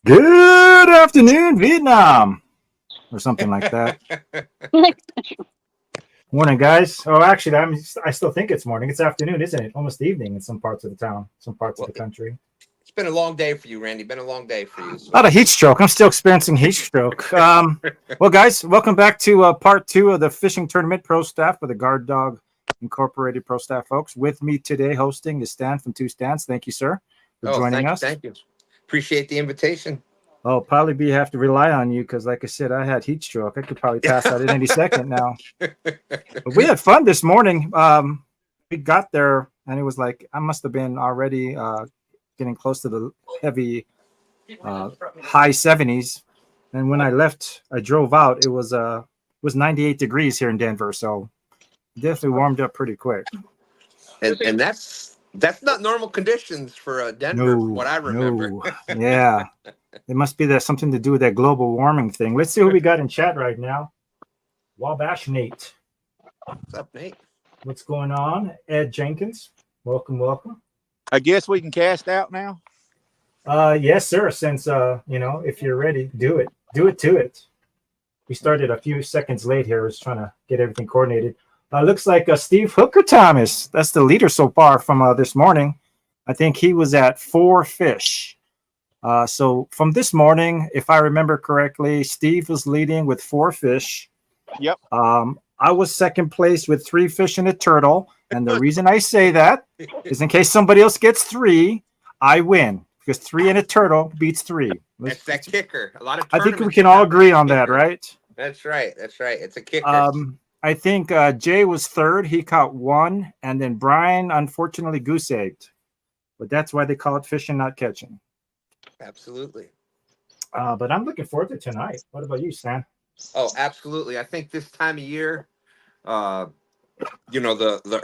Good afternoon, Vietnam, or something like that. Morning, guys. Oh, actually, I still think it's morning. It's afternoon, isn't it? Almost evening in some parts of the town, some parts of the country. It's been a long day for you, Randy. Been a long day for you. Not a heat stroke. I'm still experiencing heat stroke. Well, guys, welcome back to part 2 of the fishing tournament pro staff for the Guard Dog Incorporated pro staff folks. With me today hosting is Stan from Two Stans. Thank you, sir, for joining us. Thank you. Appreciate the invitation. Oh, probably have to rely on you because, like I said, I had heat stroke. I could probably pass out at any second now. But we had fun this morning. We got there, and it was like I must have been already getting close to the heavy high 70s. And when I left, I drove out. It was 98 degrees here in Denver, so definitely warmed up pretty quick. And that's not normal conditions for Denver, from what I remember. No. Yeah. It must be that something to do with that global warming thing. Let's see who we got in chat right now. Wabash Nate. What's up, Nate? What's going on? Ed Jenkins. Welcome. I guess we can cast out now. Yes, sir. Since if you're ready, do it. Do it to it. We started a few seconds late here. I was trying to get everything coordinated. Looks like Steve Hooker Thomas. That's the leader so far from this morning. I think he was at 4 fish. So from this morning, if I remember correctly, Steve was leading with 4 fish. Yep. I was second place with 3 fish and a turtle. And the reason I say that is in case somebody else gets 3, I win because 3 and a turtle beats 3. That's that kicker. A lot of. I think we can all agree on that, right? That's right. It's a kicker. I think Jay was 3rd. He caught 1, and then Brian unfortunately goose egged, but that's why they call it fishing, not catching. Absolutely. But I'm looking forward to tonight. What about you, Stan? Oh, absolutely. I think this time of year, the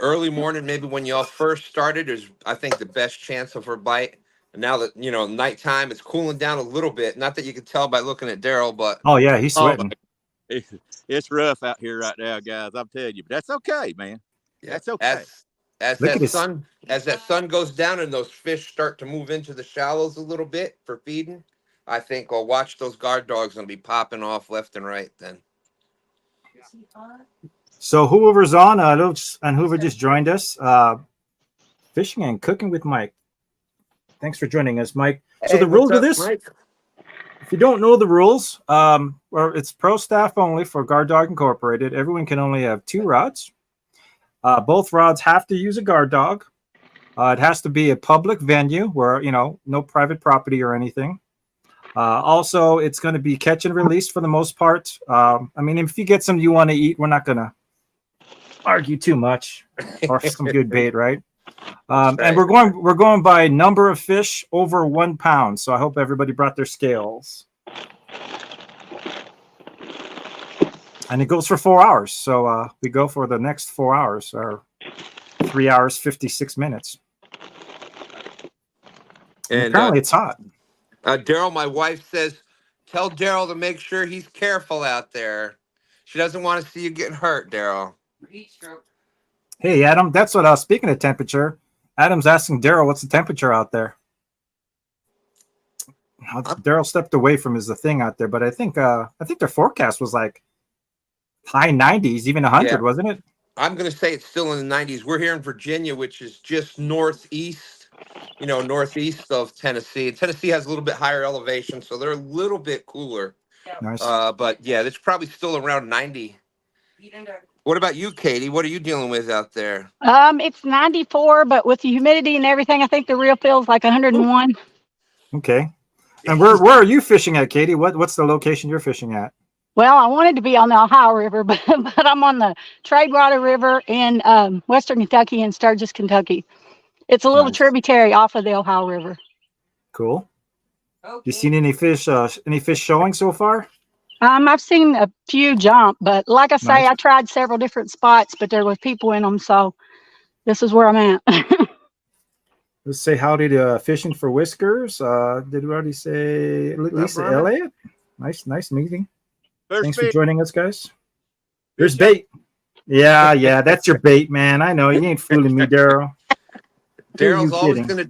early morning, maybe when y'all first started, is I think the best chance of her bite. And now that nighttime, it's cooling down a little bit. Not that you can tell by looking at Daryl, but oh yeah, he's sweating. It's rough out here right now, guys. I'm telling you, but that's okay, man. Yeah, that's okay. As that sun goes down and those fish start to move into the shallows a little bit for feeding, I think I'll watch those guard dogs and be popping off left and right then. So whoever's on and whoever just joined us, Fishing and Cooking with Mike. Thanks for joining us, Mike. So the rules of this, Mike? If you don't know the rules, or it's pro staff only for Guard Dog Incorporated. Everyone can only have 2 rods. Both rods have to use a guard dog. It has to be a public venue where, no private property or anything. Also, it's going to be catch and release for the most part. If you get something you want to eat, we're not going to argue too much or some good bait, right? And we're going by number of fish over 1 pound. So I hope everybody brought their scales. And it goes for 4 hours. So we go for the next 4 hours, or 3 hours, 56 minutes. And apparently it's hot. Daryl, my wife says, tell Daryl to make sure he's careful out there. She doesn't want to see you getting hurt, Daryl. Hey, Adam, that's what I was speaking of temperature. Adam's asking Daryl, what's the temperature out there? Daryl stepped away from his thing out there, but I think their forecast was like high 90s, even 100, wasn't it? I'm going to say it's still in the 90s. We're here in Virginia, which is just northeast of Tennessee. Tennessee has a little bit higher elevation, so they're a little bit cooler. Nice. But yeah, it's probably still around 90. What about you, Katie? What are you dealing with out there? It's 94, but with the humidity and everything, I think the real feels like 101. Okay. And where are you fishing at, Katie? What's the location you're fishing at? Well, I wanted to be on the Ohio River, but I'm on the Tradewater River in Western Kentucky and Sturgis, Kentucky. It's a little Nice. tributary off of the Ohio River. Cool. You seen any fish showing so far? I've seen a few jump, but like I say, Nice. I tried several different spots, but there was people in them, so this is where I'm at. Let's say howdy to Fishing for Whiskers. Did we already say Lisa Brother? Elliott? Nice meeting. There's Thanks fish. for joining us, guys. There's bait. Yeah, that's your bait, man. I know you ain't fooling me, Daryl. Daryl's you always kidding? gonna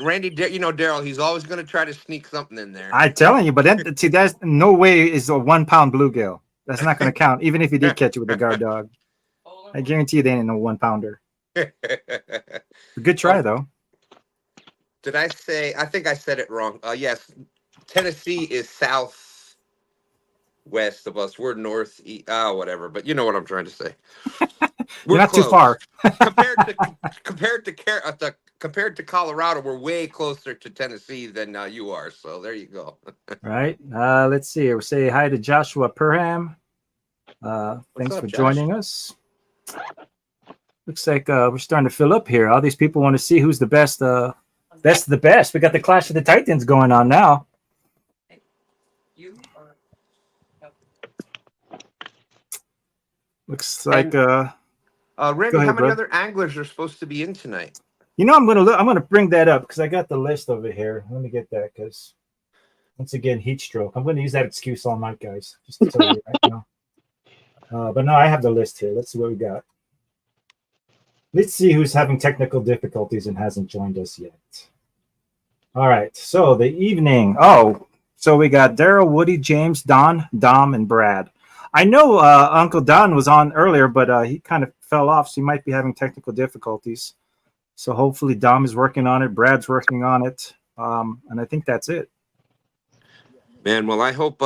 Randy. You know Daryl. He's always gonna try to sneak something in there. I'm telling you, but then see, that's no way is a 1 pound bluegill. That's not going to count, even if you did catch it with a guard dog. I guarantee you, they ain't no 1 pounder. Good try though. Did I say? I think I said it wrong. Yes, Tennessee is southwest of us. We're northeast. Whatever. But you know what I'm trying to say. You're not too far. compared to Colorado, we're way closer to Tennessee than you are. So there you go. Right. Let's see. We'll say hi to Joshua Perham. Thanks up, for Josh? joining us. Looks like we're starting to fill up here. All these people want to see who's the best. Best of the best. We got the Clash of the Titans going on now. Looks like Randy, Go how ahead, many bro. other anglers are supposed to be in tonight? you know I'm gonna bring that up because I got the list over here. Let me get that because once again heat stroke. I'm gonna use that excuse all night, guys. Just to tell you right now. But no, I have the list here. Let's see what we got. Let's see who's having technical difficulties and hasn't joined us yet. All right, so the evening. Oh, so we got Daryl, Woody, James, Don, Dom, and Brad. I know Uncle Don was on earlier, but he kind of fell off, so he might be having technical difficulties. So hopefully Dom is working on it, Brad's working on it, and I think that's it. Man, well, I hope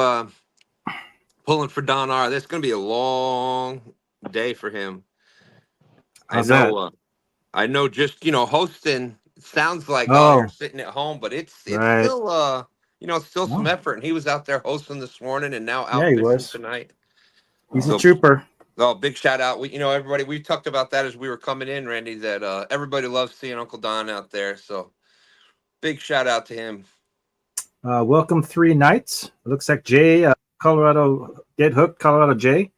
pulling for Don R. That's going to be a long day for him. How's I know. Just hosting sounds like Oh. you're sitting at home, but it's Right. still still some No. effort. And he was out there hosting this morning, and now out Yeah, he fishing was. tonight. He's So- a trooper. Oh, big shout out! Everybody. We talked about that as we were coming in, Randy. That everybody loves seeing Uncle Don out there. So big shout out to him. Welcome 3 nights. It looks like Jay, Colorado, Get Hooked, Colorado Jay,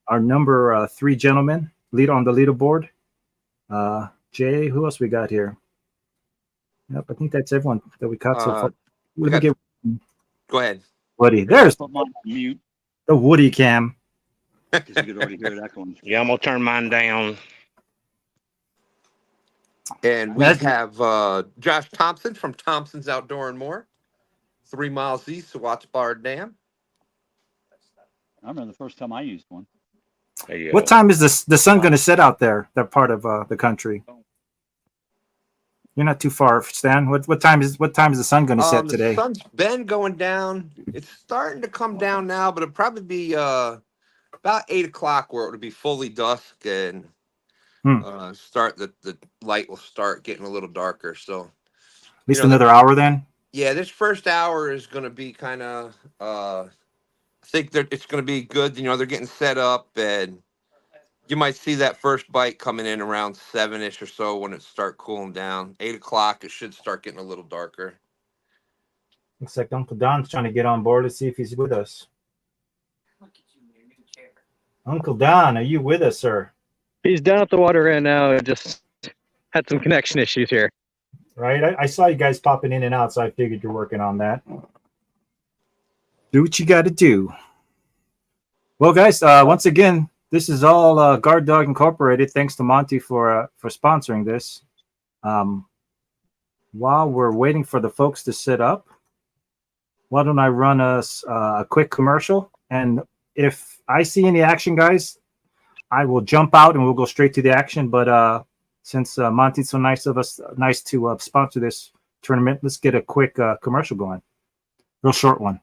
our number 3 gentleman, lead on the leaderboard. Jay, who else we got here? Yep, I think that's everyone that we caught so far. we Let me got- get Go ahead. Woody. There's Put mine on mute the Woody cam. because you could already hear that going. Yeah, I'm gonna turn mine down. And we That's- have Josh Thompson from Thompson's Outdoor and More, 3 miles east of Watts-Bar Dam. I remember the first time I used one. There you What go. time is the sun going to set out there? That part of the country. You're not too far, Stan. What time is the sun going to set today? The sun's been going down. It's starting to come down now, but it'll probably be about 8 o'clock where it would be fully dusk and start the light will start getting a little darker. So At least you know, another hour then. yeah, this first hour is going to be kind of. I think that it's going to be good. They're getting set up, and you might see that first bite coming in around 7-ish or so when it start cooling down. 8 o'clock, it should start getting a little darker. Looks like Uncle Don's trying to get on board. Let's see if he's with us. Uncle Don, are you with us, sir? He's down at the water right now. Just had some connection issues here. Right? I saw you guys popping in and out, so I figured you're working on that. Do what you got to do. Well, guys, once again, this is all Guard Dog Incorporated. Thanks to Monty for sponsoring this. While we're waiting for the folks to set up, why don't I run us a quick commercial? And if I see any action, guys, I will jump out and we'll go straight to the action. But since Monty's so nice to sponsor this tournament, let's get a quick commercial going. Real short one.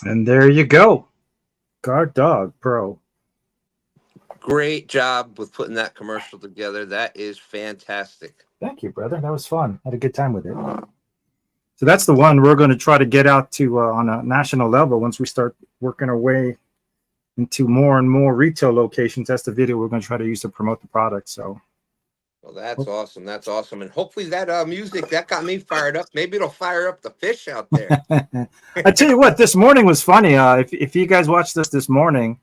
And there you go. Guard Dog Pro. Great job with putting that commercial together. That is fantastic. Thank you, brother. That was fun. Had a good time with it. So that's the one we're going to try to get out to on a national level once we start working our way into more and more retail locations. That's the video we're going to try to use to promote the product. So, well, that's awesome. That's awesome. And hopefully that music, that got me fired up. Maybe it'll fire up the fish out there. I tell you what, this morning was funny. If you guys watched this morning,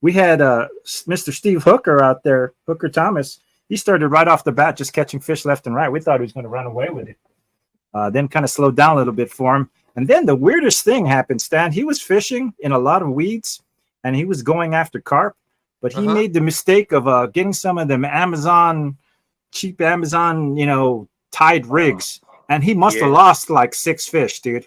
we had Mr. Steve Hooker out there, Hooker Thomas. He started right off the bat just catching fish left and right. We thought he was going to run away with it. Then kind of slowed down a little bit for him. And then the weirdest thing happened, Stan. He was fishing in a lot of weeds, and he was going after carp. But he made the mistake of getting some of them cheap Amazon, tied rigs. And he must have lost like 6 fish, dude.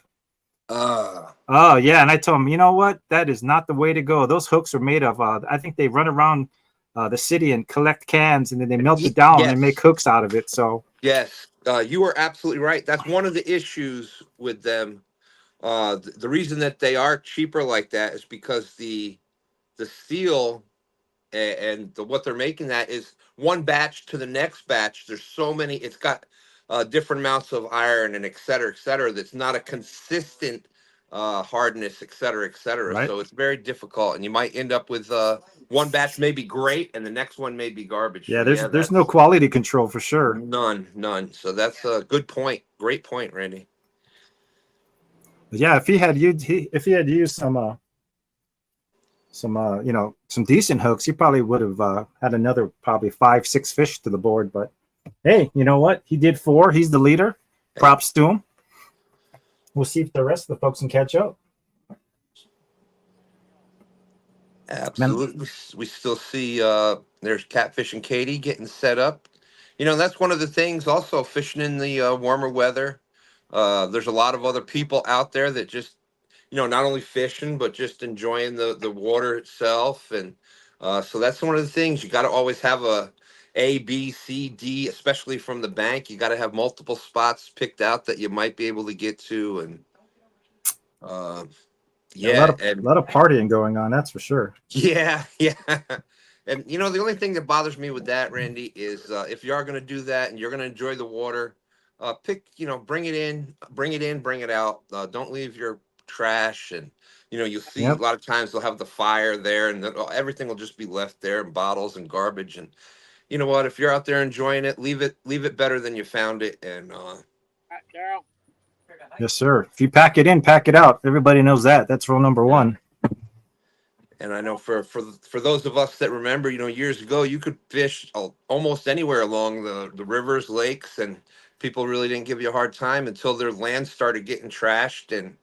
Oh, yeah. And I told him, you know what? That is not the way to go. Those hooks are made of, I think they run around the city and collect cans, and then they melt it down and make hooks out of it. So, yes, you are absolutely right. That's one of the issues with them. The reason that they are cheaper like that is because the steel and what they're making that is one batch to the next batch. There's so many. It's got different amounts of iron and et cetera, that's not a consistent hardness, et cetera. Right. So it's very difficult, and you might end up with one batch may be great and the next one may be garbage. Yeah, there's no quality control for sure. None. So that's a good point. Great point, Randy. But yeah, if he had used some decent hooks, he probably would have had another probably 5-6 fish to the board. But hey, you know what? He did 4. He's the leader. Props to him. We'll see if the rest of the folks can catch up. Absolutely. We still see there's Catfish and Katie getting set up. That's one of the things also, fishing in the warmer weather. There's a lot of other people out there that just, not only fishing, but just enjoying the water itself. And so that's one of the things. You got to always have A, B, C, D, especially from the bank. You got to have multiple spots picked out that you might be able to get to. And a lot of partying going on, that's for sure. Yeah. And the only thing that bothers me with that, Randy, is if you are going to do that and you're going to enjoy the water, bring it in, bring it out. Don't leave your trash. And you'll see a lot of times they'll have the fire there, and everything will just be left there, and bottles and garbage. And you know what? If you're out there enjoying it, leave it better than you found it. And Daryl. Yes, sir. If you pack it in, pack it out. Everybody knows that. That's rule number 1. And I know for those of us that remember, years ago, you could fish almost anywhere along the rivers, lakes, and people really didn't give you a hard time until their land started getting trashed. And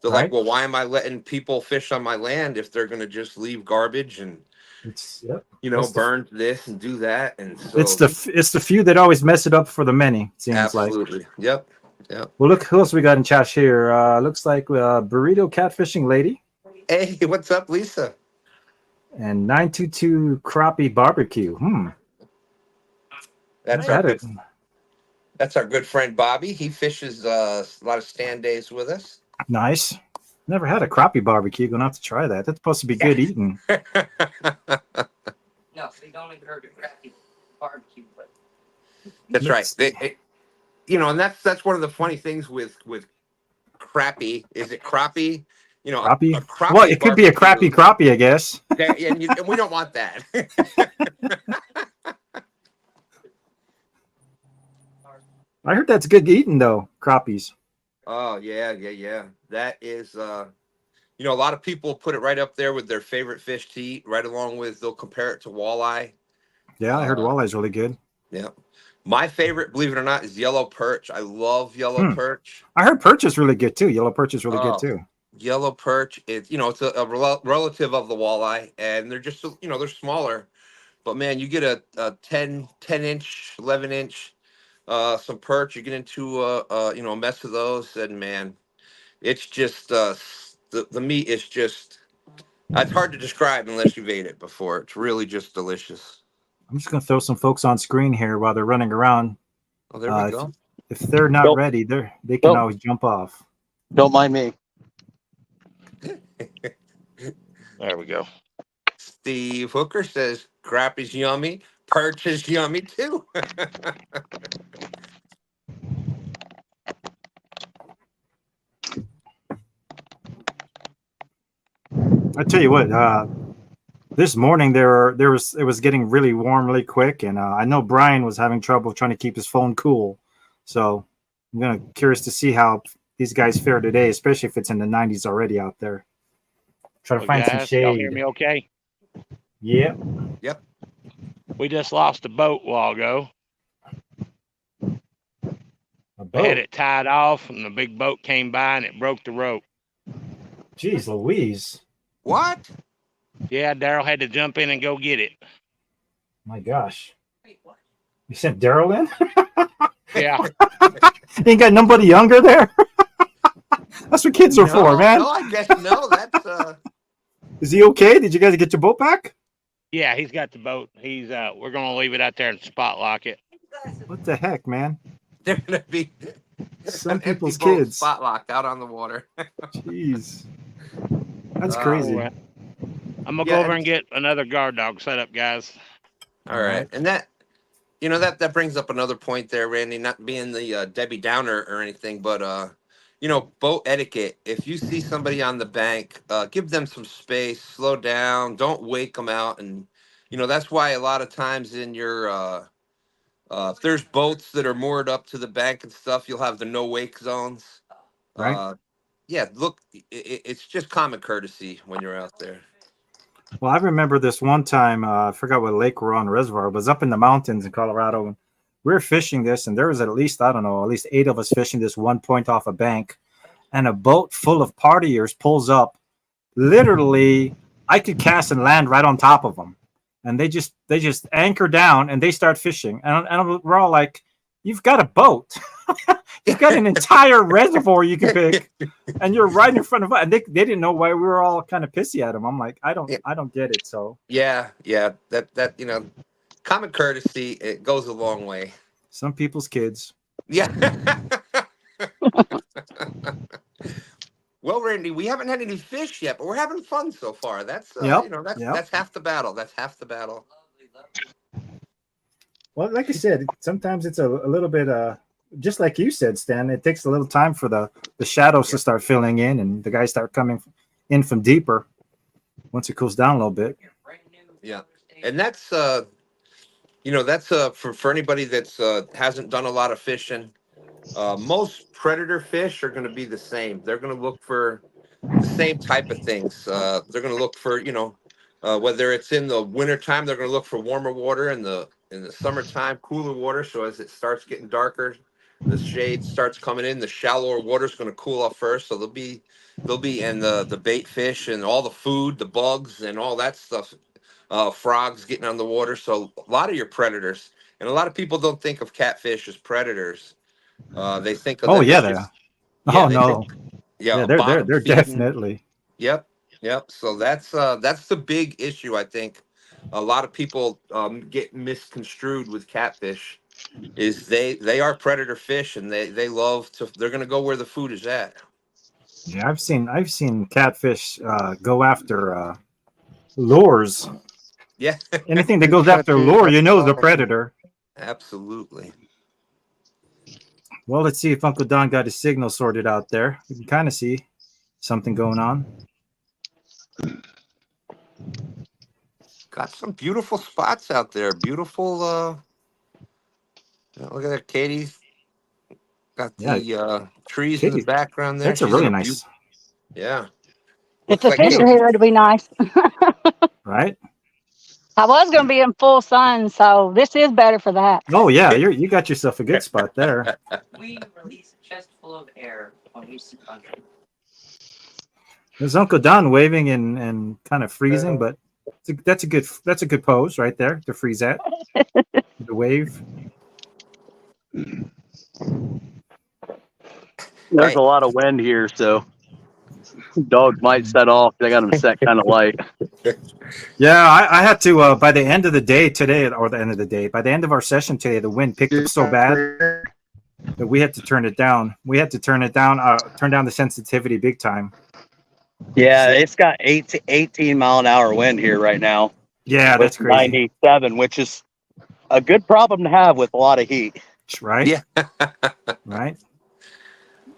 they're like, well, why am I letting people fish on my land if they're going to just leave garbage and, burn this and do that? And so it's the few that always mess it up for the many, seems absolutely. like. Yep. Well, look who else we got in chat here. Looks like Burrito Catfishing Lady. Hey, what's up, Lisa? And 922 Crappie Barbecue. That's our good friend Bobby. He fishes a lot of stand days with us. Nice. Never had a crappie barbecue. Gonna have to try that. That's supposed to be good eating. No, they don't even heard of crappie barbecue, but that's right. And that's one of the funny things with crappie. Is it crappie? You know, Crappie? a crappie Well, it could be a crappy barbecue. crappie, I guess. And we don't want that. I heard that's good eating though, crappies. Oh yeah. That is, you know, a lot of people put it right up there with their favorite fish to eat. Right along with, they'll compare it to walleye. Yeah, I heard Uh, walleye's really good. yeah. My favorite, believe it or not, is yellow perch. I love yellow perch. I heard perch is really good too. Yellow perch is really good Oh, too. yellow perch. It's, you know, it's a relative of the walleye, and they're just, you know, they're smaller. But man, you get a 10 inch, 11 inch, some perch. You get into you know, a mess of those, and man, it's just the meat is just, it's hard to describe unless you've ate it before. It's really just delicious. I'm just gonna throw some folks on screen here while they're running around. Oh, there we go. If they're not Don't- ready, they can don't- always jump off. Don't mind me. There we go. Steve Hooker says crap is yummy. Perch is yummy too. I tell you what, this morning it was getting really warm really quick, and I know Brian was having trouble trying to keep his phone cool. So I'm curious to see how these guys fare today, especially if it's in the 90s already out there. Try to Well, find some guys, y'all hear shade. me okay? Yeah. We just lost a boat a while ago. A We had boat. it tied off, and the big boat came by, and it broke the rope. Jeez Louise. What? Yeah, Daryl had to jump in and go get it. My gosh. You sent Daryl in? Yeah. You ain't got nobody younger there? That's what kids are for, man. No, I guess no. That's Is he okay? Did you guys get your boat back? Yeah, he's got the boat. We're gonna leave it out there and spot lock it. What the heck, man? they're gonna be Some an empty people's boat kids. spot locked out on the water. Jeez. That's Oh, crazy. Well, I'm gonna Yeah, go over and get another guard dog set up, guys. All right, and that, you know, that brings up another point there, Randy. Not being the Debbie Downer or anything, but you know, boat etiquette. If you see somebody on the bank, give them some space, slow down, don't wake them out, and you know that's why a lot of times in your if there's boats that are moored up to the bank and stuff, you'll have the no wake zones. Right. Yeah, look, it's just common courtesy when you're out there. Well, I remember this one time, I forgot what lake we're on, reservoir. It was up in the mountains in Colorado. And we were fishing this, and there was at least 8 of us fishing this one point off a bank. And a boat full of partiers pulls up. Literally, I could cast and land right on top of them. And they just anchor down, and they start fishing. And we're all like, you've got a boat. You've got an entire reservoir you can pick, and you're right in front of us. And they didn't know why we were all kind of pissy at them. I'm like, I don't get it. So Yeah, that you know, common courtesy, it goes a long way. some people's kids. Yeah. Well, Randy, we haven't had any fish yet, but we're having fun so far. That's Yep, you know, that's yep. that's half the battle. That's half the battle. Well, like I said, sometimes it's a little bit just like you said, Stan. It takes a little time for the shadows to start filling in, and the guys start coming in from deeper once it cools down a little bit. Yeah, and that's you know, that's for anybody that's hasn't done a lot of fishing. Most predator fish are going to be the same. They're going to look for the same type of things. They're going to look for, you know, whether it's in the wintertime, they're going to look for warmer water, in the summertime, cooler water. So as it starts getting darker, the shade starts coming in. The shallower water is going to cool off first. So they'll be and the bait fish and all the food, the bugs and all that stuff. Frogs getting on the water. So a lot of your predators, and a lot of people don't think of catfish as predators. They think of Oh them yeah, as they just, are. Oh they no, think, yeah, they're bottom feeding. definitely. Yep. So that's the big issue. I think a lot of people get misconstrued with catfish. Is they are predator fish, and they love to. They're going to go where the food is at. Yeah, I've seen catfish go after lures. Yeah. Anything that goes after lure, you know, is a predator. Absolutely. Well, let's see if Uncle Don got his signal sorted out there. We can kind of see something going on. Got some beautiful spots out there. Beautiful. Look at that, Katie's got the trees in the Katie, background there. that's a She's really in nice. Yeah. If Looks the like fish are here, it'll be nice. Right? I was going to be in full sun, so this is better for that. Oh yeah, you got yourself a good spot there. We release a chest full of air on each country. There's Uncle Don waving and kind of freezing, but that's a good pose right there to freeze at. The wave. There's a lot of wind here, so dogs might set off. They got them set kind of light. Yeah, I had to by the end of the day today, or the end of the day, by the end of our session today, the wind picked up so bad that we had to turn it down. We had to turn down the sensitivity big time. Yeah, it's got 18 mile an hour wind here right now. Yeah, that's with crazy. 97, which is a good problem to have with a lot of heat. Right? Yeah. Right?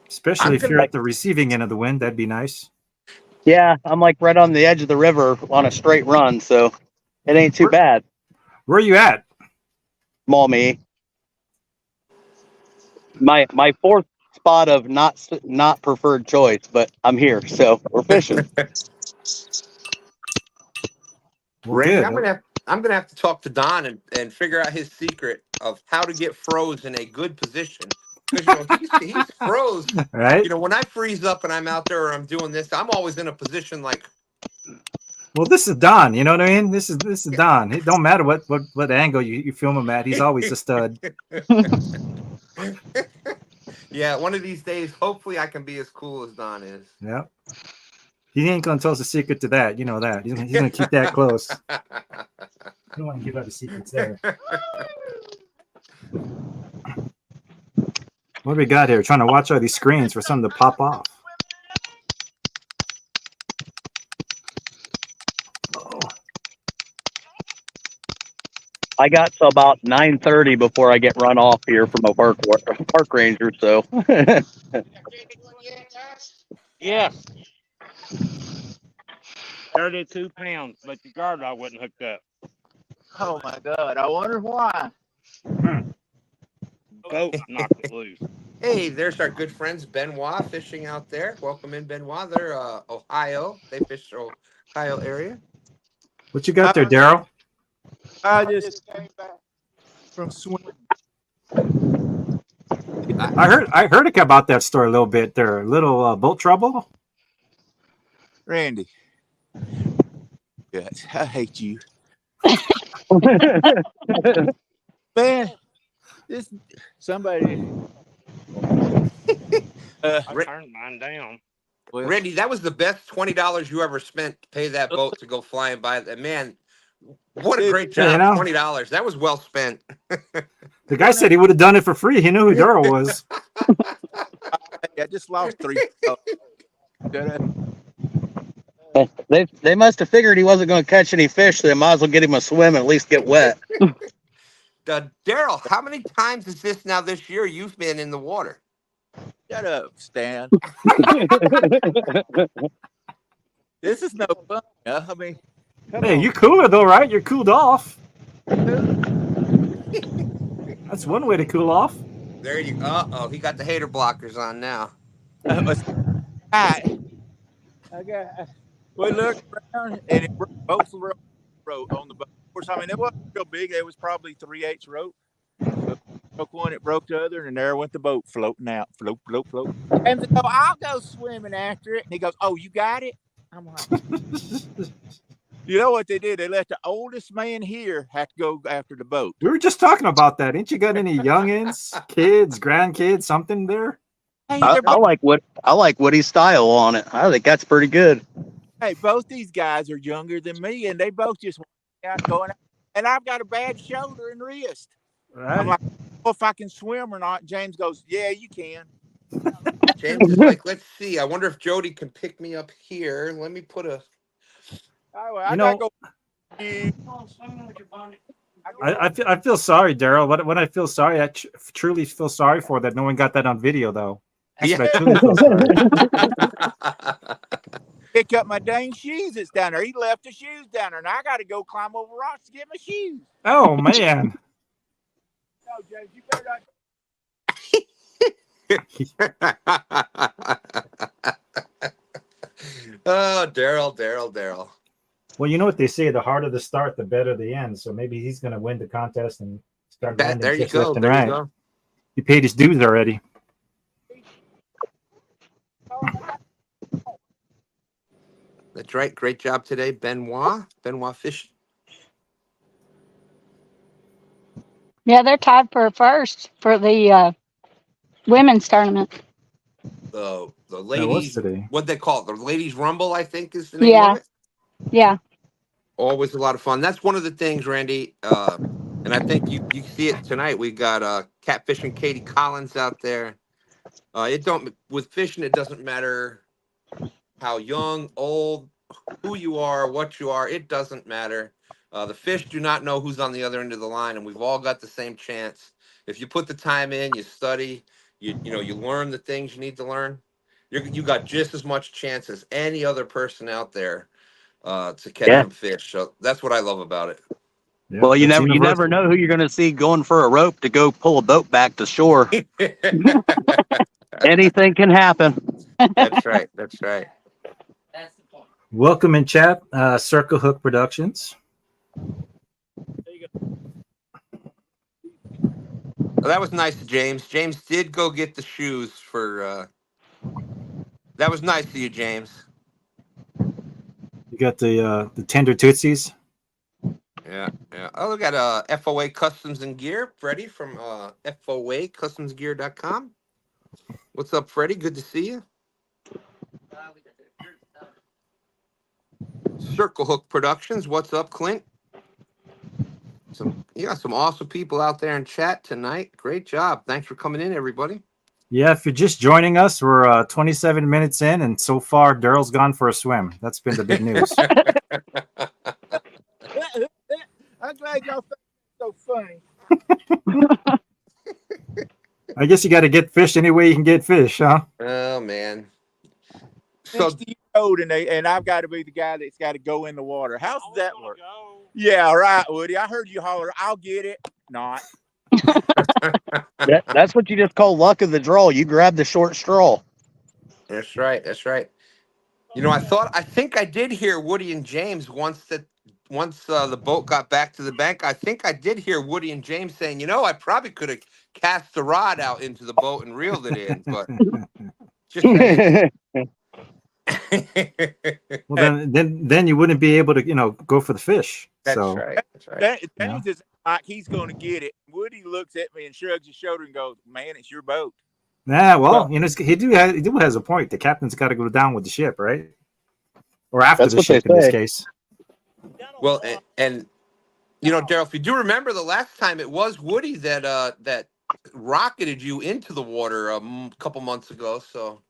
Especially if you're at the receiving end of the wind, that'd be nice. Yeah, I'm like right on the edge of the river on a straight run, so it ain't too bad. Where are you at? Maumee. My fourth spot of not preferred choice, but I'm here, so we're fishing. Well, Randy, good. I'm gonna have to talk to Don and figure out his secret of how to get froze in a good position. Because he's froze. Right? When I freeze up and I'm out there or I'm doing this, I'm always in a position like. Well, this is Don. You know what I mean? This is Don. It don't matter what angle you film him at. He's always a stud. Yeah, one of these days, hopefully, I can be as cool as Don is. Yeah. He ain't gonna tell us a secret to that. You know that. He's gonna keep that close. I don't want to give out the secrets there. What do we got here? Trying to watch all these screens for something to pop off. Oh. I got to about 9:30 before I get run off here from a park ranger. So. Yes. 32 pounds, but the guard dog wasn't hooked up. Oh my God! I wonder why. Boat knocked it loose. Hey, there's our good friends Benoit fishing out there. Welcome in, Benoit. They're Ohio. They fish the Ohio area. What you got there, Daryl? I just came back from swimming. I heard about that story a little bit there. A little boat trouble. Randy, yes, I hate you, man. This somebody. I turned mine down. Randy, that was the best $20 you ever spent to pay that boat to go flying by. That man, what a great job! $20. That was well spent. The guy said he would have done it for free. He knew who Daryl was. I just lost 3. They must have figured he wasn't going to catch any fish, so they might as well get him a swim and at least get wet. Daryl, how many times is this year you've been in the water? Shut up, Stan. This is no fun. I mean, hey, you're cooler though, right? You're cooled off. That's one way to cool off. There you go. Uh-oh, he got the hater blockers on now. We looked around and it broke both the rope on the boat. Of course, I mean, it wasn't real big. It was probably 3/8 rope. Broke one, it broke the other, and there went the boat floating out. Float. And so I'll go swimming after it. And he goes, "Oh, you got it?" I'm like, you know what they did? They let the oldest man here have to go after the boat. We were just talking about that. Ain't you got any youngins, kids, grandkids, something there? Hey, I like Woody's style on it. I think that's pretty good. Hey, both these guys are younger than me, and they both just went out going out. And I've got a bad shoulder and wrist. Right. I'm like, well, if I can swim or not. James goes, "Yeah, you can." James is like, let's see. I wonder if Jody can pick me up here. Let me put a. I gotta go. I feel sorry, Daryl. What I feel sorry, I truly feel sorry for that no one got that on video, though. That's what I truly feel sorry. Pick up my dang shoes that's down there. He left the shoes down there, and I got to go climb over rocks to get my shoes. Oh, man. No, James, you better not. Oh, Daryl. Well, you know what they say, the harder the start, the better the end. So maybe he's going to win the contest and start landing There you chips go. left and There right. you go. He paid his dues already. That's right. Great job today, Benoit Fish. Yeah, they're tied for first for the women's tournament. The That was ladies, today. what they call it, the ladies rumble, I think is the name Yeah. of it. Yeah. Always a lot of fun. That's one of the things, Randy. And I think you see it tonight. We got catfishing Katie Collins out there. With fishing, it doesn't matter how young, old, who you are, what you are. It doesn't matter. The fish do not know who's on the other end of the line, and we've all got the same chance. If you put the time in, you study, you learn the things you need to learn. You got just as much chance as any other person out there to catch some fish. So that's what I love about it. Yeah, Well, you that's never universal. know who you're going to see going for a rope to go pull a boat back to shore. Anything can happen. That's right. That's right. That's the point. Welcome in chat, Circle Hook Productions. Well, that was nice of James. James did go get the shoes for. That was nice of you, James. You got the tender tootsies. Yeah. Oh, look at FOA Customs and Gear, Freddie from FOACustomsGear.com. What's up, Freddie? Good to see you. Circle Hook Productions. What's up, Clint? Some awesome people out there in chat tonight. Great job. Thanks for coming in, everybody. Yeah, if you're just joining us, we're 27 minutes in, and so far Daryl's gone for a swim. That's been the big news. I'm glad y'all think it's so funny. I guess you got to get fish any way you can get fish, huh? Oh man. So 60 years old, and I've got to be the guy that's got to go in the water. How's that work? Yeah, right, Woody. I heard you holler, I'll get it. Not. That's what you just call luck of the draw. You grab the short straw. that's right. That's right. I think I did hear Woody and James once the boat got back to the bank. I think I did hear Woody and James saying, I probably could have cast the rod out into the boat and reeled it in, but just saying. Well, then you wouldn't be able to, go for the fish. That's so. right. That's right. James is like he's going to get it. Woody looks at me and shrugs his shoulder and goes, "Man, it's your boat." Yeah, well, he has a point. The captain's got to go down with the ship, right? Or after the ship in this case. Well, and Daryl, if you do remember the last time, it was Woody that rocketed you into the water a couple months ago. So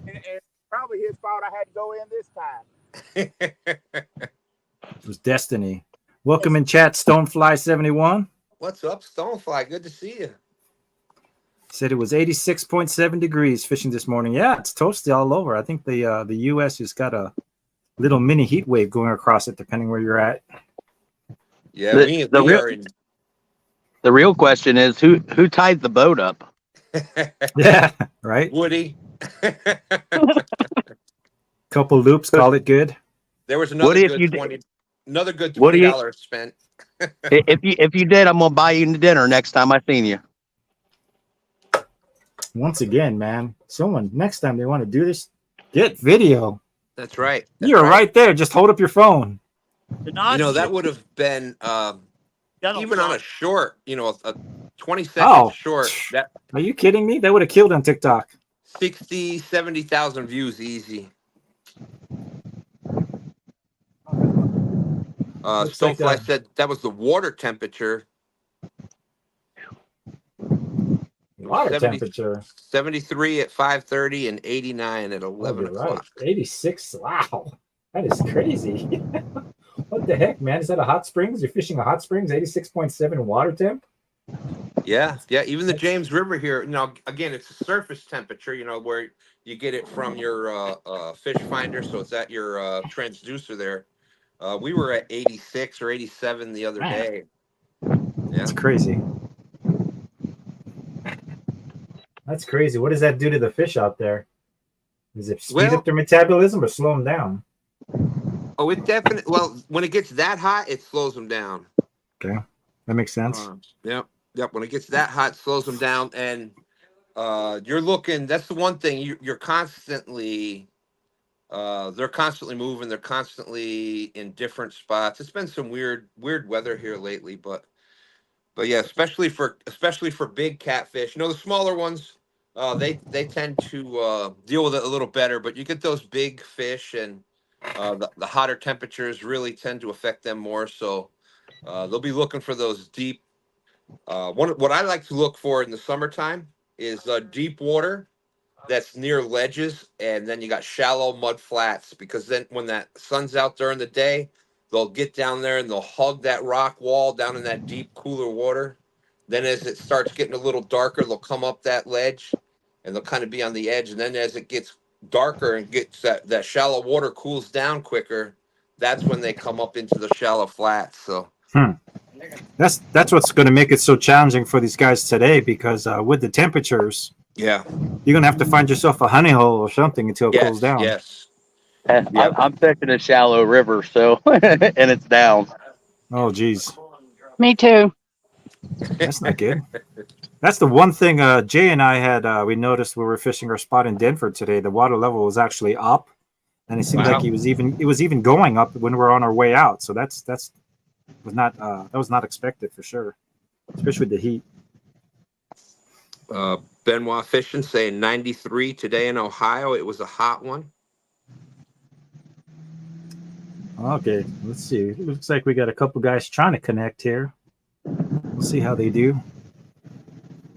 And probably his fault I had to go in this time. It was destiny. Welcome in chat, Stonefly71. What's up, Stonefly? Good to see you. Said it was 86.7 degrees fishing this morning. Yeah, it's toasty all over. I think the U.S. has got a little mini heat wave going across it, depending where you're at. Yeah, we are in. The real question is who tied the boat up? Yeah, right. Woody. Couple loops, call it good. There was another Woody, good $20 spent. if you did, I'm gonna buy you dinner next time I seen you. Once again, man, someone next time they want to do this, get video. That's right. You're right there. Just hold up your phone. That would have been even on a short, a 20-second short. That Are you kidding me? That would have killed on TikTok. 60, 70,000 views easy. Stonefly said that was the water temperature. Water temperature. 73 at 5:30 and 89 at 11 o'clock. Right. 86. Wow. That is crazy. What the heck, man? Is that a hot springs? You're fishing a hot springs, 86.7 water temp? Yeah, yeah. Even the James River here, again, it's a surface temperature, where you get it from your fish finder, so it's at your transducer there. We were at 86 or 87 the other Man. day. Yeah. That's crazy. That's crazy. What does that do to the fish out there? Does it speed up their metabolism or slow them down? Oh, it definitely. Well, when it gets that hot, it slows them down. Okay, that makes sense. Yep. When it gets that hot, it slows them down, and you're looking. That's the one thing you're constantly. They're constantly moving. They're constantly in different spots. It's been some weird weather here lately, but yeah, especially for big catfish. The smaller ones, they tend to deal with it a little better. But you get those big fish, and the hotter temperatures really tend to affect them more. So they'll be looking for those deep. What I like to look for in the summertime is deep water that's near ledges, and then you got shallow mud flats, because then when that sun's out during the day, they'll get down there and they'll hug that rock wall down in that deep, cooler water. Then as it starts getting a little darker, they'll come up that ledge and they'll kind of be on the edge. And then as it gets darker and gets that shallow water cools down quicker, that's when they come up into the shallow flats. So that's what's going to make it so challenging for these guys today, because with the temperatures, yeah, you're going to have to find yourself a honey hole or something until it cools down. Yes. I'm fishing a shallow river, so and it's down. Oh, geez. Me too. That's not good. That's the one thing Jay and I had. We noticed when we were fishing our spot in Denver today. The water level was actually up, and it seemed like it was even going up when we were on our way out. So that was not expected for sure, especially with the heat. Benoit Fishing saying 93 today in Ohio. It was a hot one. Okay, let's see. It looks like we got a couple guys trying to connect here. We'll see how they do.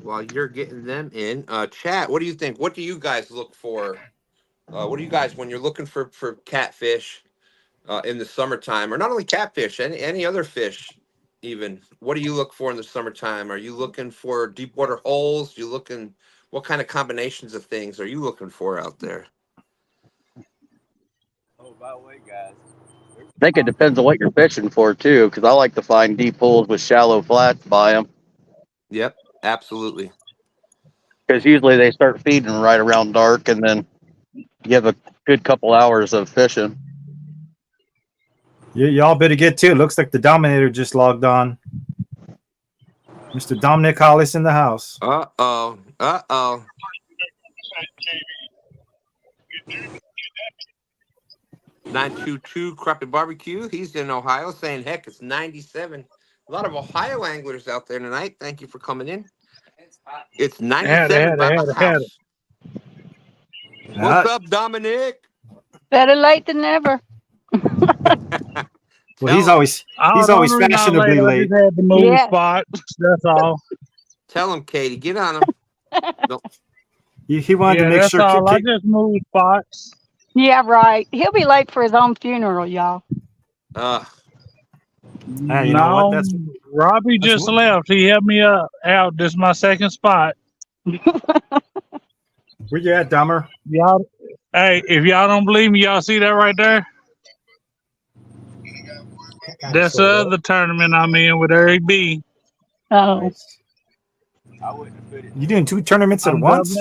While you're getting them in, chat, what do you think? What do you guys look for? What do you guys, when you're looking for catfish in the summertime, or not only catfish, any other fish even, what do you look for in the summertime? Are you looking for deep water holes? What kind of combinations of things are you looking for out there? Oh, by the way, guys. I think it depends on what you're fishing for too, because I like to find deep pools with shallow flats by them. Yep, absolutely. Because usually they start feeding right around dark, and then you have a good couple hours of fishing. Y'all better get to it. Looks like the Dominator just logged on. Mr. Dominic Hollis in the house. Uh-oh. 922 Crappie Barbecue. He's in Ohio saying, heck, it's 97. A lot of Ohio anglers out there tonight. Thank you for coming in. It's 97 by my house. What's up, Dominic? Better late than never. Well, he's always fashionably late. I just had to move spots. That's all. Tell him, Katie. Get on him. He wanted to make sure. That's all. I just moved spots. Yeah, right. He'll be late for his own funeral, y'all. You know what? Robbie just left. He helped me out. This is my second spot. Where you at, Dumber? Y'all, hey, if y'all don't believe me, y'all see that right there? That's the other tournament I'm in with Eric B. Oh. Nice. You doing 2 tournaments at once?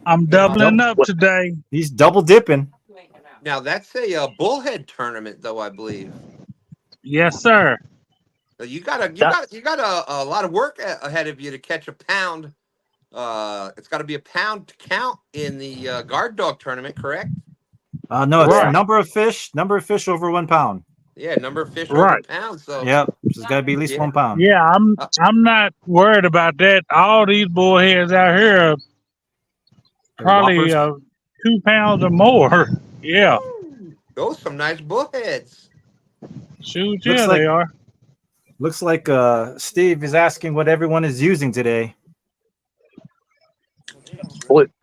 I'm doubling up today. He's double dipping. Now that's a bullhead tournament, though, I believe. Yes, sir. You got a lot of work ahead of you to catch a pound. It's got to be a pound to count in the guard dog tournament, correct? No, it's number of fish over 1 pound. Yeah, number of fish over a pound. So yeah, it's got to be at least 1 pound. Yeah, I'm not worried about that. All these bullheads out here are probably 2 pounds or more. Yeah. Those some nice bullheads. Shoot, yeah, they are. Looks like Steve is asking what everyone is using today.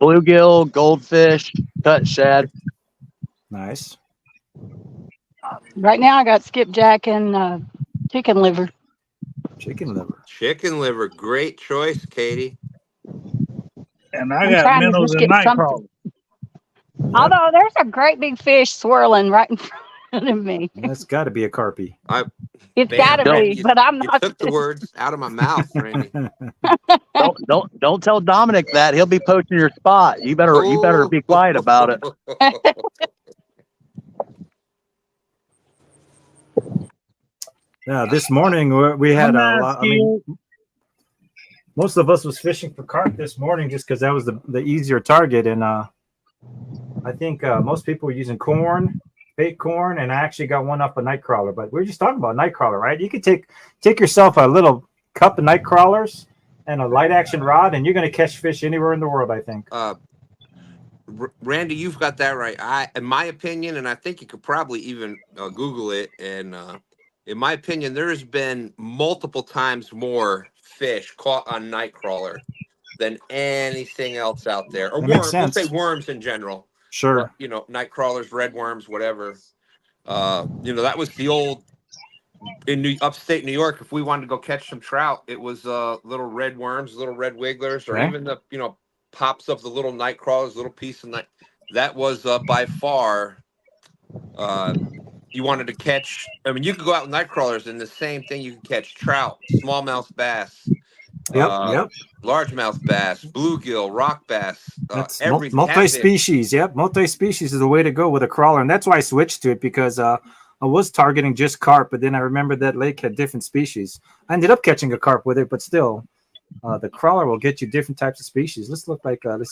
Bluegill, goldfish, cut shad. Nice. Right now, I got skipjack and chicken liver. Chicken liver. Chicken liver, great choice, Katie. And I I'm got trying to minnows just and get night something. crawlers. Yep. Although there's a great big fish swirling right in front of me. That's got to be a carpy. It's Bam, got to Randy, be, but I'm you not. took the words out of my mouth, Randy. Don't tell Dominic that. He'll be poaching your spot. You better be quiet about it. Yeah, this morning we had a lot. I mean, most of us was fishing for carp this morning just because that was the easier target, and I think most people were using corn, fake corn, and I actually got one up a night crawler. But we were just talking about night crawler, right? You could take yourself a little cup of night crawlers and a light action rod, and you're going to catch fish anywhere in the world, I think. Randy, you've got that right. In my opinion, and I think you could probably even Google it, and in my opinion, there has been multiple times more fish caught on night crawler than anything else out there, or worms. We'll say worms in general. Sure. But, night crawlers, red worms, whatever. That was the old in upstate New York. If we wanted to go catch some trout, it was little red worms, little red wigglers, or even the pops of the little night crawlers, little piece of night. That was by far. You wanted to catch. I mean, you could go out with night crawlers, and the same thing. You could catch trout, smallmouth bass, largemouth bass, bluegill, rock bass. That's everything. Multi-species. Yep, multi-species is the way to go with a crawler, and that's why I switched to it because I was targeting just carp, but then I remembered that lake had different species. I ended up catching a carp with it, but still, the crawler will get you different types of species. Let's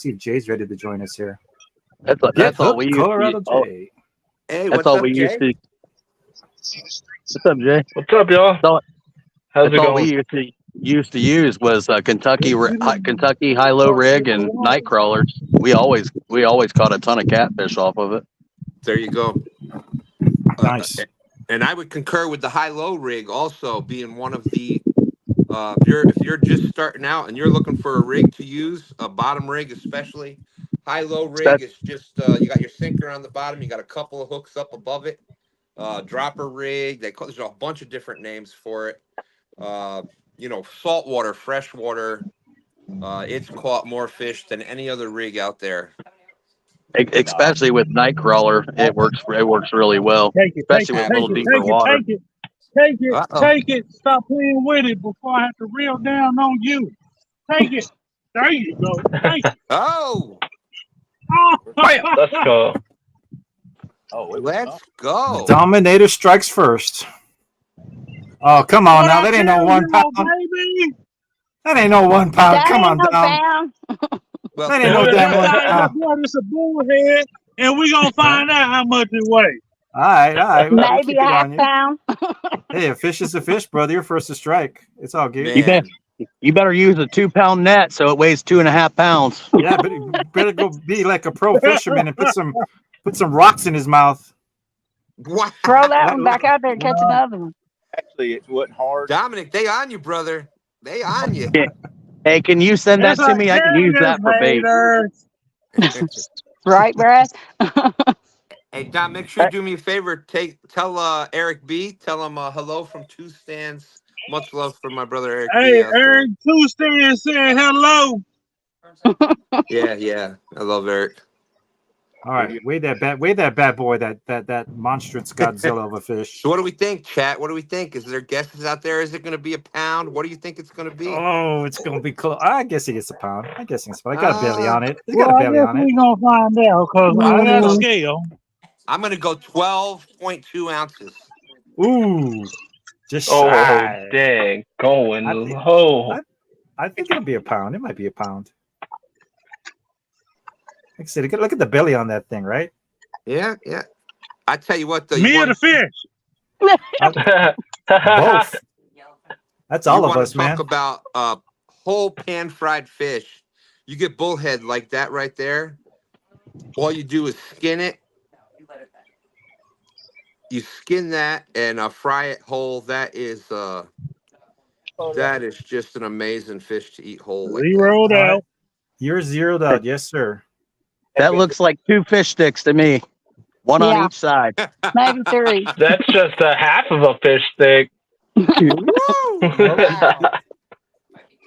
see if Jay's ready to join us here. That's all we Colorado used to. Jay. Hey, that's all we used to. What's up, Jay? What's up, y'all? How's it going? All we used to use was Kentucky high-low rig and night crawlers. We always caught a ton of catfish off of it. There you go. Nice. And I would concur with the high-low rig also being one of the. If you're just starting out and you're looking for a rig to use, a bottom rig especially, high-low rig is just you got your sinker on the bottom, you got a couple of hooks up above it. Dropper rig. There's a bunch of different names for it. Saltwater, freshwater. It's caught more fish than any other rig out there. Especially with night crawler, it works really well. Especially with a little deeper water. Take it. Stop playing with it before I have to reel down on you. Take it. There you go. Take it. Oh. Bam. Let's go. Let's go. Dominator strikes first. Oh, come on now. That ain't no 1 pound. Baby. That ain't no 1 pound. Come on down. Well, that ain't no damn 1 pound. It's a bullhead, and we're going to find out how much it weighs. All right. Maybe a half pound. Hey, a fish is a fish, brother. You're first to strike. It's all good. You better use a 2 pound net so it weighs 2.5 pounds. Yeah, but you better go be like a pro fisherman and put some rocks in his mouth. What? Throw that one back out there and catch another one. Actually, it wasn't hard. Dominic, they on you, brother. They on you. Hey, can you send that to me? I can use that for bait. Right, Brad? Hey, Dom, make sure you do me a favor. Tell Eric B. Tell him hello from Two Stands. Much love for my brother Eric. Hey, B. Eric Two Stands saying hello. Yeah. I love Eric. All right, weigh that bad boy, that monstrous Godzilla of a fish. So what do we think, chat? What do we think? Is there guesses out there? Is it going to be a pound? What do you think it's going to be? Oh, it's going to be close. I guess he gets a pound. I guess it's fine. I got a belly on it. It's Well, got a I belly guess on it. we're going to find out because I got a scale. I'm going to go 12.2 ounces. Ooh, just shy. Oh, dang. Going low. I think it'll be a pound. It might be a pound. Like I said, look at the belly on that thing, right? Yeah. I tell you what, Me or the fish? Both. That's all of us, man. Talk about whole pan fried fish. You get bullhead like that right there. All you do is skin it. You skin that and fry it whole. That is just an amazing fish to eat whole. Like Zeroed out. You're zeroed out, yes, sir. That looks like 2 fish sticks to me. One on Yeah. each side. Maybe 3. That's just a half of a fish stick. Wow.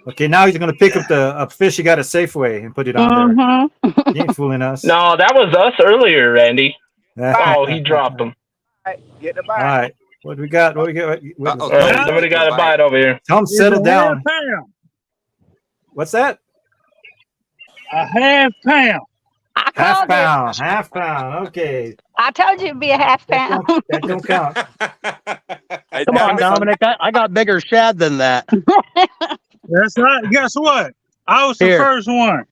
Okay, now he's gonna pick up a fish he got at Safeway and put it on there. Mm-hmm. He ain't fooling us. No, that was us earlier, Randy. Oh, he dropped them. Get the All bite. right, what we got? What we got? Uh-oh, Somebody got a bite over here. Tell him settle It's a down. half pound. What's that? A half pound. I Half called pound. it. Half pound. Okay, I told you it'd be a half that pound. don't count. Hey, Come on, Dominic, Dominic. I got bigger shad than that. That's right. Guess what? I was the Here. first one.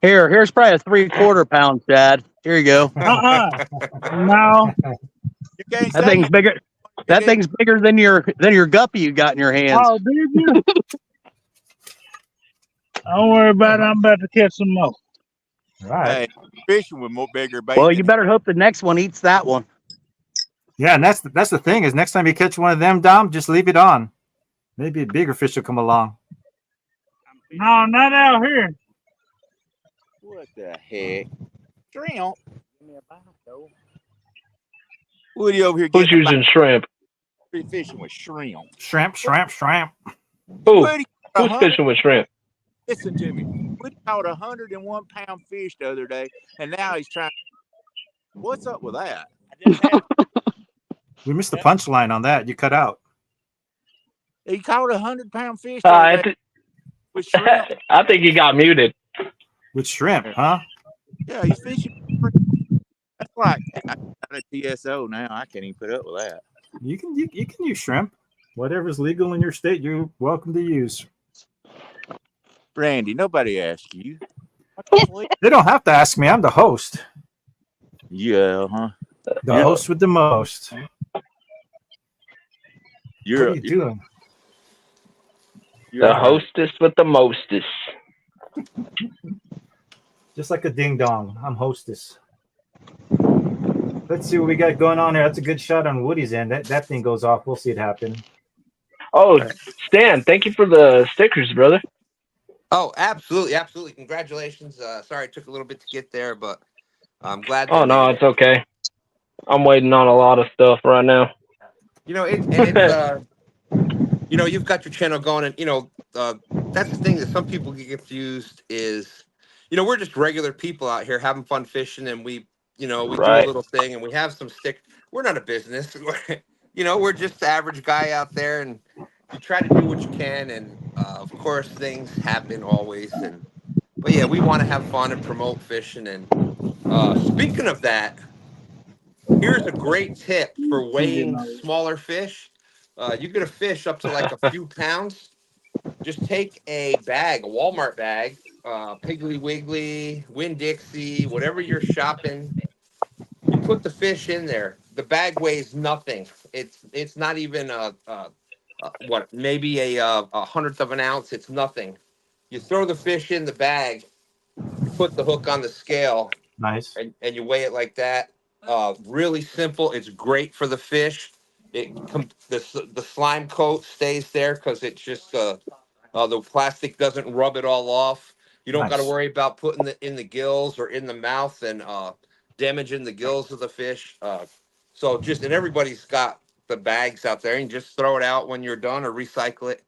Here's probably a 3/4 pound shad. Here you go. No. you can't That say thing's bigger. That thing's bigger than your guppy you got in your hands. Oh, did you? Don't worry about it. I'm about to catch some more. All right. Hey, fishing with more bigger bait. Well, than you better hope the next one eats that one. Yeah, and that's the thing is next time you catch one of them, Dom, just leave it on. Maybe a bigger fish will come along. No, not out here. What the heck? Shrimp. Woody over here Who's getting using shrimp? fishing with shrimp. Shrimp. Who? Woody, Who's fishing with shrimp? listen to me. Woody caught 101 pound fish the other day, and now he's trying. What's up with that? We missed the punchline on that. You cut out. He caught 100-pound fish the other day with shrimp. I think he got muted. With shrimp, huh? Yeah, he's fishing. That's like I got a TSO now. I can't even put up with that. You can use shrimp. Whatever's legal in your state, you're welcome to use. Randy, nobody asked you. They don't have to ask me. I'm the host. Yeah, huh? The host with the most. What are you doing? The hostess with the mostest. Just like a ding dong. I'm hostess. Let's see what we got going on here. That's a good shot on Woody's end. That thing goes off. We'll see it happen. Oh, Stan, thank you for the stickers, brother. Oh, absolutely. Congratulations. Sorry it took a little bit to get there, but I'm glad. Oh, no, it's okay. I'm waiting on a lot of stuff right now. You know, it's you know, you've got your channel going, and you know, that's the thing that some people get confused is, you know, we're just regular people out here having fun fishing, and we do a little thing, and we have some stick. We're not a business. You know, we're just the average guy out there, and you try to do what you can, and of course things happen always, but yeah, we want to have fun and promote fishing. And speaking of that, here's a great tip for weighing smaller fish. You get a fish up to like a few pounds. Just take a bag, a Walmart bag, Piggly Wiggly, Winn-Dixie, whatever you're shopping. You put the fish in there. The bag weighs nothing. It's not even maybe a hundredth of an ounce. It's nothing. You throw the fish in the bag. You put the hook on the scale. Nice. And you weigh it like that. Really simple. It's great for the fish. The slime coat stays there because it's just the plastic doesn't rub it all off. You don't got to worry about putting it in the gills or in the mouth and damaging the gills of the fish. And everybody's got the bags out there, and just throw it out when you're done or recycle it.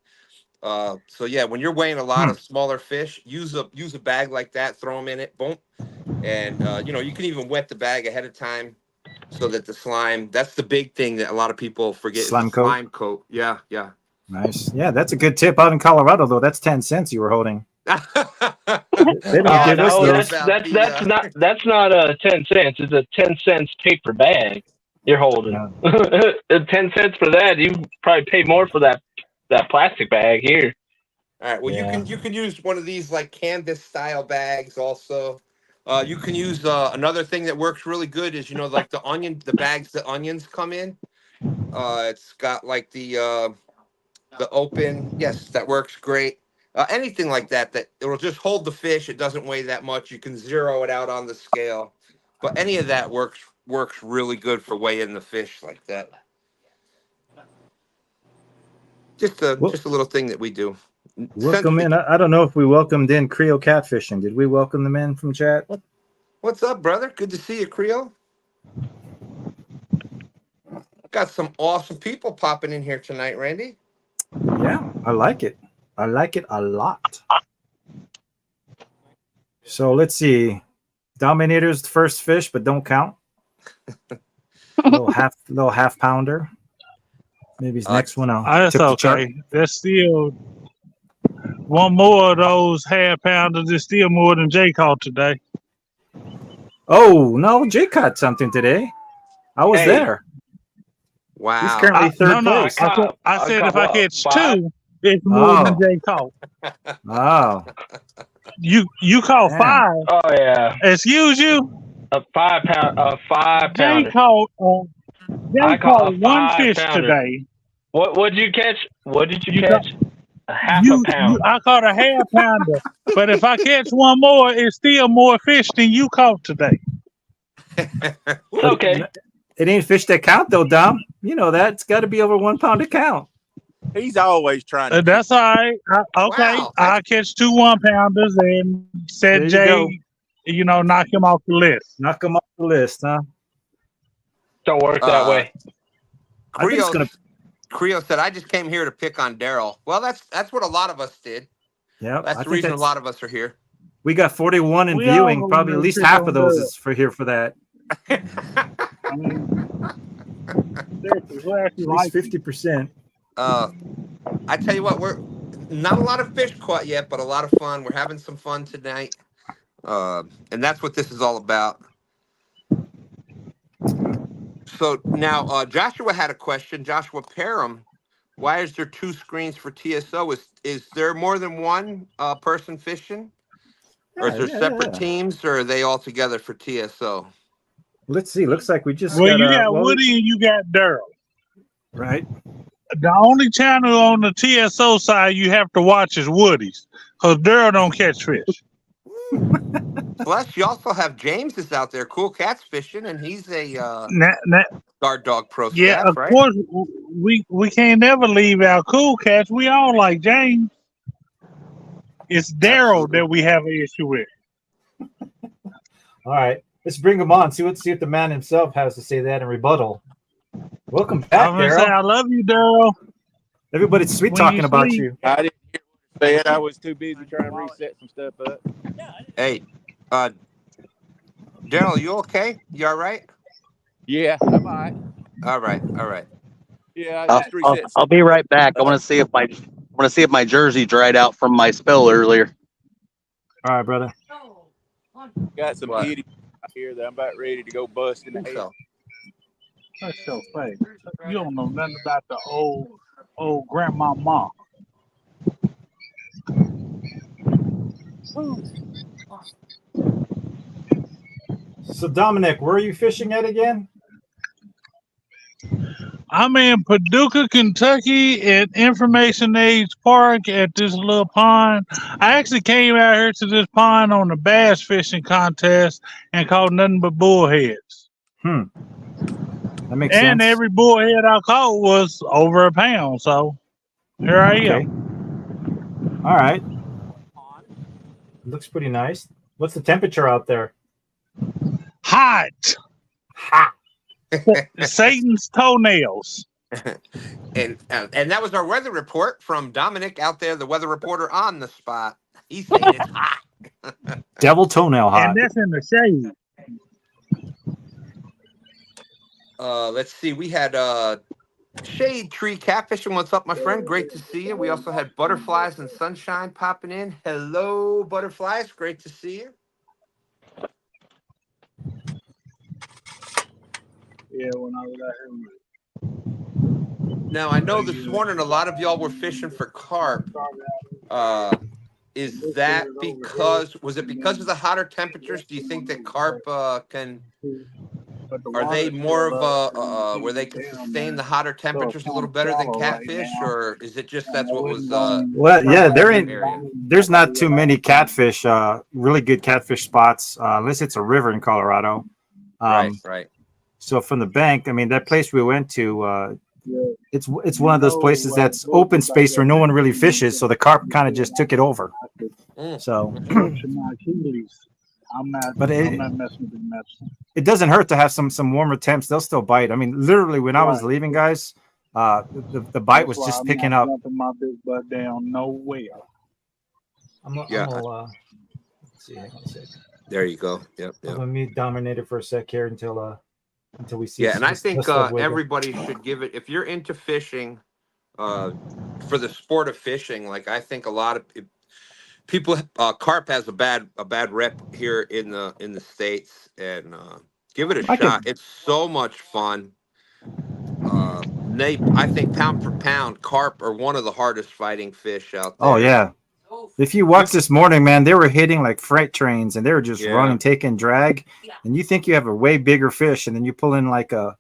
So yeah, when you're weighing a lot of smaller fish, use a bag like that, throw them in it, boom. And you know, you can even wet the bag ahead of time so that the slime, that's the big thing that a lot of people forget. Slime is the coat. Slime coat. Yeah. Nice. Yeah, that's a good tip. Out in Colorado, though, that's 10 cents you were holding. They don't give us those. That's not 10 cents. It's a 10 cents paper bag you're holding. Yeah. 10 cents for that. You probably pay more for that plastic bag here. All right. Well, you can use one of these like canvas style bags also. You can use another thing that works really good is, you know, like the bags the onions come in. It's got like the open. Yes, that works great. Anything like that it'll just hold the fish. It doesn't weigh that much. You can zero it out on the scale. But any of that works really good for weighing the fish like that. Just a little thing that we do. Welcome in. I don't know if we welcomed in Creole Catfishing. Did we welcome them in from chat? What's up, brother? Good to see you, Creole. Got some awesome people popping in here tonight, Randy. Yeah, I like it. I like it a lot. So let's see. Dominator's the first fish, but don't count. little half pounder. Maybe his next one. That's okay. That's still one more of those half pounders. Is still more than Jay caught today. Oh no, Jay caught something today. I was there. Wow. He's currently third place. I said if I catch 2, it's more than Jay caught. Oh. You caught 5. Oh yeah. Excuse you. A 5 pounder. Jay caught one fish today. What did you catch? What did you catch? A half a pound. I caught a half pounder, but if I catch one more, it's still more fish than you caught today. Okay. It ain't fish that count though, Dom. You know that it's got to be over 1 pound to count. He's always trying to. That's all right. Okay, Wow. I catch 2 1-pounders and said Jay, knock him off the list. Knock him off the list, huh? Don't work that way. Creo said, "I just came here to pick on Daryl." Well, that's what a lot of us did. Yeah, that's the reason a lot of us are here. We got 41 in viewing. Probably at least half of those is for that. I mean, at least 50%. I tell you what, we're not a lot of fish caught yet, but a lot of fun. We're having some fun tonight, and that's what this is all about. So now, Joshua had a question. Joshua Parham, why is there 2 screens for TSO? Is there more than one person fishing, or is there separate teams, or are they all together for TSO? Let's see. Looks like we just you got Woody and you got Daryl. Right. The only channel on the TSO side you have to watch is Woody's, because Daryl don't catch fish. Plus, you also have James is out there, Cool Cats fishing, and he's a guard dog pro staff, yeah, of right? course, we can't never leave our Cool Cats. We all like James. It's Daryl that we have an issue with. All right, let's bring him on. See what the man himself has to say that in rebuttal. Welcome back, Daryl. I love you, Daryl. Everybody's sweet talking about you. I didn't hear what you said. I was too busy trying to reset some stuff up. Hey, Daryl, you okay? You all right? Yeah, I'm all right. All right. Yeah, I just reset. I'll be right back. I want to see if my jersey dried out from my spill earlier. All right, brother. Got some idiots out here that I'm about ready to go bust in the head. That's your face. You don't know nothing about the old grandma mom. So Dominic, where are you fishing at again? I'm in Paducah, Kentucky at Information Age Park at this little pond. I actually came out here to this pond on the bass fishing contest and caught nothing but bullheads. That makes sense. And every bullhead I caught was over a pound. So here I am. All right. Looks pretty nice. What's the temperature out there? Hot. Satan's toenails. And that was our weather report from Dominic out there, the weather reporter on the spot. He's saying it's hot. Devil toenail hot. And that's in the shade. Let's see. We had Shade Tree Catfishing. What's up, my friend? Great to see you. We also had Butterflies and Sunshine popping in. Hello, Butterflies. Great to see you. Yeah, when I was out here. Now, I know this morning a lot of y'all were fishing for carp. Is that because of the hotter temperatures? Do you think that carp are they more of a where they can sustain the hotter temperatures a little better than catfish, or is it just that's what was? Well, yeah, there's not too many catfish, really good catfish spots, unless it's a river in Colorado. Right. So from the bank, I mean, that place we went to, it's one of those places that's open space where no one really fishes, so the carp kind of just took it over. So I'm not. But I'm not messing with the mess. it doesn't hurt to have some warmer temps. They'll still bite. I mean, literally, when I was Right. leaving, guys, the bite That's was why just I'm picking not up. dumping my big butt down nowhere. Yeah. Let's see. Hang on a sec. There you go. Yep. I'm gonna mute Dominator for a sec here until we see. Yeah, and I think everybody. everybody should give it. If you're into fishing, for the sport of fishing, like I think a lot of people, carp has a bad rep here in the States, and give it a shot. It's so much fun. I think pound for pound, carp are one of the hardest fighting fish out there. Oh yeah. If you watch this morning, man, they were hitting like freight trains and they were just running, taking drag. And you think you have a way bigger fish, and then you pull in like a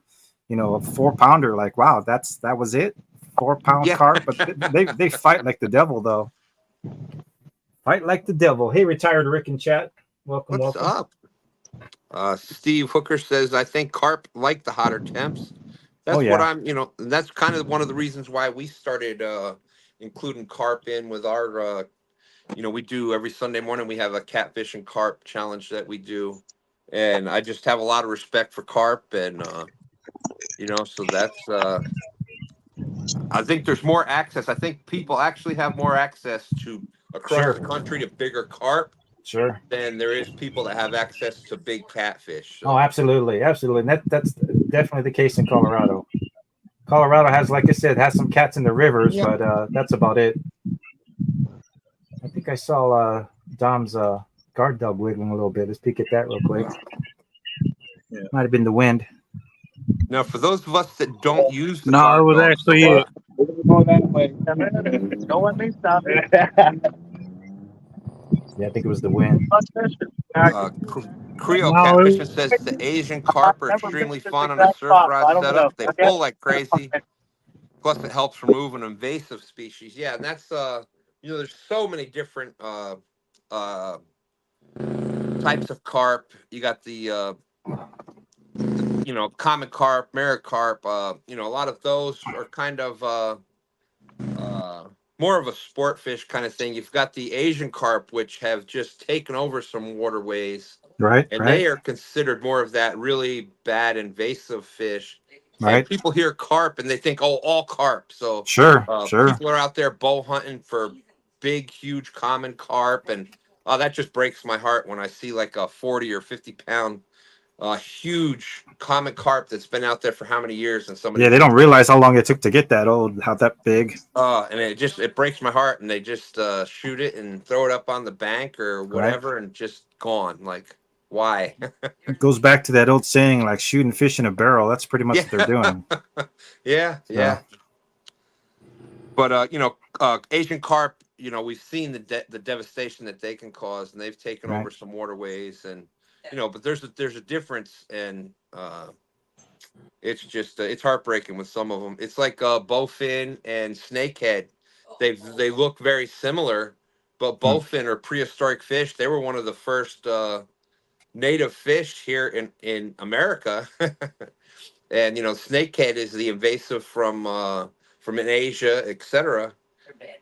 4-pounder. Like, wow, that was it, 4-pound carp. But they fight like the devil, though. Fight like the devil. Hey, retired Rick in chat. Welcome. What's up? Steve Hooker says, I think carp like the hotter temps. That's what I'm, that's kind of one of the reasons why we started including carp in with our, we do every Sunday morning, we have a catfish and carp challenge that we do. And I just have a lot of respect for carp. And, so that's, I think there's more access. I think people actually have more access to across the country to bigger carp. Sure. Than there is people that have access to big catfish. So. Oh, absolutely. And that's definitely the case in Colorado. Colorado has, like I said, has some cats in the rivers, but that's about it. I think I saw Dom's guard dog wiggling a little bit. Let's peek at that real quick. Yeah. Might have been the wind. Now, for those of us that don't use the no, it was dogs, actually it. Go that way. Don't let me stop it. Yeah, I think it was the wind. Creole Catfishing says the Asian carp are extremely fun on a surf rod setup. They pull like crazy. Plus, it helps remove an invasive species. Yeah, and that's there's so many different types of carp. You got the common carp, maricarp. A lot of those are kind of more of a sport fish kind of thing. You've got the Asian carp, which have just taken over some waterways. Right. And they are considered more of that really bad invasive fish. Right. And people hear carp and they think, all carp. So sure. People are out there bow hunting for big, huge common carp. And that just breaks my heart when I see like a 40 or 50 pound huge common carp that's been out there for how many years, and somebody they don't realize how long it took to get that big. And it breaks my heart, and they just shoot it and throw it up on the bank or whatever, and just gone. Like, why? It goes back to that old saying, like shooting fish in a barrel. That's pretty much what they're doing. Yeah. But Asian carp, we've seen the devastation that they can cause, and they've taken over some waterways, and but there's a difference, and it's just it's heartbreaking with some of them. It's like bowfin and snakehead. They look very similar, but bowfin are prehistoric fish. They were one of the first native fish here in America. And snakehead is the invasive from in Asia, etc.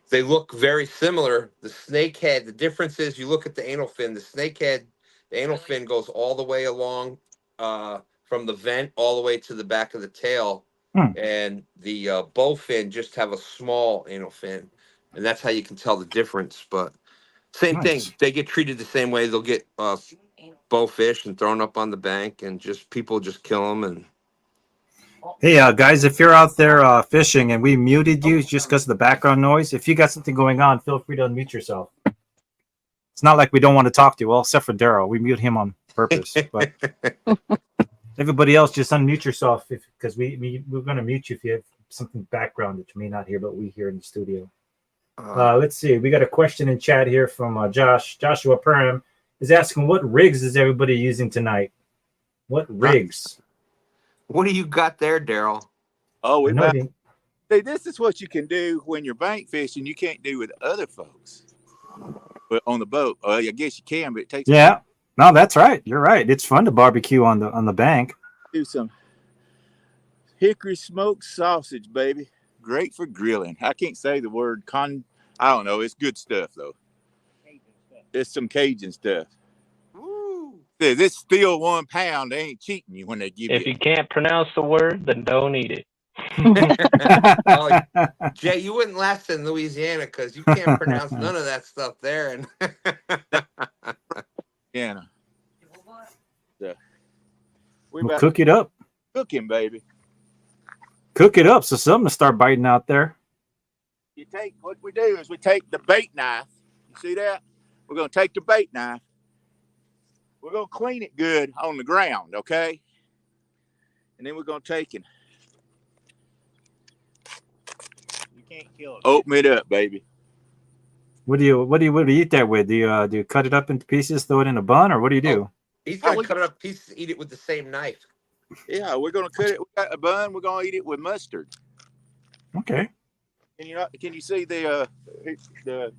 They look very similar. The snakehead, the difference is you look at the anal fin. The snakehead, the anal fin goes all the way along from the vent all the way to the back of the tail. And the bowfin just have a small anal fin. And that's how you can tell the difference. But same thing. They get treated the same way. They'll get bowfish and thrown up on the bank, and people just kill them. And hey, guys, if you're out there fishing and we muted you just because of the background noise, if you got something going on, feel free to unmute yourself. It's not like we don't want to talk to you. Well, except for Daryl, we mute him on purpose. But everybody else, just unmute yourself because we're going to mute you if you have something background that you may not hear, but we hear in the studio. Let's see. We got a question in chat here from Joshua Perham is asking, what rigs is everybody using tonight? What rigs? What do you got there, Daryl? Oh, this is what you can do when you're bank fishing. You can't do with other folks on the boat. I guess you can, but it takes. Yeah, no, that's right. You're right. It's fun to barbecue on the bank. Do some hickory smoked sausage, baby. Great for grilling. I can't say the word I don't know. It's good stuff though. It's some Cajun stuff. Ooh. says it's still 1 pound. They ain't cheating you when they give If you. you can't pronounce the word, then don't eat it. Oh, Jay, you wouldn't last in Louisiana because you can't pronounce none of that stuff there. And Yeah. So, we We'll about cook it up. cooking, baby. Cook it up so something to start biting out there. You take what we do is we take the bait knife. You see that? We're gonna take the bait knife. We're gonna clean it good on the ground, okay? And then we're gonna take it. You can't kill it. Open it up, baby. What do you eat that with? Do you cut it up into pieces, throw it in a bun, or what do you do? he's gonna cut it up pieces, eat it with the same knife. Yeah, we're gonna cut it. We got a bun. We're gonna eat it with mustard. Okay. Can you see the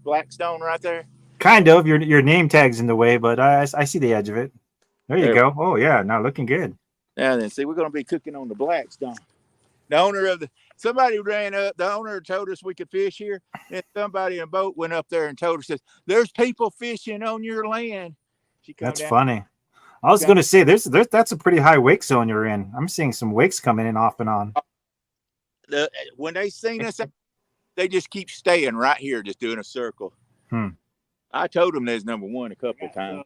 blackstone right there? Kind of. Your name tag's in the way, but I see the edge of it. There you There. go. Oh yeah, now looking good. Now then, see, we're gonna be cooking on the blackstone. The owner of somebody ran up. The owner told us we could fish here, and somebody in a boat went up there and told us, "There's people fishing on your land." That's funny. I was going to say that's a pretty high wake zone you're in. I'm seeing some wakes coming in off and on. When they seen us, they just keep staying right here, just doing a circle. I told them there's number one a couple of times.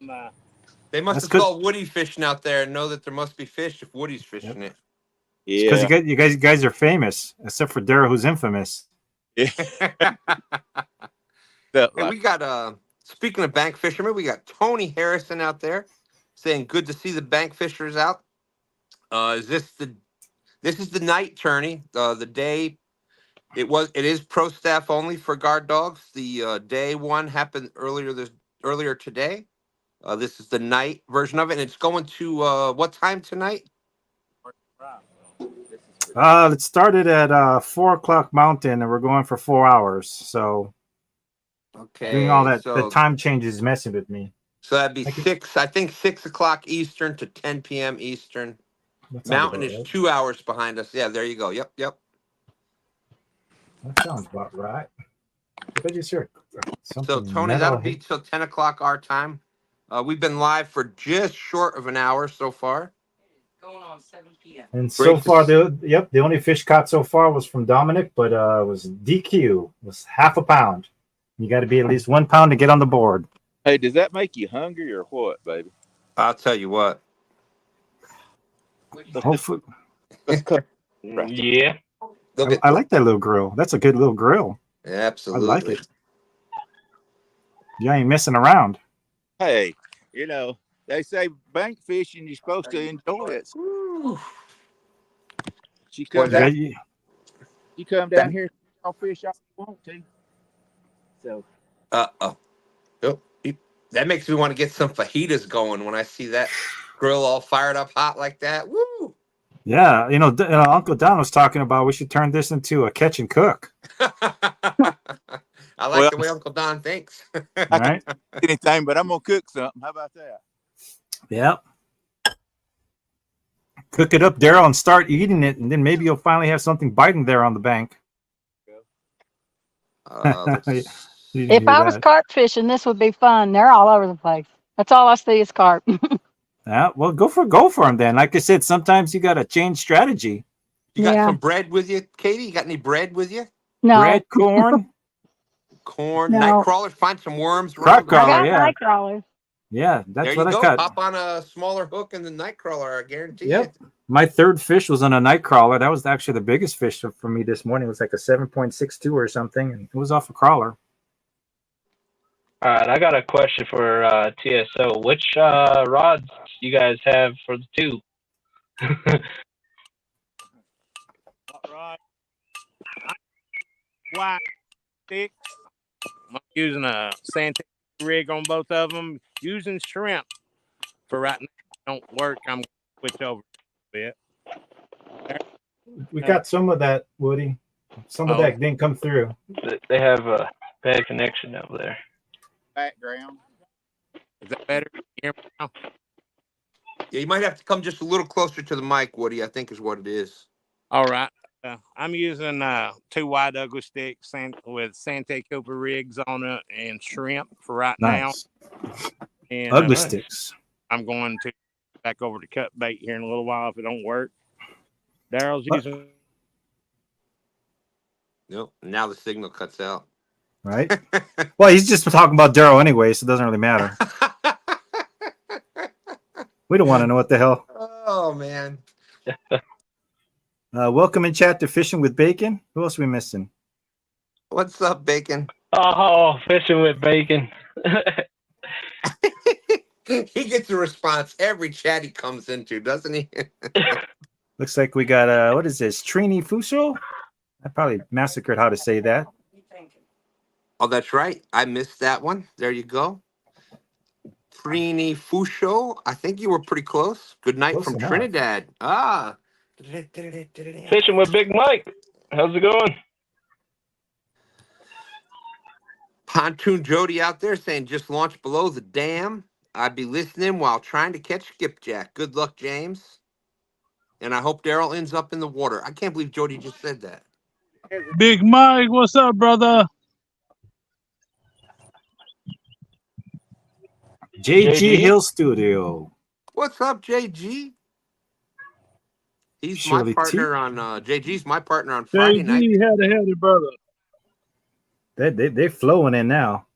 They must have saw Woody fishing out there and know that there must be fish if Woody's fishing it. Yeah, because you guys are famous, except for Daryl, who's infamous. Hey, we got speaking of bank fishermen, we got Tony Harrison out there saying, "Good to see the bank fishers out." This is the night tourney. The day it is pro staff only for guard dogs. The day one happened earlier today. This is the night version of it, and it's going to what time tonight? It started at 4:00 Mountain, and we're going for 4 hours. So, doing all that, the time change is messing with me. So that'd be 6 o'clock Eastern to 10 p.m. Eastern. Mountain is 2 hours behind us. Yeah, there you go. Yep. That sounds about right. I just heard So Tony, that'll be till 10 o'clock our time. We've been live for just short of an hour so far. Going on 7 p.m. And so far, the only fish caught so far was from Dominic, but it was DQ. It was half a pound. You got to be at least 1 pound to get on the board. Hey, does that make you hungry or what, baby? I'll tell you what. Hopefully. Yeah. I like that little grill. That's a good little grill. Absolutely. I like it. You ain't messing around. Hey, they say bank fishing, you're supposed to enjoy it. You come down here, I'll fish all you want to. So. That makes me want to get some fajitas going when I see that grill all fired up hot like that. Woo! Yeah, Uncle Don was talking about we should turn this into a catch and cook. I like the way Uncle Don thinks. All right. Anything, but I'm gonna cook something. How about that? Yep. Cook it up, Daryl, and start eating it, and then maybe you'll finally have something biting there on the bank. If I was carp fishing, this would be fun. They're all over the place. That's all I see is carp. Yeah, well, go for them then. Like I said, sometimes you got to change strategy. You got some bread with you, Katie? You got any bread with you? No. Bread, corn, no. Night crawlers. Find some worms. Crop crawler, yeah. Night crawlers. Yeah, that's there what you I go. got. Hop on a smaller hook in the night crawler. I guarantee Yep. it. My third fish was on a night crawler. That was actually the biggest fish for me this morning. It was like a 7.62 or something, and it was off a crawler. All right, I got a question for TSO. Which rods you guys have for the two? Rod. White stick. I'm using a Santa rig on both of them. Using shrimp for right now. Don't work. I'm going to switch over a bit. We got some of that, Woody. Some of that didn't come through. They have a bad connection over there. Background. Is that better? Can you hear me now? Yeah, you might have to come just a little closer to the mic, Woody, I think is what it is. All right. I'm using 2 wide ugly sticks with Santa Cooper rigs on it and shrimp for right now. And ugly sticks. I'm going to back over to cut bait here in a little while if it don't work. Daryl's using. Nope. Now the signal cuts out. Right. Well, he's just talking about Daryl anyway, so it doesn't really matter. We don't want to know what the hell. Oh man. Welcome in chat to Fishing with Bacon. Who else are we missing? What's up, Bacon? Oh, fishing with bacon. He gets a response every chat he comes into, doesn't he? Looks like we got what is this? Trini Fuso? I probably massacred how to say that. Oh, that's right. I missed that one. There you go. Trini Fuso. I think you were pretty close. Good night Close from enough. Trinidad. Ah. Fishing with Big Mike. How's it going? Pontoon Jody out there saying just launched below the dam. I'd be listening while trying to catch skipjack. Good luck, James. And I hope Daryl ends up in the water. I can't believe Jody just said that. Big Mike, what's up, brother? JG Hill Studio. What's up, JG? He's Shirley my partner T. on JG's my partner on Friday night. JG had a heady brother. They're flowing in now.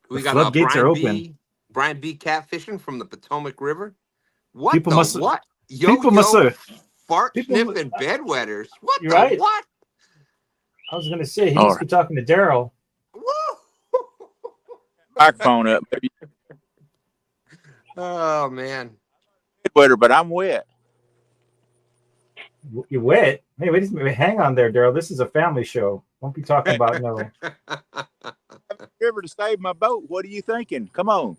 We The got floodgates are open. Brian B. catfishing from the Potomac River. What People the must- what? people must have- fart people- sniffing bedwetters. What You're the right. what? I was gonna say he must be talking to Daryl. Microphone up, baby. Oh man. Bedwetter, but I'm wet. You wet? Hey, wait a minute. Hang on there, Daryl. This is a family show. Won't be talking about no. River to save my boat. What are you thinking? Come on.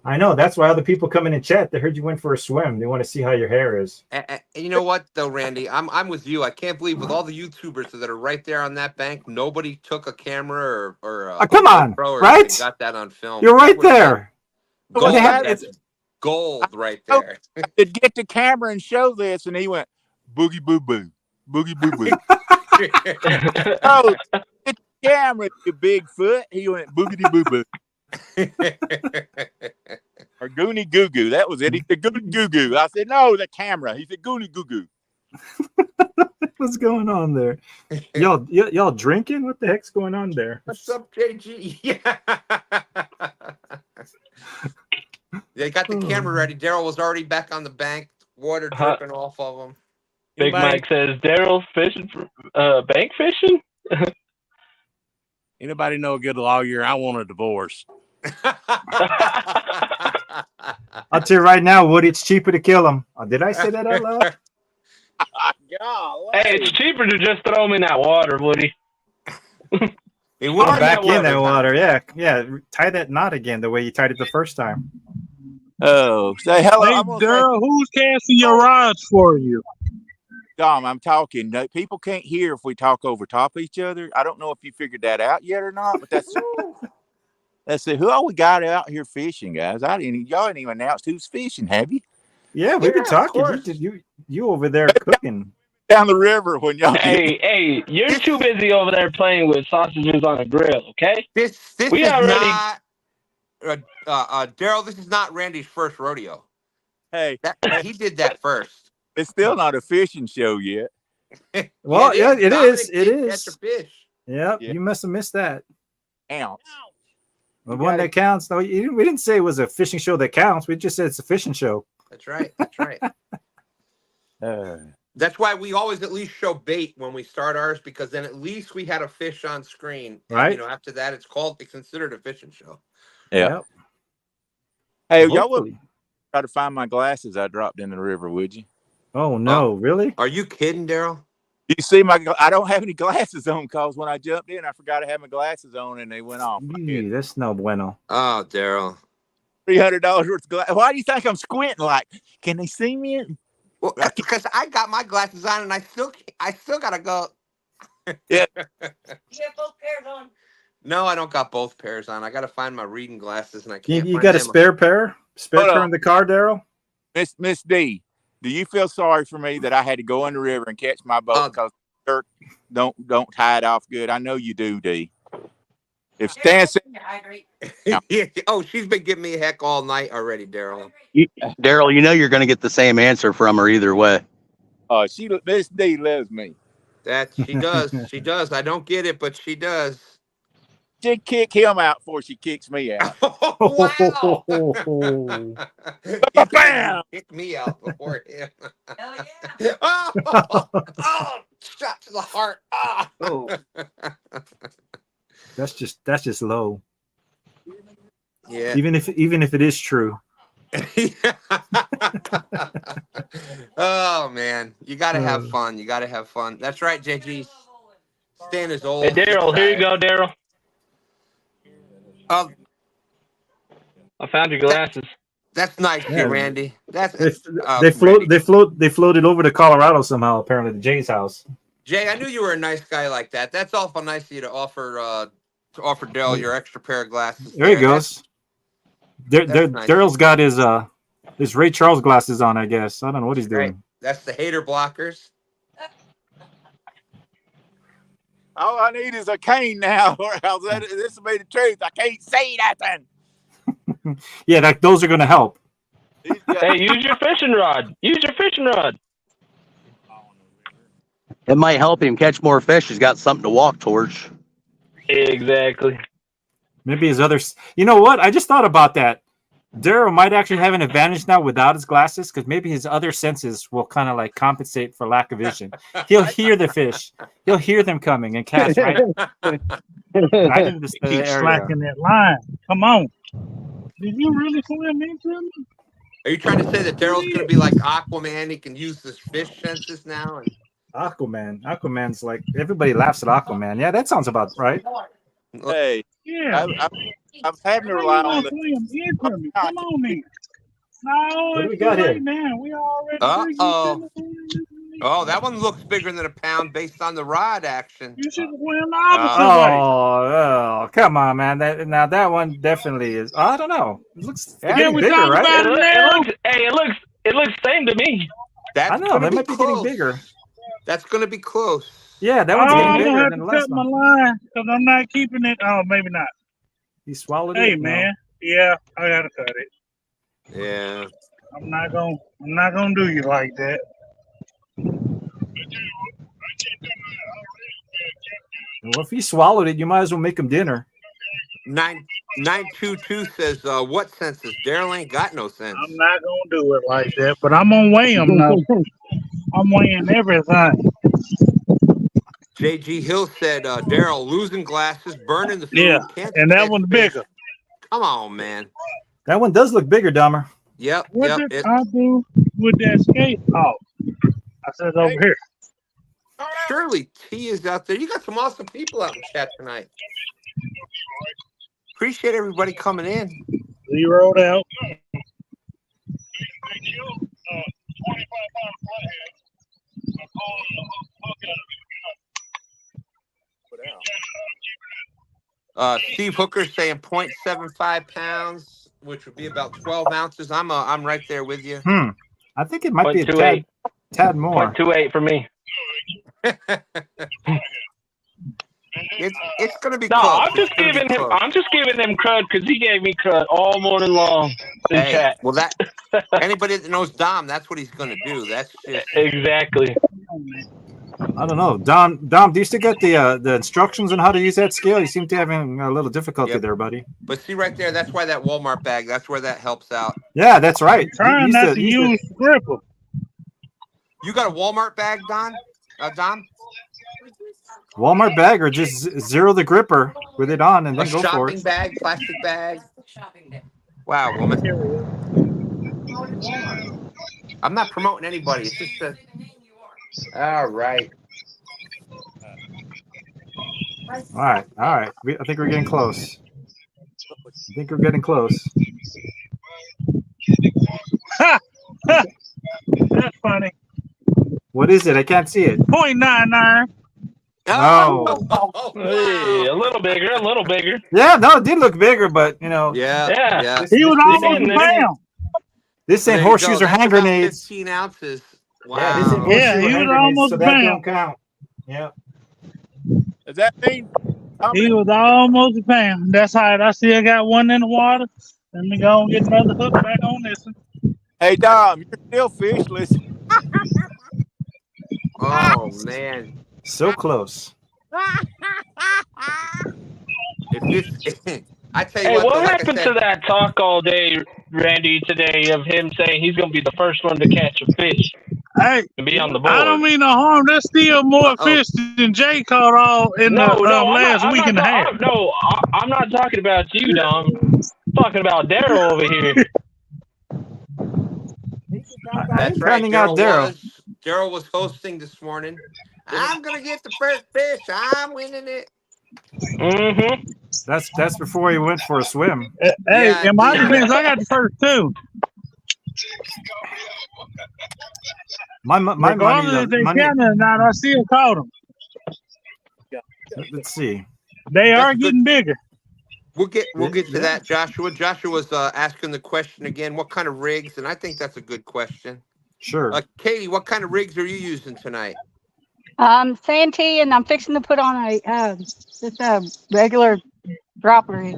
I know. That's why other people come in and chat. They heard you went for a swim. They want to see how your hair is. You know what though, Randy? I'm with you. I can't believe with all the YouTubers that are right there on that bank, nobody took a camera or come on, GoPro or right? anything, got that on film. You're That right would've been there. Gold, They have- that's gold right there. I could get the camera and show this, and he went boogie boo boo, boogie boo boo. Oh, get the camera, you Bigfoot. He went boogity boo boo. Or goony goo goo. That was it. He said goony goo goo. I said no, the camera. He said goony goo goo. What's going on there? Y'all drinking? What the heck's going on there? What's up, JG? Yeah. They got the camera ready. Daryl was already back on the bank, water dripping off of him. Big Mike says Daryl's fishing for bank fishing. Anybody know a good lawyer? I want a divorce. I'll tell you right now, Woody, it's cheaper to kill him. Did I say that out loud? Hey, it's cheaper to just throw them in that water, Woody. I'm back in that water. Yeah. Tie that knot again the way you tied it the first time. Oh, say hello. Hey, I'm gonna say, Daryl, who's casting your rods for you? Dom, I'm talking. No, people can't hear if we talk over top of each other. I don't know if you figured that out yet or not, but that's it. Who all we got out here fishing, guys? Y'all ain't even announced who's fishing, have you? Yeah, we've been talking. You over there cooking down the river when y'all. Hey, you're too busy over there playing with sausages on a grill. Okay. This we is already. Not, Daryl, this is not Randy's first rodeo. Hey, he did that first. It's still not a fishing show yet. Well, yeah, it is. It Catch is. a fish. Yep, you must have missed that. Ounce. The one that counts. No, we didn't say it was a fishing show that counts. We just said it's a fishing show. That's right. That's right. That's why we always at least show bait when we start ours, because then at least we had a fish on screen. And, right. After that, it's considered a fishing show. Yeah. Yep. Hey, y'all would try to find my glasses I dropped in the river, would you? Oh no, really? Are you kidding, Daryl? You see I don't have any glasses on because when I jumped in, I forgot to have my glasses on and they went off. That's no bueno. Oh, Daryl. $300 worth of glasses. Why do you think I'm squinting? Like, can they see me? Well, that's because I got my glasses on and I still gotta go. Yeah. You have both pairs on. No, I don't got both pairs on. I gotta find my reading glasses and I can't. You find got a them. spare pair? Spare pair in the car, Daryl? Miss D, do you feel sorry for me that I had to go in the river and catch my boat because dirt don't tie it off good? I know you do, D. If Stan said, Oh, she's been giving me a heck all night already, Daryl. Daryl, you know you're going to get the same answer from her either way. "Oh, Miss D loves me," That she does. She does. I don't get it, but she does. she'd kick him out before she kicks me out. Wow. Bam! Kick me out before him. Hell yeah. Oh, shot to the heart. Oh. That's just low. Yeah. Even if it is true. Oh man, you gotta have fun. You gotta have fun. That's right, JG. Stan is old. Hey, Daryl, here you go, Daryl. Oh, I found your glasses. that's nice, Yeah. Randy. That's They floated over to Colorado somehow, apparently to Jay's house. Jay, I knew you were a nice guy like that. That's awful nice of you to offer Daryl your extra pair of glasses. There he goes. That's nice. Daryl's got his Ray Charles glasses on, I guess. I don't know what he's doing. Right. That's the hater blockers. All I need is a cane now, or else this will be the truth. I can't see nothing. Yeah, those are going to help. Hey, use your fishing rod. Use your fishing rod. It might help him catch more fish. He's got something to walk towards. Exactly. Maybe his other. You know what? I just thought about that. Daryl might actually have an advantage now without his glasses because maybe his other senses will kind of like compensate for lack of vision. He'll hear the fish. He'll hear them coming and catch, right? Right in the Keep area. slacking that line. Come on. Did you really swim into me? Are you trying to say that Daryl's going to be like Aquaman? He can use his fish senses now? And Aquaman's like everybody laughs at Aquaman. Yeah, that sounds about right. Hey, Yeah. I'm having to rely on the. Swim into me. Come on then. No, What do we it's got too here? late now. We already. Uh-oh. Oh, that one looks bigger than a pound based on the rod action. You should have went the opposite way. Oh, come on, man. That one definitely is. I don't know. It looks Yeah, getting we bigger, talk right? about It looks same to me. That's I know gonna they be might be close. getting bigger. That's going to be close. Yeah, that one's I'm getting gonna bigger have than to the last cut my one. line because I'm not keeping it. Oh, maybe not. He swallowed Hey, it. No. man. Yeah, I gotta cut it. Yeah. I'm not gonna do you like that. Well, if he swallowed it, you might as well make him dinner. 922 says, what senses? Daryl ain't got no sense. I'm not gonna do it like that, but I'm gonna weigh them now. I'm weighing everything. JG Hill said, Daryl, losing glasses, burning the food. Yeah, Can't and that catch one's fish. bigger. Come on, man. That one does look bigger, Dahmer. Yep. What Yep. did I do with that skate? Oh, I said over here. Surely T is out there. You got some awesome people out in chat tonight. Appreciate everybody coming in. Zeroed out. Steve Hooker saying 0.75 pounds, which would be about 12 ounces. I'm right there with you. I think it might be a 0.28. tad more. 0.28 for me. It's gonna be No, close. I'm just giving him. Close. I'm just giving him crud because he gave me crud all morning long in Hey, chat. well, that anybody that knows Dom, that's what he's gonna do. That's just Exactly. I don't know. Dom, do you still got the instructions on how to use that scale? You seem to have a little difficulty there, buddy. But see right there, that's why that Walmart bag. That's where that helps out. Yeah, that's right. Trying not to use gripper. You got a Walmart bag, Dom? Walmart bag, or just zero the gripper with it on and then A go for shopping it. bag, plastic bag. Shopping day. Wow, woman. I'm not promoting anybody. It's just a. All right. All right. I think we're getting close. That's funny. What is it? I can't see it. 0.99. No. Hey, a little bigger. Yeah, no, it did look bigger, but Yeah. He was almost a pound. This ain't There you horseshoes go. or That's hand about grenades. 15 ounces. Wow. Yeah, this ain't Yeah, horseshoe or he hand was grenades, almost so a that pound. don't count. Yeah. Does that mean He was almost a pound. That's all right. I still got one in the water. Let me go and get another hook back on this one. Hey, Dom, you're still fishless. Oh man. So close. If this, I tell you Hey, what, what though, like I happened to said, that talk all day, Randy, today of him saying he's going to be the first one to catch a fish Hey, and be on the I don't board? mean no harm. There's still more oh, fish than Jay caught all in the last week and a half. I'm not talking about you, Dom. I'm talking about Daryl over here. that's I'm right. counting out Daryl. Daryl was hosting this morning. I'm gonna get the first fish. I'm winning it. Mm-hmm. That's before he went for a swim. Hey, Yeah, in my yeah. defense, I got the first two. My Regardless money. if they counted or not, I still caught them. Let's see. They That's are good. getting bigger. We'll get to that, Joshua. Joshua's asking the question again. What kind of rigs? And I think that's a good question. Sure. Katie, what kind of rigs are you using tonight? Santee, and I'm fixing to put on just a regular drop rig.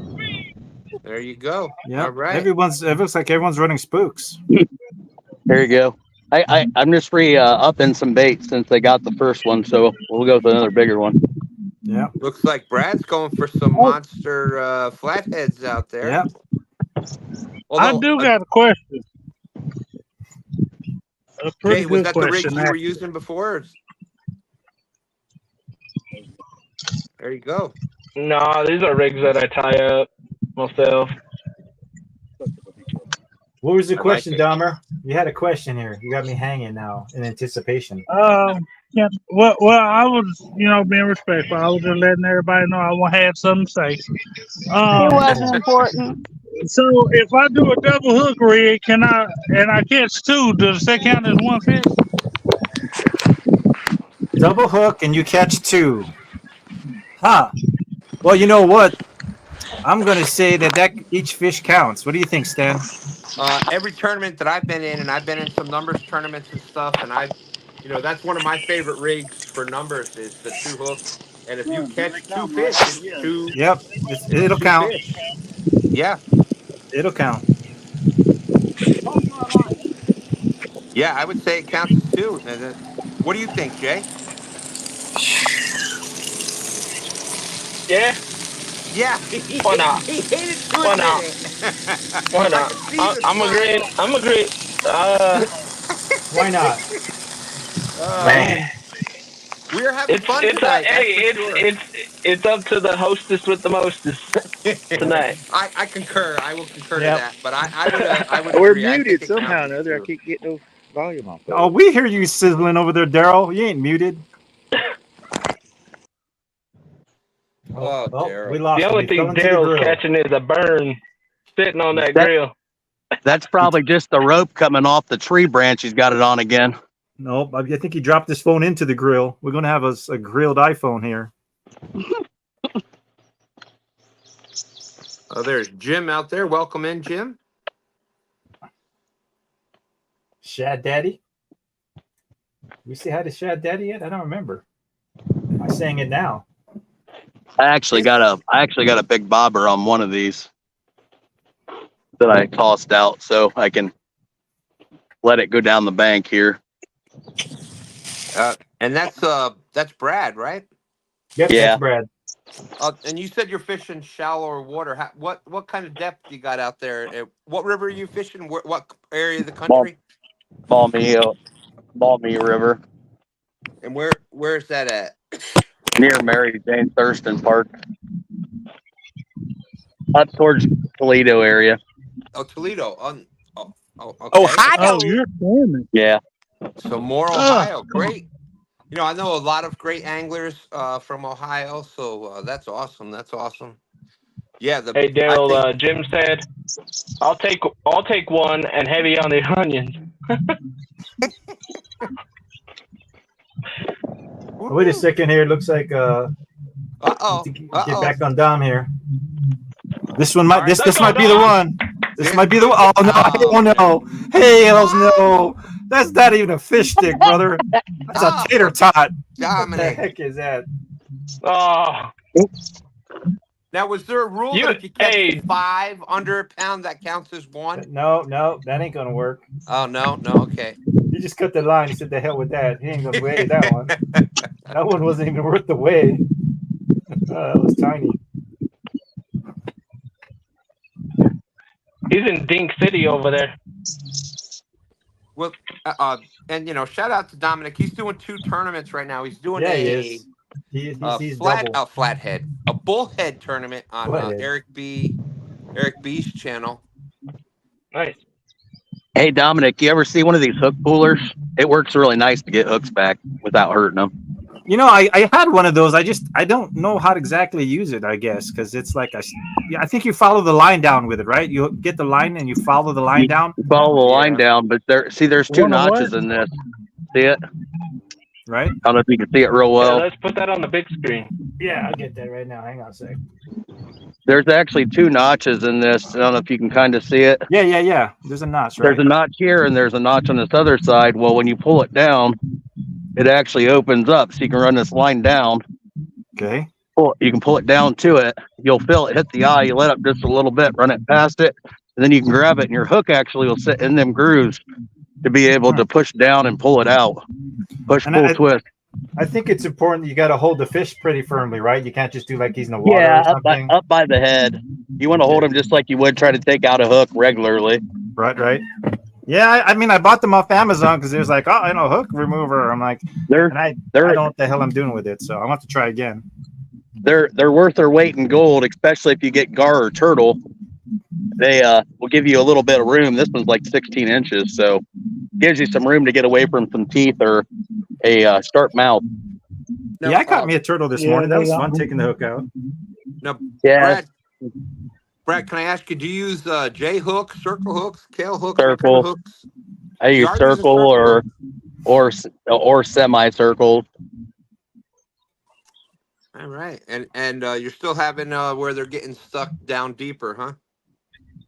There you go. Yeah. All right. It looks like everyone's running spooks. There you go. I'm just upping some baits since they got the first one, so we'll go with another bigger one. Yeah. Looks like Brad's going for some monster flatheads out there. Yeah. I do got a question. A pretty Jay, was good that the rigs question. you were using before? There you go. No, these are rigs that I tie up myself. What was the I question, like it. Dahmer? You had a question here. You got me hanging now in anticipation. Yeah. Well, I was, being respectful. I was just letting everybody know I had something to say. It wasn't important. So if I do a double hook rig, and I catch two, does that count as one fish? Double hook and you catch two. Huh. Well, you know what? I'm going to say that each fish counts. What do you think, Stan? Every tournament that I've been in, and I've been in some numbers tournaments and stuff, and that's one of my favorite rigs for numbers is the two hook. And if you catch two fish, it's two. Yep. It'll two count. Fish. Yeah. It'll count. Yeah, I would say it counts as two. What do you think, Jay? Yeah. Yeah. Why not? He hated to Why not? admit it. Why I not? can see the I'm agreeing. smile. I'm agreeing. Why not? We're having fun tonight. It's up to the hostess with the mostest tonight. I concur. I will concur to Yep. that. But I would We're agree. I think muted it somehow or counts as another. I two. can't get no volume off. Oh, we hear you sizzling over there, Daryl. You ain't muted. Oh, Daryl. We lost The him. only He thing fell into the Daryl's grill. catching is a burn sitting on that grill. That's probably just the rope coming off the tree branch. He's got it on again. Nope. I think he dropped his phone into the grill. We're going to have a grilled iPhone here. Oh, there's Jim out there. Welcome in, Jim. Shad Daddy. We say hi to Shad Daddy yet? I don't remember. Am I saying it now? I actually got a big bobber on one of these that I tossed out, so I can let it go down the bank here. And that's Brad, right? Yep, Yeah. that's Brad. And you said you're fishing shallower water. What kind of depth you got out there? What river are you fishing? What area of the country? Maumee River. And where is that at? Near Mary Jane Thurston Park. Up towards Toledo area. Oh, Toledo. Okay. Ohio. Oh, you're swimming. Yeah. So more Ohio. Great. I know a lot of great anglers from Ohio, so that's awesome. That's awesome. Yeah. Hey, Daryl. Jim said, "I'll take one and heavy on the onions." Wait a second here. It looks like Uh-oh. get back on Dom here. This one might All right. this might be the one. This might be the one. Oh no, I don't know. Hells no. That's not even a fish stick, brother. That's a tater tot. What the Dominic. heck is that? Oh, Now, was there a rule that if you catch 5 under a pound, that counts as 1? No, that ain't gonna work. Oh, no, okay. He just cut the line. He said, "The hell with that. He ain't gonna weigh that one. That one wasn't even worth the weigh. That was tiny." He's in Dink City over there. Well, and shout out to Dominic. He's doing 2 tournaments right now. He's doing he's double. flathead, a bullhead tournament on Bullhead. Eric B's channel. Nice. Hey, Dominic, you ever see one of these hook pullers? It works really nice to get hooks back without hurting them. I had one of those. I don't know how to exactly use it, I guess, because it's like I think you follow the line down with it, right? You get the line and you follow the line down. You follow the line down, but there's 2 notches in this. See it? Right? I don't know if you can see it real well. Yeah, let's put that on the big screen. Yeah, I'll get that right now. Hang on a sec. There's actually 2 notches in this. I don't know if you can kind of see it. Yeah. There's a notch, right? There's a notch here and there's a notch on this other side. Well, when you pull it down, it actually opens up so you can run this line down. Okay. You can pull it down to it. You'll feel it hit the eye. You let up just a little bit, run it past it, and then you can grab it, and your hook actually will sit in them grooves to be able to push down and pull it out. Push, pull, twist. I think it's important. You got to hold the fish pretty firmly, right? You can't just do like he's in the water or something. Up by the head. You want to hold him just like you would try to take out a hook regularly. Right. Yeah, I mean, I bought them off Amazon because it was like, hook remover. I'm like, I don't know what the hell I'm doing with it, so I want to try again. They're worth their weight in gold, especially if you get gar or turtle. They will give you a little bit of room. This one's like 16 inches, so gives you some room to get away from some teeth or a sharp mouth. Yeah, I caught me a turtle this morning. That was fun taking the hook out. Now, yeah. Brad, can I ask you, do you use J hook, circle hooks, kale hooks? Circle. Kind of hooks? I use circle or semicircle. All right, and you're still having where they're getting stuck down deeper, huh?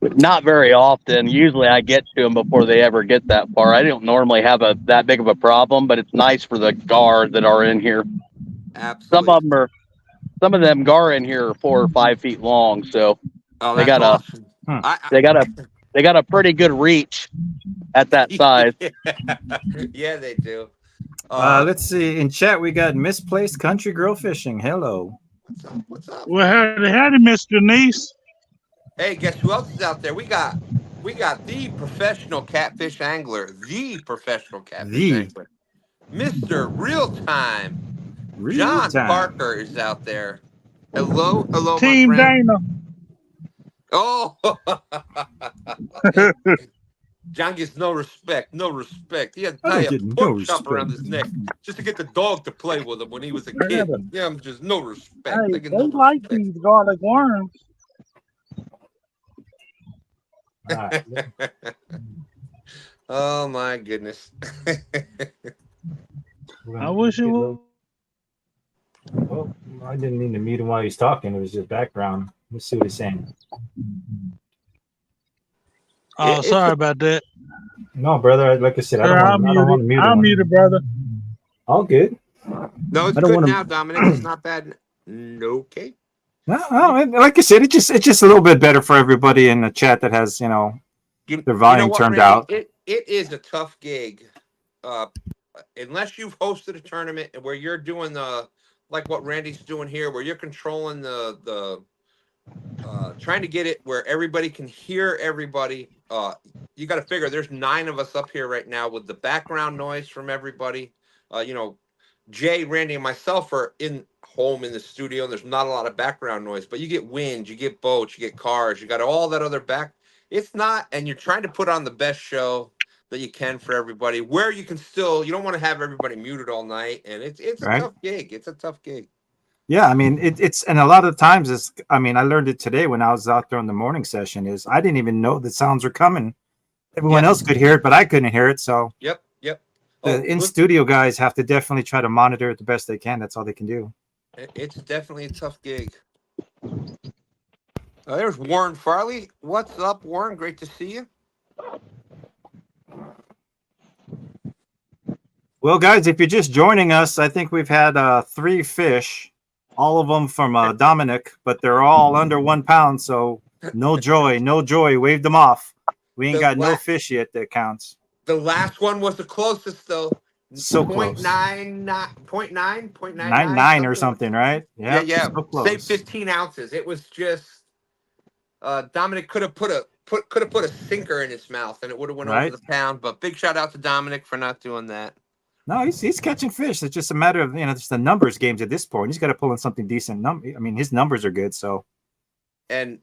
Not very often. Usually I get to them before they ever get that far. I don't normally have that big of a problem, but it's nice for the gar that are in here. Absolutely. Some of them gar in here are 4 or 5 feet long, so they got awesome. they got a pretty good reach at that size. Yeah, they do. Let's see. In chat, we got Misplaced Country Girl Fishing. Hello. What's up? Well, howdy, Miss Denise. Hey, guess who else is out there? We got the professional catfish angler, angler, Mr. Real Time. John Parker is out there. Hello, Team my friend. Dana. Oh, John gets no respect. He had to tie a pork chop around his neck just to get the dog to play with him when he was a kid. Yeah, just no respect. Hey, they like these garlic worms. Oh my goodness. I wish it would. Well, I didn't mean to mute him while he's talking. It was just background. Let's see what he's saying. Oh, sorry about that. No, brother. Like I said, I don't want to mute him. I'm muted, brother. All good. No, it's good now, Dominic. It's not bad. Okay. No, like I said, it's just a little bit better for everybody in the chat that has, their volume turned out. It is a tough gig. Unless you've hosted a tournament where you're doing like what Randy's doing here, where you're controlling the trying to get it where everybody can hear everybody. You got to figure there's 9 of us up here right now with the background noise from everybody. Jay, Randy, and myself are home in the studio, and there's not a lot of background noise, but you get wind, you get boats, you get cars, you got all that other it's not, and you're trying to put on the best show that you can for everybody, where you can still, you don't want to have everybody muted all night, and it's right. A tough gig. It's a tough gig. Yeah, I mean, it's, and a lot of times I learned it today when I was out there on the morning session, I didn't even know the sounds were coming. Everyone else could hear it, but I couldn't hear it, so. Yep. The in-studio guys have to definitely try to monitor it the best they can. That's all they can do. It's definitely a tough gig. There's Warren Farley. What's up, Warren? Great to see you. Well, guys, if you're just joining us, I think we've had 3 fish. all of them from Dominic, but they're all under 1 pound. So no joy, no joy. Wave them off. We ain't got no fish yet that counts. The last one was the closest though. So close. 0.99 or something, right? Yeah. So close. Say 15 ounces. It was just Dominic could have put a sinker in his mouth and it would have went over the pound. But big shout out to Dominic for not doing that. No, he's catching fish. It's just a matter of just the numbers games at this point. He's got to pull in something decent. I mean, his numbers are good. So, and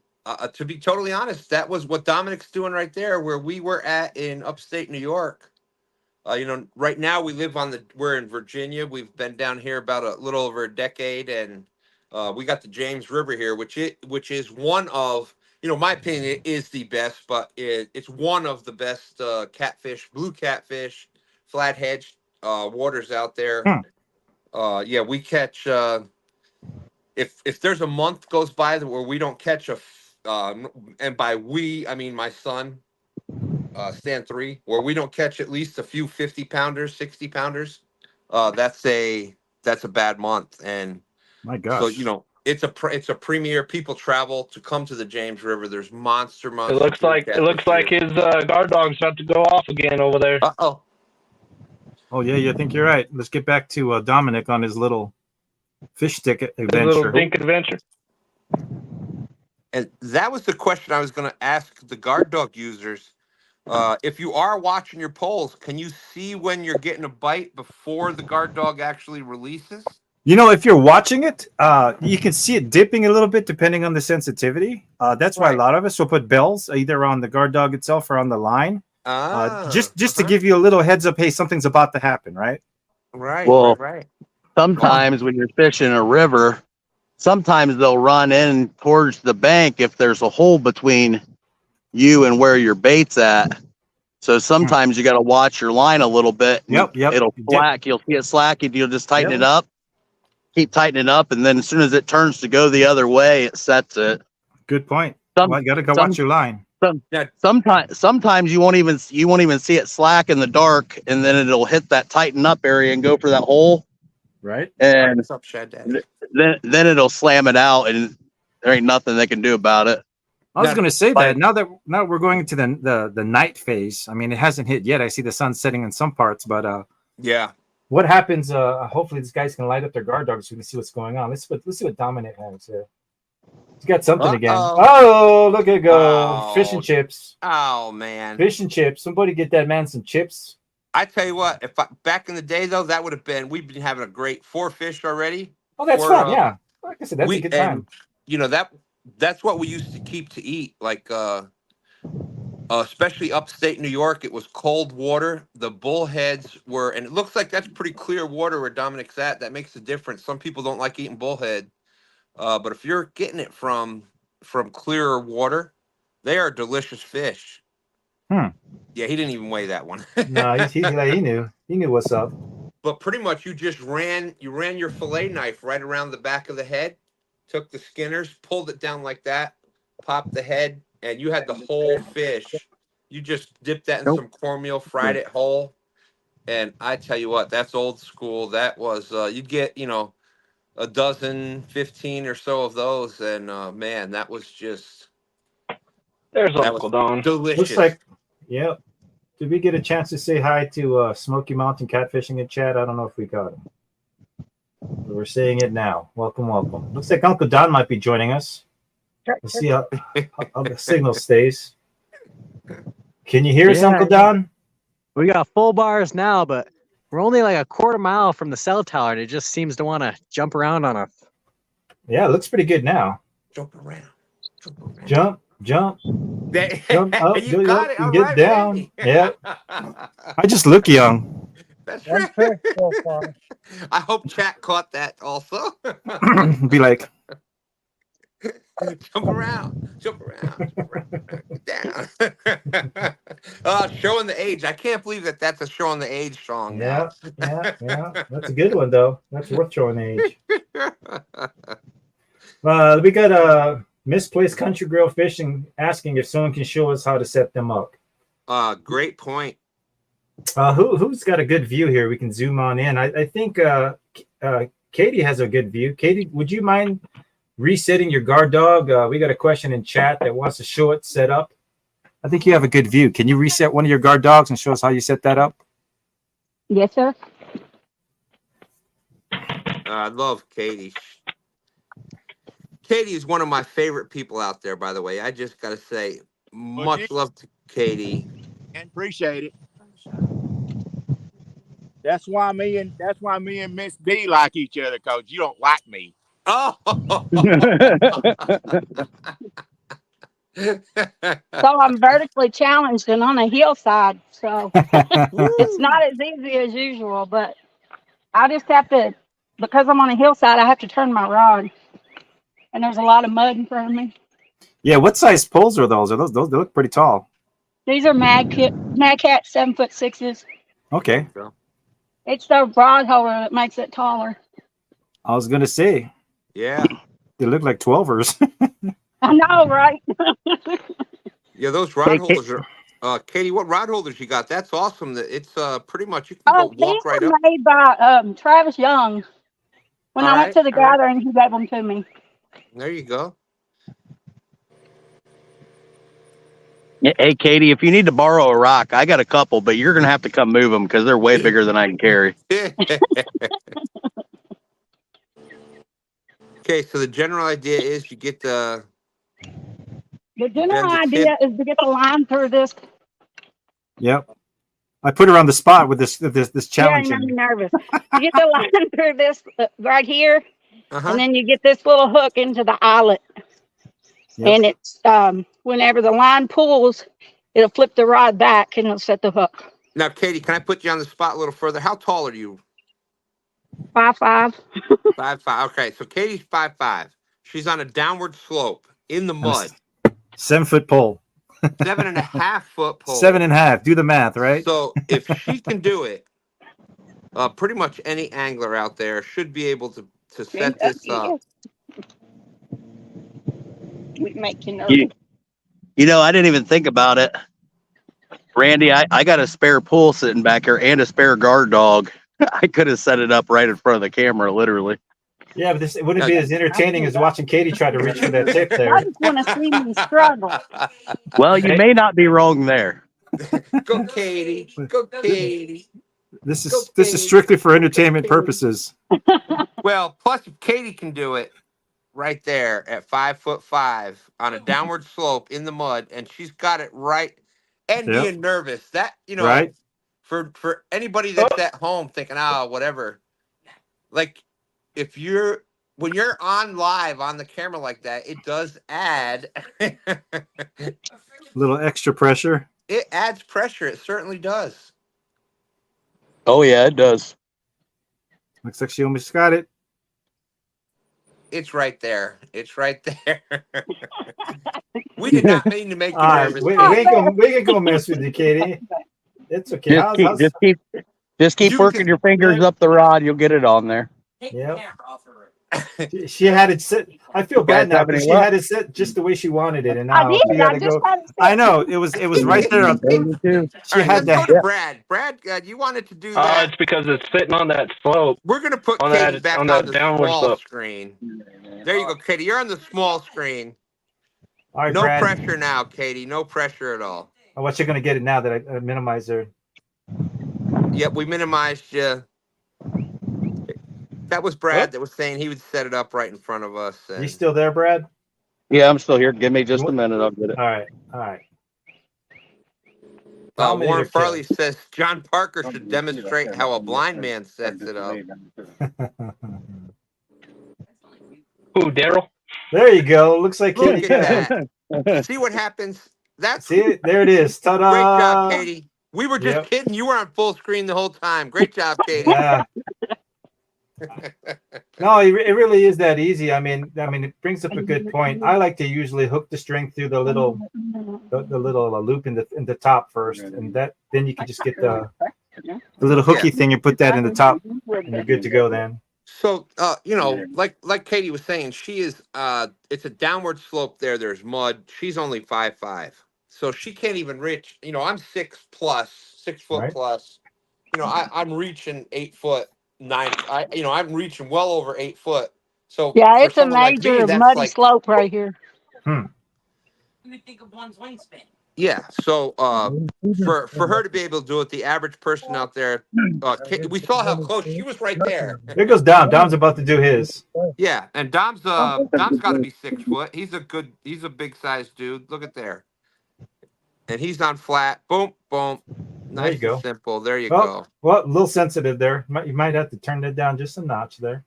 to be totally honest, that was what Dominic's doing right there, where we were at in upstate New York. Right now we're in Virginia. We've been down here about a little over a decade, and we got the James River here, which is one of, my opinion, it is the best, but it's one of the best catfish, blue catfish, flathead waters out there. We catch. If there's a month goes by where we don't catch and by we I mean my son. Stand 3, where we don't catch at least a few 50-pounders, 60-pounders, that's a bad month. And my gosh, so it's a premier. People travel to come to the James River. There's monster. It looks like his guard dog's about to go off again over there. Oh yeah, I think you're right. Let's get back to Dominic on his little fish stick adventure. His little dink adventure. And that was the question I was going to ask the guard dog users. If you are watching your polls, can you see when you're getting a bite before the guard dog actually releases? If you're watching it, you can see it dipping a little bit depending on the sensitivity. That's why a lot of us will put bells either on the guard dog itself or on the line. Just to give you a little heads up, hey, something's about to happen, right? Right. Well, right. Sometimes when you're fishing a river, sometimes they'll run in towards the bank if there's a hole between you and where your bait's at. So sometimes you got to watch your line a little bit. Yep. It'll slack. You'll see it slack. You'll just tighten it up. Keep tightening it up, and then as soon as it turns to go the other way, it sets it. Good point. You got to go watch your line. Sometimes you won't even see it slack in the dark, and then it'll hit that tighten up area and go for that hole. Right. And What's up, Shad Daddy? then it'll slam it out, and there ain't nothing they can do about it. I was going to say that now we're going into the night phase. I mean, it hasn't hit yet. I see the sun setting in some parts, but what happens? Hopefully, these guys can light up their guard dogs so we can see what's going on. Let's see what Dominic has here. He's got something again. Oh, look at it go! Fish and chips. Oh man, fish and chips. Somebody get that man some chips. I tell you what, back in the day though, that would have been. We've been having a great 4 fish already. Oh, that's fun. Yeah, like I said, that's a good time. That's what we used to keep to eat, like especially upstate New York. It was cold water. The bullheads were, and it looks like that's pretty clear water where Dominic's at. That makes a difference. Some people don't like eating bullhead, but if you're getting it from clearer water, they are delicious fish. Yeah, he didn't even weigh that one. No, he knew what's up. But pretty much, you just ran your fillet knife right around the back of the head. Took the skinners, pulled it down like that, popped the head, and you had the whole fish. You just dipped that in some cornmeal, fried it whole. And I tell you what, that's old school. That was, you'd get, a dozen, 15 or so of those. And man, that was just. There's Uncle Don. Delicious. Looks like, yep. Did we get a chance to say hi to Smoky Mountain Catfishing in chat? I don't know if we got him. We're seeing it now. Welcome. Looks like Uncle Don might be joining us. Let's see how the signal stays. Can you hear us, Uncle Don? We got full bars now, but we're only like a quarter mile from the cell tower, and it just seems to want to jump around on us. Yeah, it looks pretty good now. Jump around. Jump. Jump up. You got it. Get right, down. baby. Yeah. I just look young. That's right. I hope chat caught that also. Be like, jump around, down. Showing the age. I can't believe that's a showing the age song. Yeah. That's a good one though. That's worth showing the age. We got a Misplaced Country Grill Fishing asking if someone can show us how to set them up. Great point. Who's got a good view here? We can zoom on in. I think Katie has a good view. Katie, would you mind resetting your guard dog? We got a question in chat that wants to show it set up. I think you have a good view. Can you reset one of your guard dogs and show us how you set that up? Yes, sir. I love Katie. Katie is one of my favorite people out there, by the way. I just got to say, much love to Katie. And appreciate it. That's why me and Miss D like each other, cause you don't like me. Oh. So I'm vertically challenged and on a hillside, so it's not as easy as usual. But I just have to, because I'm on a hillside, I have to turn my rod, and there's a lot of mud in front of me. Yeah, what size poles are those? Those they look pretty tall. These are Mad Cat 7'6". Okay. It's the rod holder that makes it taller. I was gonna say. Yeah. They look like 12ers. I know, right? Yeah, those rod holders are. Katie, what rod holders you got? That's awesome. That it's pretty much you can go walk right these up. were made by Travis Young. When I went to the gathering, he gave them to me. There you go. Hey, Katie, if you need to borrow a rock, I got a couple, but you're going to have to come move them because they're way bigger than I can carry. Okay, so the general idea is you get the... The general idea is to get the line through this. Yep. I put her on the spot with this challenge. Yeah, I'm nervous. You get the line through this right here, and then you get this little hook into the eyelet. Yep. And it's whenever the line pulls, it'll flip the rod back and it'll set the hook. Now, Katie, can I put you on the spot a little further? How tall are you? 5'5". 5'5". Okay, so Katie's 5'5". She's on a downward slope in the mud. 7-foot pole. 7.5 foot pole. 7.5. Do the math, right? So if she can do it, pretty much any angler out there should be able to set this up. We make you nervous. You know, I didn't even think about it. Randy, I got a spare pool sitting back here and a spare guard dog. I could have set it up right in front of the camera, literally. Yeah, but this wouldn't be as entertaining as watching Katie try to reach for that tip there. I just want to see me struggle. Well, you may not be wrong there. Go, Katie. Go, Katie. This is strictly for entertainment purposes. Well, plus if Katie can do it right there at 5'5" on a downward slope in the mud, and she's got it right, and being nervous, that right. For anybody that's at home thinking, whatever, like when you're on live on the camera like that, it does add a little extra pressure. It adds pressure. It certainly does. Oh yeah, it does. Looks like she almost got it. It's right there. It's right there. We did not mean to make you nervous. We can go mess with you, Katie. It's okay. Just keep working your fingers up the rod. You'll get it on there. Yeah. She had it set. I feel bad now because she had it set just the way she wanted it, and now she had to go. I know it was right there. She had that. Go to Brad. Brad, you wanted to do that. It's because it's sitting on that slope. We're gonna put Katie back on the small screen. There you go, Katie. You're on the small screen. All right, no Brad. pressure now, Katie. No pressure at all. I want you gonna get it now that I minimized her. Yep, we minimized you. That was Brad that was saying he would set it up right in front of us. You still there, Brad? Yeah, I'm still here. Give me just a minute. I'll get it. All right. All right. Warren Farley says John Parker should demonstrate how a blind man sets it up. Who, Daryl? There you go. Looks like Katie. Look at that. See what happens? See, there it is. Ta-da! Great job, Katie. We were just kidding. You were on full screen the whole time. Great job, Katie. Yeah. No, it really is that easy. I mean, it brings up a good point. I like to usually hook the string through the little loop in the top first, and then you can just get the little hooky thing and put that in the top, and you're good to go then. So, like Katie was saying, she is. It's a downward slope there. There's mud. She's only 5'5", so she can't even reach. I'm 6 foot plus. I'm reaching 8 foot. I'm reaching well over 8 foot. So Yeah, for it's a someone like me, major that's muddy like, slope right here. yeah. So for her to be able to do it, the average person out there, we saw how close she was right there. There goes Dom. Dom's about to do his. Yeah, and Dom's got to be 6 foot. He's a big sized dude. Look at there, and he's on flat. Boom, boom, There you nice and go. simple. There you Oh, go. well, a little sensitive there. You might have to turn that down just a notch there.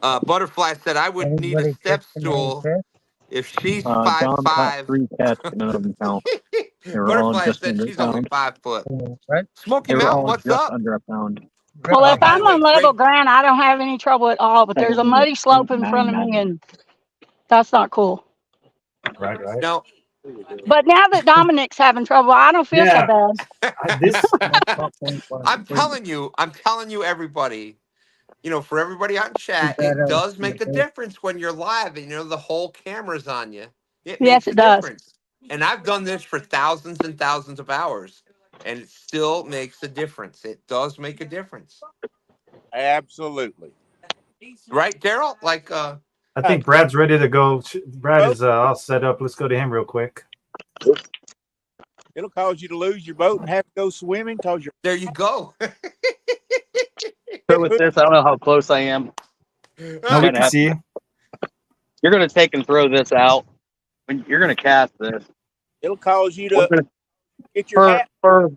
Butterfly said I would need a step stool if she's 5'5". 3 cats, none of them count. They were all Butterfly just said under a she's only pound. 5 foot. Right? Smoky They were Mountain, all what's just up? under a pound. Well, if By I'm the way, on level ground, I don't have any trouble at all. But there's a muddy slope in front of me, and that's not cool. Right. No. But now that Dominic's having trouble, I don't feel so bad. I'm telling you, everybody, for everybody on chat, it does make a difference when you're live and the whole camera's on you. It Yes, makes it a does. difference. And I've done this for thousands and thousands of hours, and it still makes a difference. It does make a difference. Absolutely. Right, Daryl? Like I think Brad's ready to go. Brad is all set up. Let's go to him real quick. It'll cause you to lose your boat and have to go swimming because you're. There you go. So with this, I don't know how close I am. No, we can see you. You're going to take and throw this out. You're going to cast this. It'll cause you to get your hat. For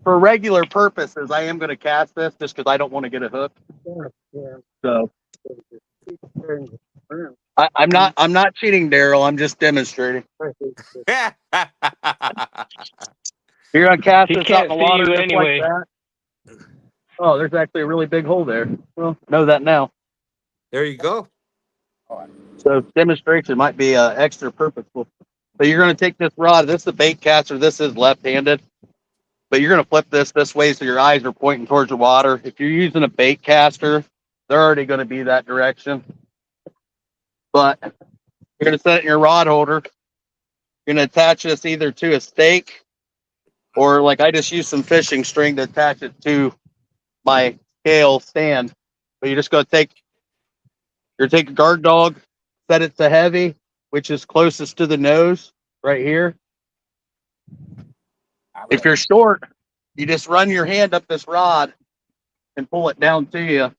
regular purposes, I am going to cast this just because I don't want to get a hook. So I'm not cheating, Daryl. I'm just demonstrating. You're going to cast this out in the water just anyway. like that. Oh, there's actually a really big hole there. Well, know that now. There you go. So demonstration might be extra purposeful. So you're going to take this rod. This is a bait caster. This is left-handed. But you're going to flip this way so your eyes are pointing towards the water. If you're using a bait caster, they're already going to be that direction. But you're going to set it in your rod holder. You're going to attach this either to a stake or like I just used some fishing string to attach it to my scale stand. But you're just going to take a guard dog, set it to heavy, which is closest to the nose right here. If you're short, you just run your hand up this rod and pull it down to you.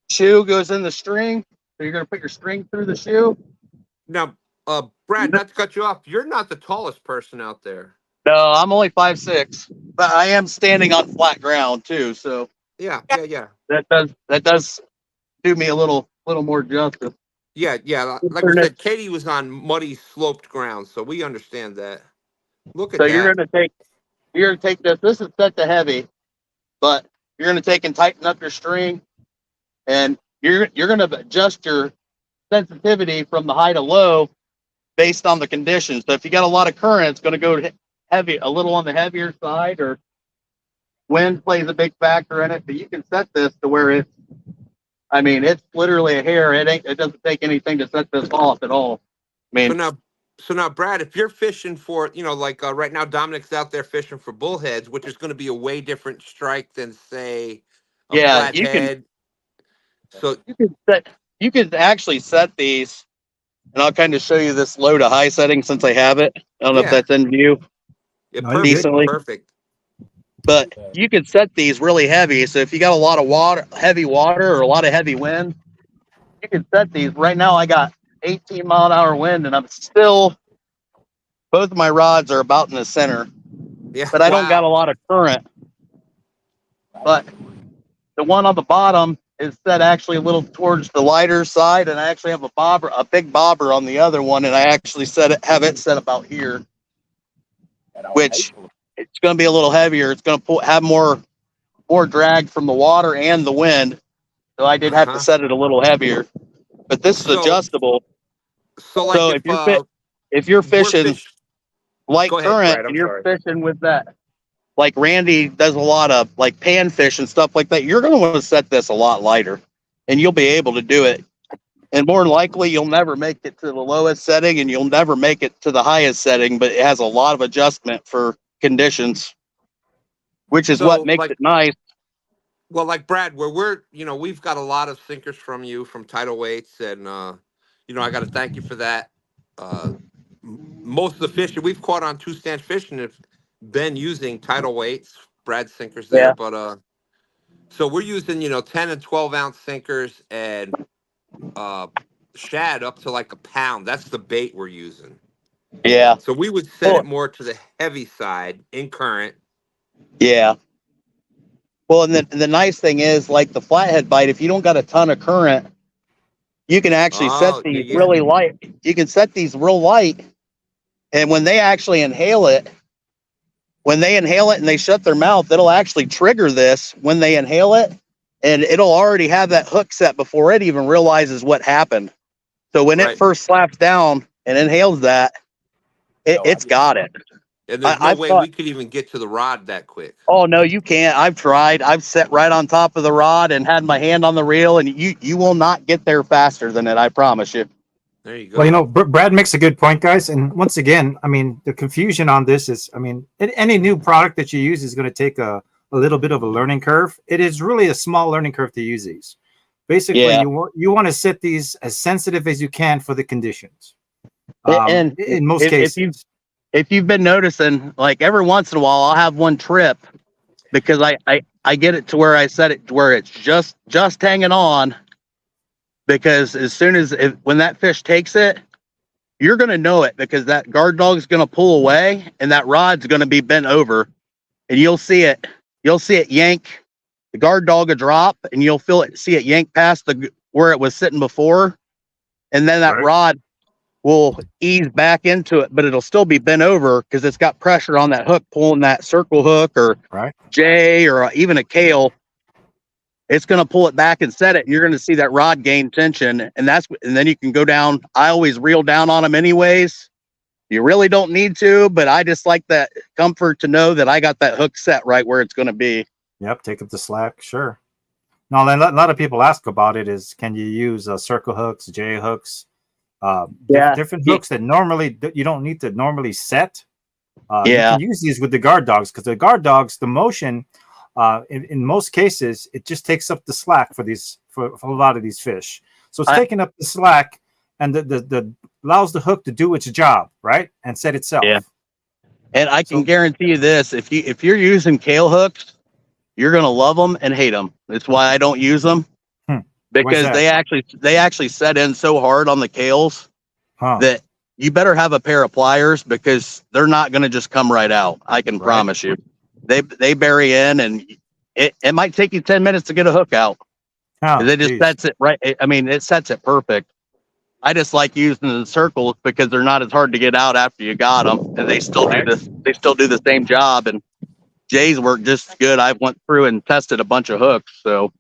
Shoe goes in the string. So you're going to put your string through the shoe. Now, Brad, not to cut you off, you're not the tallest person out there. No, I'm only 5'6", but I am standing on flat ground too. So yeah. That does do me a little more justice. Yeah. Like we said, Katie was on muddy, sloped ground, so we understand that. Look at that. So you're gonna take this. This is set to heavy, but you're gonna take and tighten up your string, and you're gonna adjust your sensitivity from the high to low based on the conditions. So if you got a lot of current, it's gonna go heavy, a little on the heavier side, or wind plays a big factor in it. But you can set this to where it's literally a hair. It doesn't take anything to set this off at all. So now, Brad, if you're fishing for, right now, Dominic's out there fishing for bullheads, which is going to be a way different strike than, say, a flathead. So you could actually set these, and I'll kind of show you this low to high setting since I have it. I don't know if that's in view. Decently. Perfect. But you could set these really heavy. So if you got a lot of heavy water or a lot of heavy wind, you can set these. Right now I got 18-mile-an-hour wind, and I'm still, both of my rods are about in the center. Yeah. But I don't got a lot of current. But the one on the bottom is set actually a little towards the lighter side, and I actually have a big bobber on the other one, and I actually have it set about here, which it's going to be a little heavier. It's going to have more drag from the water and the wind. So I did have to set it a little heavier. But this is adjustable. So if you're fishing light current and you're fishing with that, like Randy does a lot of like panfish and stuff like that, you're going to want to set this a lot lighter, and you'll be able to do it. And more than likely, you'll never make it to the lowest setting, and you'll never make it to the highest setting. But it has a lot of adjustment for conditions. which is So, what makes like, it nice. well, like Brad, where we're, we've got a lot of sinkers from you from Tidal Weights, and I got to thank you for that. Most of the fish that we've caught on 2 stand fishing have been using Tidal Weights, Brad sinkers there, Yeah. but so we're using 10 and 12 ounce sinkers and shad up to like a pound. That's the bait we're using. Yeah. So we would set it more to the heavy side in current. Yeah. Well, and the nice thing is, like the flathead bite, if you don't got a ton of current, you can actually set these really light. You can set these real light, and when they actually inhale it, and they shut their mouth, it'll actually trigger this when they inhale it, and it'll already have that hook set before it even realizes what happened. So when it first slaps down and inhales that, it's got it. And there's no way we could even get to the rod that quick. Oh no, you can't. I've tried. I've sat right on top of the rod and had my hand on the reel, and you will not get there faster than it. I promise you. There you go. Well, Brad makes a good point, guys. And once again, I mean, the confusion on this is, I mean, any new product that you use is going to take a little bit of a learning curve. It is really a small learning curve to use these. Basically, you want to set these as sensitive as you can for the conditions. And in most cases. If you've been noticing, like every once in a while, I'll have one trip because I get it to where I set it to where it's just hanging on. Because as soon as when that fish takes it, you're going to know it because that guard dog is going to pull away and that rod's going to be bent over, and you'll see it yank. The guard dog will drop, and you'll see it yank past where it was sitting before, and then that rod will ease back into it, but it'll still be bent over because it's got pressure on that hook pulling that circle hook or J or even a Kale. It's going to pull it back and set it, and you're going to see that rod gain tension, and then you can go down. I always reel down on them anyways. You really don't need to, but I just like that comfort to know that I got that hook set right where it's going to be. Yep, take up the slack, sure. Now, a lot of people ask about it is, can you use circle hooks, J hooks? Different hooks that normally you don't need to normally set. You can use these with the guard dogs because the guard dogs, the motion, in most cases, it just takes up the slack for a lot of these fish. So it's taking up the slack and the allows the hook to do its job, right, and set itself. Yeah. And I can guarantee you this: if you're using Kale hooks, you're gonna love them and hate them. That's why I don't use them. Because they actually set in so hard on the Kales that you better have a pair of pliers because they're not going to just come right out. I can promise you. They bury in, and it might take you 10 minutes to get a hook out. It just sets it right. I mean, it sets it perfect. I just like using the circles because they're not as hard to get out after you got them, and they still do this. They still do the same job, and Jay's work just as good. I went through and tested a bunch of hooks, so.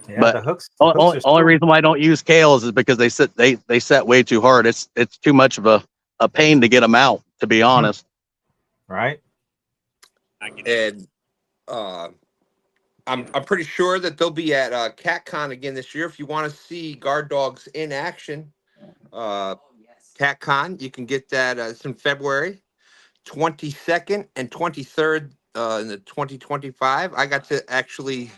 Yeah, but the hooks only reason why I don't use Kales is because they set way too hard. It's too much of a pain to get them out, to be honest. Right. And I'm pretty sure that they'll be at CatCon again this year. If you want to see guard dogs in action, CatCon, you can get that. It's in February 22nd and 23rd in the 2025. I got to actually.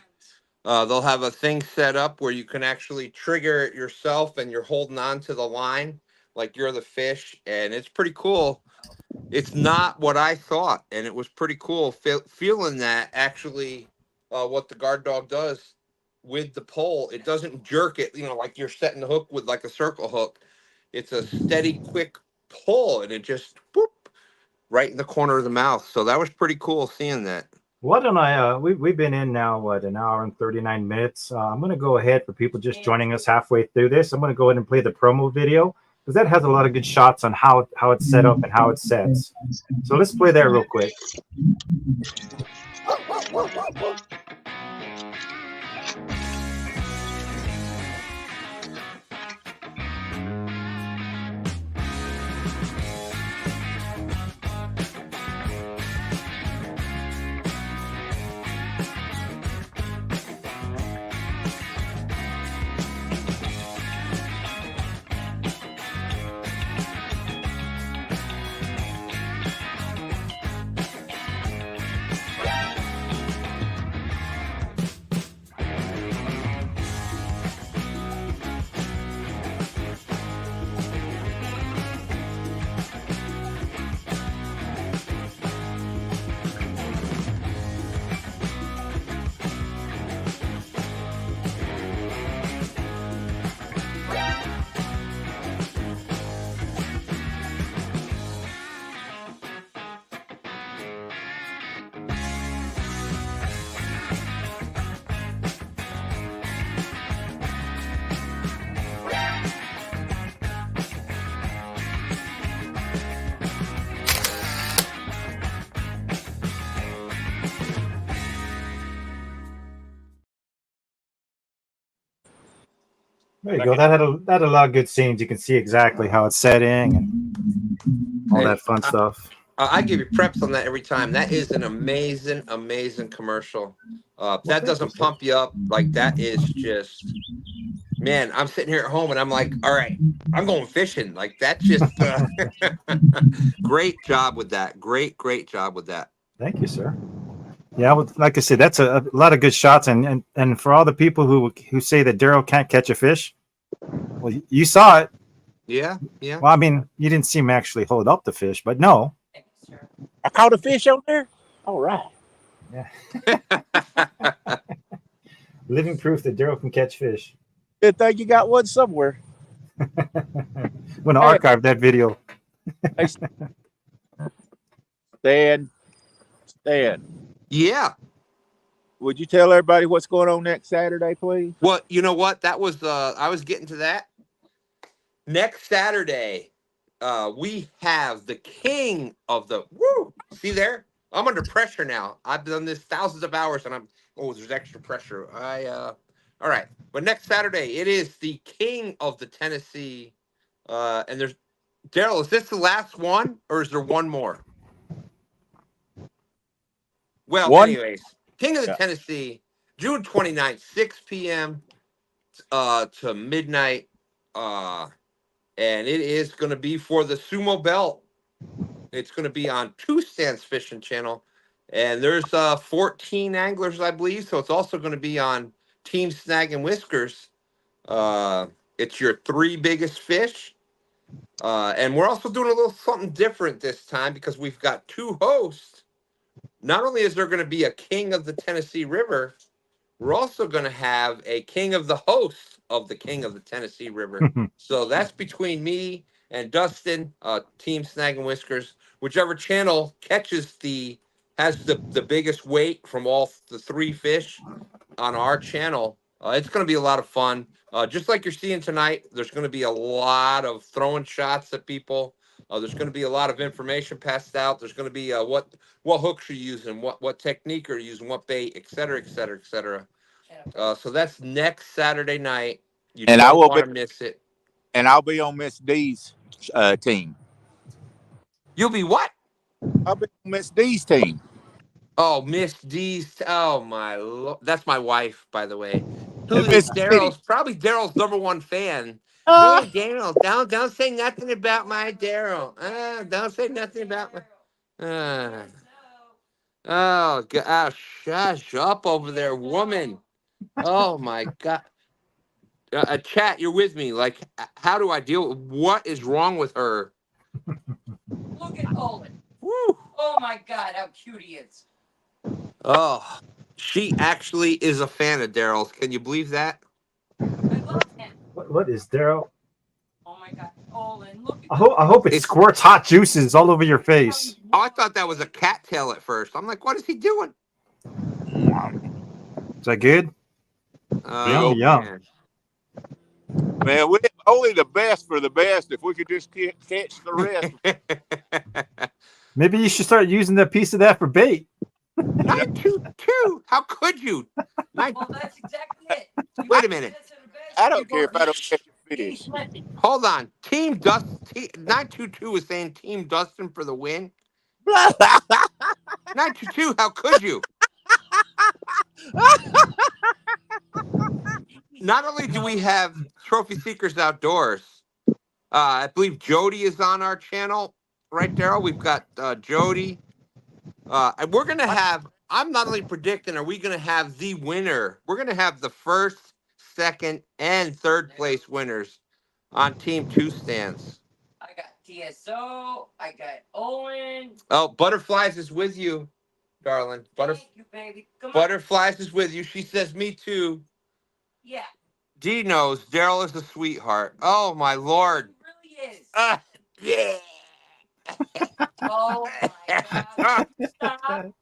They'll have a thing set up where you can actually trigger it yourself and you're holding on to the line like you're the fish. And it's pretty cool. It's not what I thought. And it was pretty cool feeling that actually what the guard dog does with the pole. It doesn't jerk it, like you're setting the hook with like a circle hook. It's a steady, quick pull, and it just whoop, right in the corner of the mouth. So that was pretty cool seeing that. Why don't I, we've been in now, an hour and 39 minutes. I'm going to go ahead for people just joining us halfway through this. I'm going to go ahead and play the promo video because that has a lot of good shots on how it's set up and how it sets. So let's play that real quick. There you go. That had a lot of good scenes. You can see exactly how it's setting and all that fun stuff. I give you preps on that every time. That is an amazing, amazing commercial. That doesn't pump you up. Like, that is just, man, I'm sitting here at home and I'm like, all right, I'm going fishing. Like, that's just great job with that. Great job with that. Thank you, sir. Yeah, like I said, that's a lot of good shots, and for all the people who say that Daryl can't catch a fish, well, you saw it. Yeah. Well, I mean, you didn't see him actually hold up the fish, but no. I caught a fish out there. All right. Yeah. Living proof that Daryl can catch fish. Good thing you got one somewhere. I'm gonna archive that video. Stan. Yeah. Would you tell everybody what's going on next Saturday, please? Well, you know what? That was I was getting to that. Next Saturday, we have the king of the See there? I'm under pressure now. I've done this thousands of hours and there's extra pressure. All right. But next Saturday, it is the king of the Tennessee. And there's Daryl, is this the last one or is there one more? Well, anyways, King of the Tennessee, June 29th, 6 p.m. To midnight. And it is going to be for the sumo belt. It's going to be on Two Stands Fishing Channel. And there's 14 anglers, I believe. So it's also going to be on Team Snag and Whiskers. It's your 3 biggest fish. And we're also doing a little something different this time because we've got 2 hosts. Not only is there going to be a king of the Tennessee River, we're also going to have a king of the host of the king of the Tennessee River. So that's between me and Dustin, Team Snag and Whiskers. Whichever channel has the biggest weight from all the 3 fish on our channel. It's going to be a lot of fun. Just like you're seeing tonight, there's going to be a lot of throwing shots at people. There's going to be a lot of information passed out. There's going to be what hooks you're using, what technique you're using, what bait, et cetera, et cetera, et cetera. So that's next Saturday night. You don't want to miss it. And I'll be on Miss D's team. You'll be what? I'll be on Miss D's team. Oh, Miss D's. Oh, my Lord. That's my wife, by the way. Who is Daryl's? Probably Daryl's #1 fan. Hey, Daryl, don't say nothing about my Daryl. Don't say nothing about my. Oh, God. Shush up over there, woman. Oh, my God. Chat, you're with me. Like, how do I deal? What is wrong with her? Look at Olin. Woo. Oh my God, how cute he is. Oh, she actually is a fan of Daryl's. Can you believe that? I love him. What is Daryl? Oh my God, Olin, look at I hope it squirts hot juices all over your face. Oh, I thought that was a cattail at first. I'm like, what is he doing? Is that good? Yum. Man, we're only the best for the best. If we could just catch the rest. Maybe you should start using that piece of that for bait. 922. How could you? Well, that's exactly it. Wait a minute. I don't care if I don't catch a fish. Hold on. Team Dustin. 922 is saying Team Dustin for the win. 922. How could you? Not only do we have Trophy Seekers Outdoors, I believe Jody is on our channel, right, Daryl? We've got Jody. And we're going to have, I'm not only predicting, are we going to have the winner? We're going to have the first, second, and third place winners on Team Two Stands. I got TSO. I got Owen. Oh, Butterflies is with you, darling. Thank you, baby. Come on. Butterflies is with you. She says, me too. Yeah. Dee knows Daryl is a sweetheart. Oh, my Lord. He really is. Yeah. Oh, my God. Stop.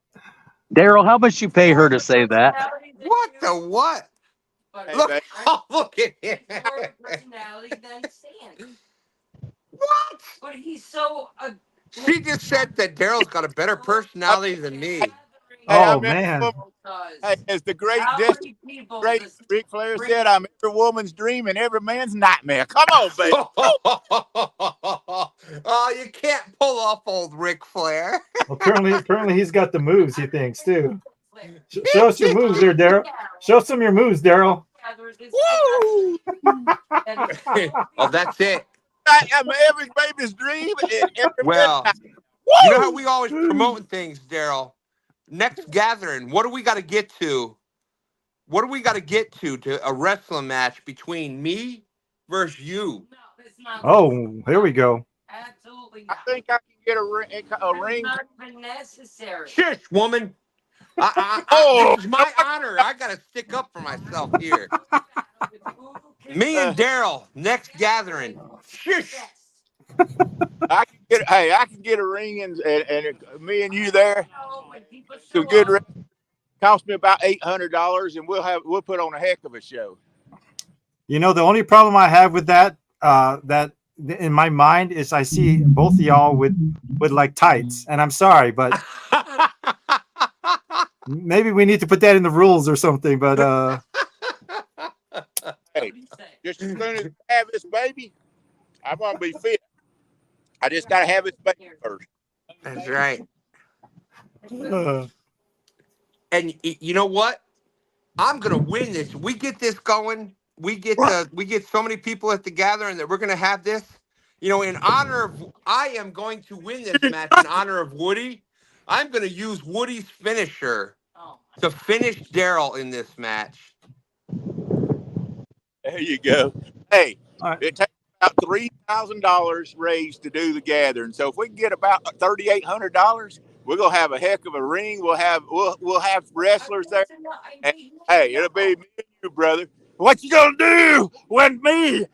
Daryl, how much you pay her to say that? What the what? But Look, look at him. more personality than Stan. What? But he's so. She just said that Daryl's got a better personality than me. Oh man. Hey, as the great Ric Flair said, I'm every woman's dream and every man's nightmare. Come on, baby. Oh, you can't pull off old Ric Flair. Well, apparently he's got the moves, he thinks, too. Show us your moves there, Daryl. Show us some of your moves, Daryl. Woo! Oh, that's it. I'm every baby's dream. And every Well, man's you know how we always promoting things, Daryl. Next gathering, what do we got to get to? What do we got to get to a wrestling match between me versus you? Oh, here we go. Absolutely I not. think I can get a ring. Not even necessary. Shush, woman. This is my honor. I got to stick up for myself here. Me and Daryl, next gathering. Shush. I can get a ring and me and you there. So good. Cost me about $800, and we'll put on a heck of a show. You know, the only problem I have with that in my mind is I see both of y'all with like tights, and I'm sorry, but maybe we need to put that in the rules or something. But hey, just as soon as I have this baby, I'm gonna be fit. I just gotta have this baby first. That's right. And you know what? I'm gonna win this. We get this going. We get so many people at the gathering that we're gonna have this. You know, in honor of, I am going to win this match in honor of Woody. I'm gonna use Woody's finisher to finish Daryl in this match. There you go. Hey, right. It takes about $3,000 raised to do the gathering. So if we can get about $3,800, we're gonna have a heck of a ring. We'll have wrestlers there. And, hey, it'll be me and you, brother. What you gonna do when me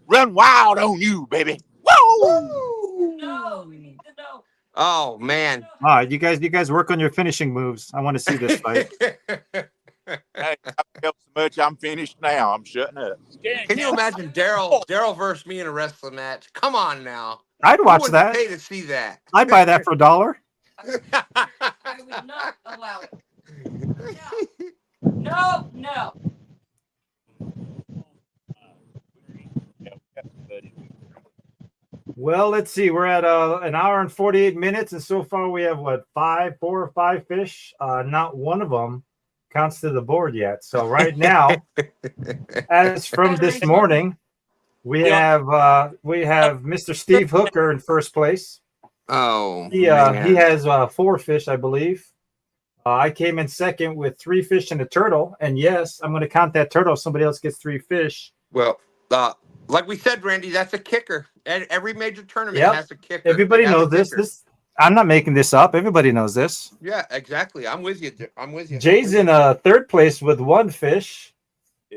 run wild on you, baby? Woo! No, we need to know. Oh man! All right, you guys work on your finishing moves. I want to see this fight. Hey, I've helped so much. I'm finished now. I'm shutting up. Can you imagine Daryl versus me in a wrestling match? Come on now. I'd watch Who that. wouldn't pay to see that. I'd buy that for $1. I would not allow it. No. Well, let's see. We're at an hour and 48 minutes, and so far we have 4 or 5 fish. Not one of them counts to the board yet. So right now, as from this morning, we have Mr. Steve Hooker in first place. Oh, he has 4 fish, I believe. I came in second with 3 fish and a turtle, and yes, I'm going to count that turtle if somebody else gets 3 fish. Well, like we said, Randy, that's a kicker. Every major tournament has a kicker. Everybody knows this. I'm not making this up. Everybody knows this. Yeah, exactly. I'm with you. Jay's in third place with 1 fish.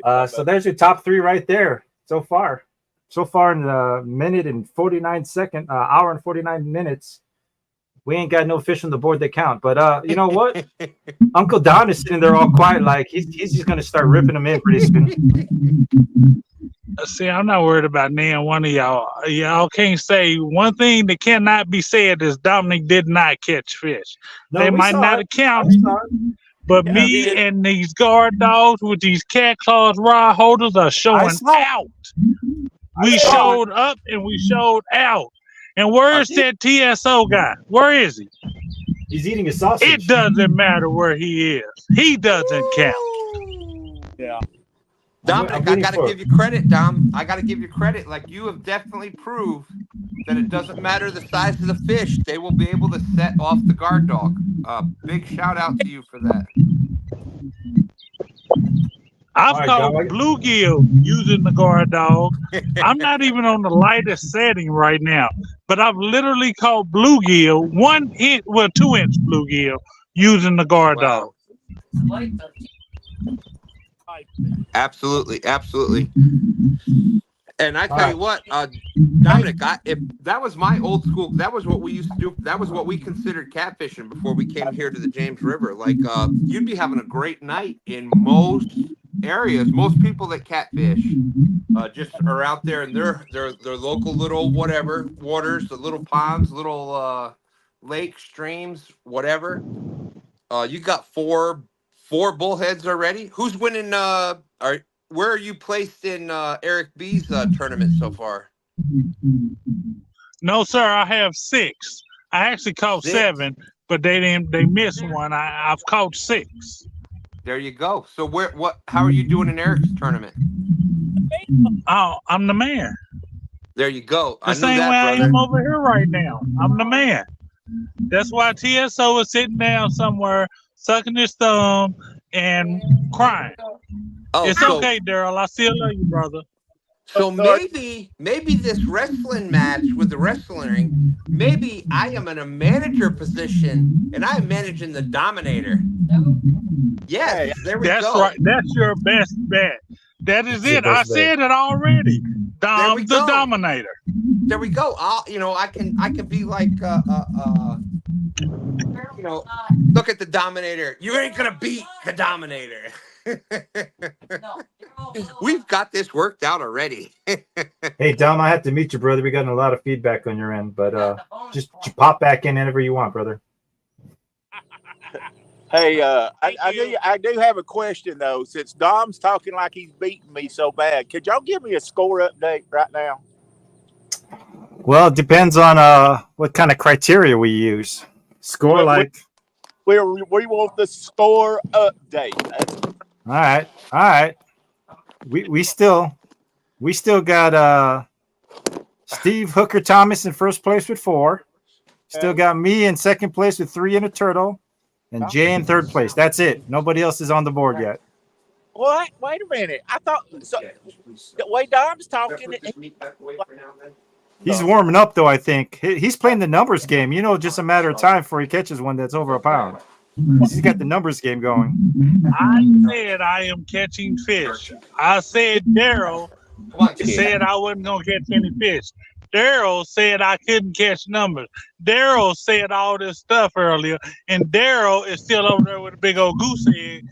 So there's your top 3 right there so far. So far in the minute and 49 second, hour and 49 minutes, we ain't got no fish on the board that count. But you know what? Uncle Don is sitting there all quiet, like he's just gonna start ripping them in pretty soon. See, I'm not worried about neither one of y'all. Y'all can't say one thing that cannot be said is Dominic did not catch fish. No, they we might saw not it. have counted, but Yeah, me and these guard dogs with these cat claws rod holders are showing out. We showed up and we showed out. And where is that TSO guy? Where is he? He's eating a sausage. It doesn't matter where he is. He doesn't count. Yeah. Dominic, I got to give you credit, Dom. I got to give you credit. Like, you have definitely proved that it doesn't matter the size of the fish. They will be able to set off the guard dog. Big shout out to you for that. I've caught bluegill using the guard dog. I'm not even on the lightest setting right now, but I've literally caught bluegill, 2-inch bluegill using the guard dog. Absolutely. And I tell you what, Dominic, if that was my old school, that was what we used to do. That was what we considered catfishing before we came here to the James River. Like, you'd be having a great night in most areas. Most people that catfish just are out there in their local little whatever waters, the little ponds, little lakes, streams, whatever. You got four bullheads already. Who's winning? Where are you placed in Eric B's tournament so far? No, sir, I have 6. I actually caught 6. 7, but they missed one. I've caught 6. There you go. So how are you doing in Eric's tournament? Oh, I'm the man. There you go. The same way I am over here right now. I'm the man. That's why TSO is sitting down somewhere, sucking his thumb and crying. Oh, it's okay, Daryl. I still love you, brother. So maybe this wrestling match with the wrestling, maybe I am in a manager position and I'm managing the Dominator. Yes, there we go. That's right. That's your best bet. That is it. I said it already. Dom the Dominator. There we go. I can be like look at the Dominator. You ain't gonna beat the Dominator. We've got this worked out already. Hey, Dom, I have to meet you, brother. We got a lot of feedback on your end, but just pop back in whenever you want, brother. Hey, I do have a question though. Since Dom's talking like he's beating me so bad, could y'all give me a score update right now? Well, it depends on what kind of criteria we use. Score we want the score update. All right. We still got Steve Hooker Thomas in first place with 4. Still got me in second place with 3 and a turtle, and Jay in third place. That's it. Nobody else is on the board yet. What? Wait a minute. I thought the way Dom's talking. He's warming up though. I think he's playing the numbers game. Just a matter of time before he catches one that's over a pound. He's got the numbers game going. I said I am catching fish. I said Daryl said I wasn't going to catch any fish. Daryl said I couldn't catch numbers. Daryl said all this stuff earlier, and Daryl is still over there with a big old goose egg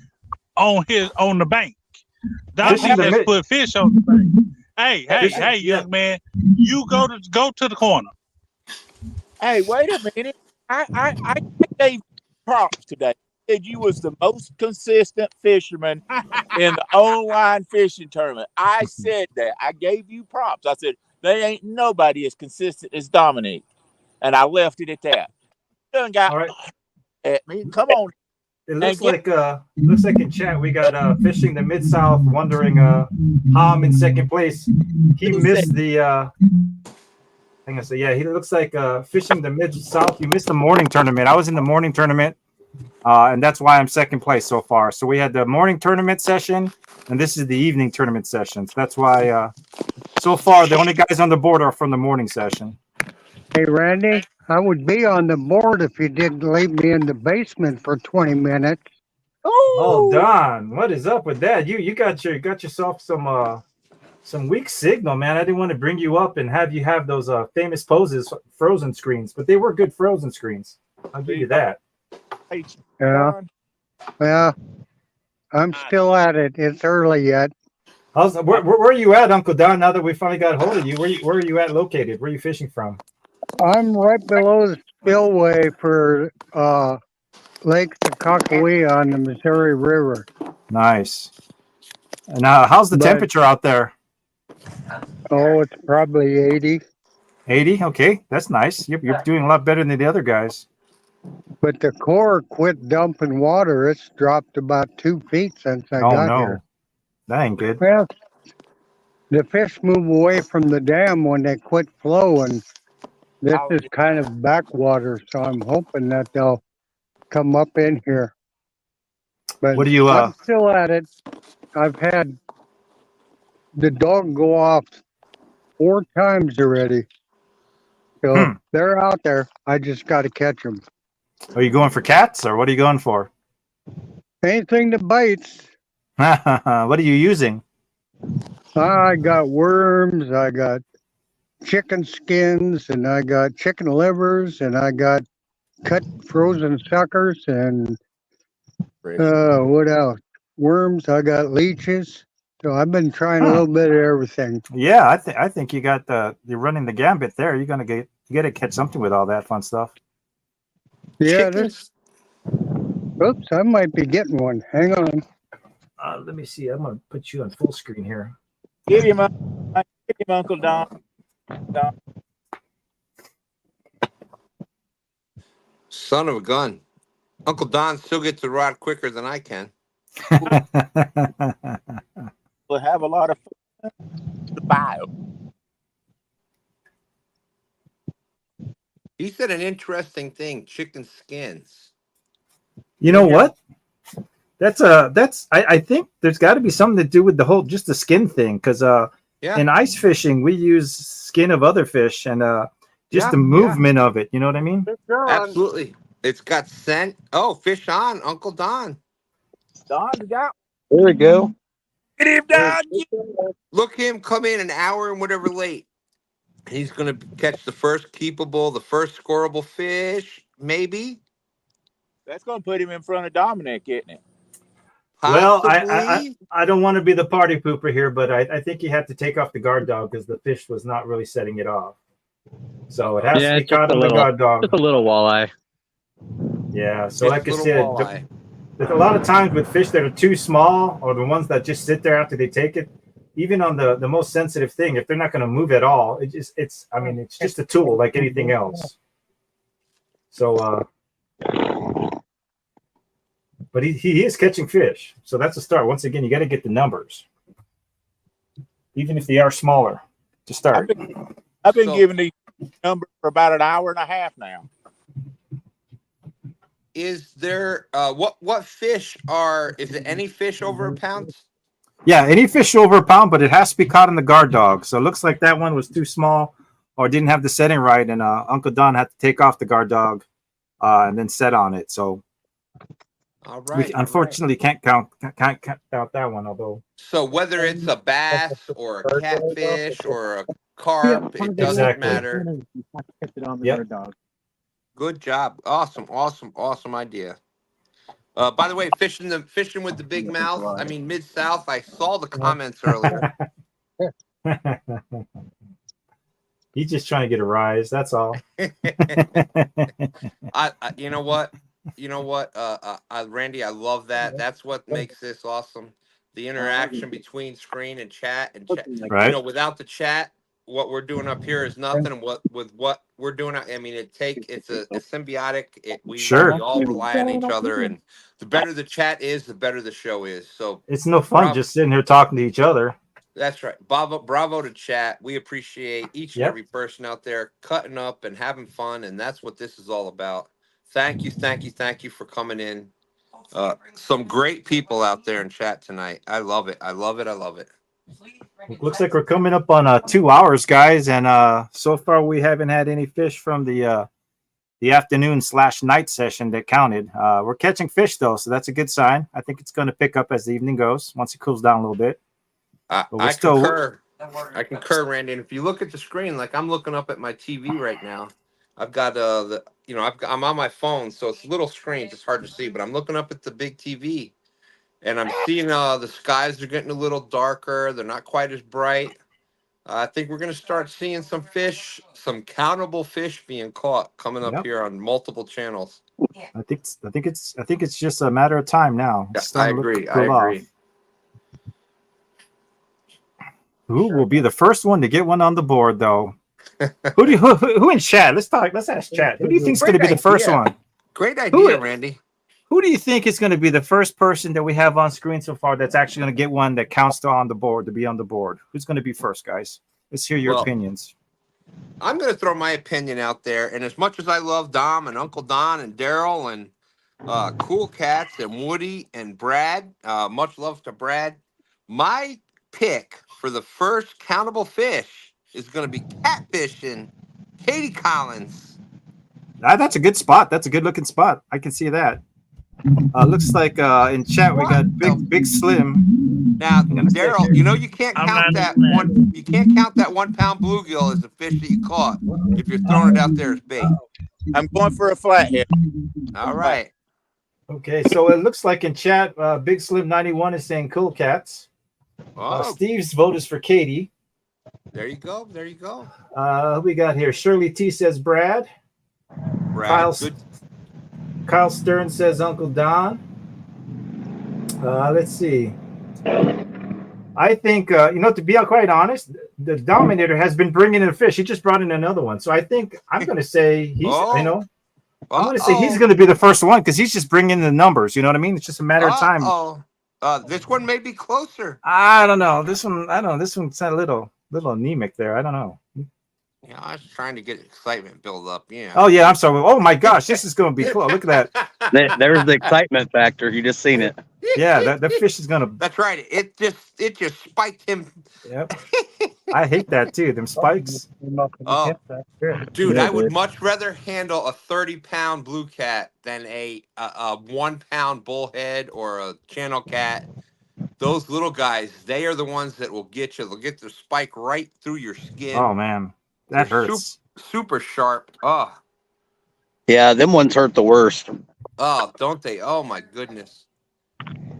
on the bank. Dom just put fish on the bank. Hey, young man, you go to the corner. Hey, wait a minute. I gave props today. Said you was the most consistent fisherman in the online fishing tournament. I said that. I gave you props. I said there ain't nobody as consistent as Dominique, and I left it at that. Done got all right. At me. Come on. It looks like in chat we got Fishing the Mid-South wondering how I'm in second place. He missed the he looks like Fishing the Mid-South. You missed the morning tournament. I was in the morning tournament, and that's why I'm second place so far. So we had the morning tournament session, and this is the evening tournament session. So that's why so far the only guys on the board are from the morning session. Hey, Randy, I would be on the board if you didn't leave me in the basement for 20 minutes. Oh, Don, what is up with that? You got yourself some weak signal, man. I didn't want to bring you up and have you have those famous poses, frozen screens, but they were good frozen screens. I'll give you that. Yeah. Well, I'm still at it. It's early yet. Where are you at, Uncle Don? Now that we finally got hold of you, where are you at located? Where are you fishing from? I'm right below the spillway for Lake Sakakawea on the Missouri River. Nice. And how's the temperature out there? Oh, it's probably 80. 80? Okay, that's nice. You're doing a lot better than the other guys. But the Corps quit dumping water. It's dropped about 2 feet since I got here. That ain't good. Well, the fish move away from the dam when they quit flowing. This is kind of backwater, so I'm hoping that they'll come up in here. But what do you? I'm still at it. I've had the dog go off 4 times already. So they're out there. I just got to catch them. Are you going for cats, or what are you going for? Anything that bites. What are you using? I got worms. I got chicken skins, and I got chicken livers, and I got cut frozen suckers, and what else? Worms. I got leeches. So I've been trying a little bit of everything. Yeah, I think you got you're running the gambit there. You got to catch something with all that fun stuff. Yeah, Oops, I might be getting one. Hang on. Let me see. I'm gonna put you on full screen here. Get him, Uncle Don. Son of a gun. Uncle Don still gets the rod quicker than I can. We'll have a lot of fun. The bio. He said an interesting thing, chicken skins. You know what? I think there's got to be something to do with the whole just the skin thing, because in ice fishing we use skin of other fish and just the movement of it. You know what I mean? Absolutely. It's got scent. Oh, fish on, Uncle Don. Don's got. There we go. Get him, Don. Look him come in an hour and whatever late. He's gonna catch the first keepable, the first scoreable fish, maybe. That's gonna put him in front of Dominic, isn't it? Well, Possibly. I don't want to be the party pooper here, but I think you have to take off the guard dog because the fish was not really setting it off. So it has to be caught on the guard dog. Just a little walleye. Yeah. So Just like I little said, walleye. there's a lot of times with fish that are too small or the ones that just sit there after they take it, even on the most sensitive thing, if they're not going to move at all, it's just a tool like anything else. So, but he is catching fish. So that's a start. Once again, you got to get the numbers, even if they are smaller to start. I've been giving these numbers for about an hour and a half now. Is there what fish is it any fish over a pound? Yeah, any fish over a pound, but it has to be caught in the guard dog. So it looks like that one was too small or didn't have the setting right, and Uncle Don had to take off the guard dog and then set on it. So we unfortunately can't count that one, although. So whether it's a bass or a catfish or a carp, it doesn't matter. Yep. Good job. Awesome idea. By the way, fishing with the big mouth. I mean, Mid-South. I saw the comments earlier. He's just trying to get a rise. That's all. You know what? Randy, I love that. That's what makes this awesome. The interaction between screen and chat Right. You know, without the chat, what we're doing up here is nothing. And what we're doing, I mean, it's a symbiotic. We all rely on each other, and the better the chat is, the better the show is. So it's no fun just sitting here talking to each other. That's right. Bravo to chat. We appreciate each and every person out there cutting up and having fun, and that's what this is all about. Thank you for coming in. Some great people out there in chat tonight. I love it. Looks like we're coming up on 2 hours, guys, and so far we haven't had any fish from the afternoon/night session that counted. We're catching fish though, so that's a good sign. I think it's going to pick up as the evening goes once it cools down a little bit. I concur, Randy. And if you look at the screen, like I'm looking up at my TV right now, I've got I'm on my phone, so it's little screens. It's hard to see, but I'm looking up at the big TV, and I'm seeing the skies are getting a little darker. They're not quite as bright. I think we're going to start seeing some fish, some countable fish being caught coming up here on multiple channels. I think it's just a matter of time now. I agree. Who will be the first one to get one on the board, though? Who in chat? Let's ask chat. Who do you think is going to be the first one? Great idea, Randy. Who do you think is going to be the first person that we have on screen so far that's actually going to get one that counts to be on the board? Who's going to be first, guys? Let's hear your opinions. I'm going to throw my opinion out there, and as much as I love Dom and Uncle Don and Daryl and Cool Cats and Woody and Brad, much love to Brad, my pick for the first countable fish is going to be catfishing Katie Collins. That's a good spot. That's a good looking spot. I can see that. Looks like in chat we got Big Slim. Now, Daryl, you can't count that one. You can't count that 1 pound bluegill as a fish that you caught if you're throwing it out there as bait. I'm going for a flathead. All right. Okay, so it looks like in chat, Big Slim 91 is saying Cool Cats. Steve's vote is for Katie. There you go. Who we got here? Shirley T says Brad. Kyle Stern says Uncle Don. Let's see. I think, to be quite honest, the Dominator has been bringing in fish. He just brought in another one. So I think I'm going to say he's, I'm going to say he's going to be the first one because he's just bringing the numbers. You know what I mean? It's just a matter of time. This one may be closer. I don't know. This one, I don't know. This one's a little anemic there. I don't know. Yeah, I was trying to get excitement build up. Yeah. Oh, yeah. I'm sorry. Oh, my gosh. This is going to be close. Look at that. There's the excitement factor. You just seen it. Yeah, that fish is going to. That's right. It just spiked him. Yep. I hate that too. Them spikes. Oh, dude, I would much rather handle a 30-pound blue cat than a 1-pound bullhead or a channel cat. Those little guys, they are the ones that will get you. They'll get the spike right through your skin. Oh man, that hurts. Super sharp. Oh. Yeah, them ones hurt the worst. Oh, don't they? Oh my goodness.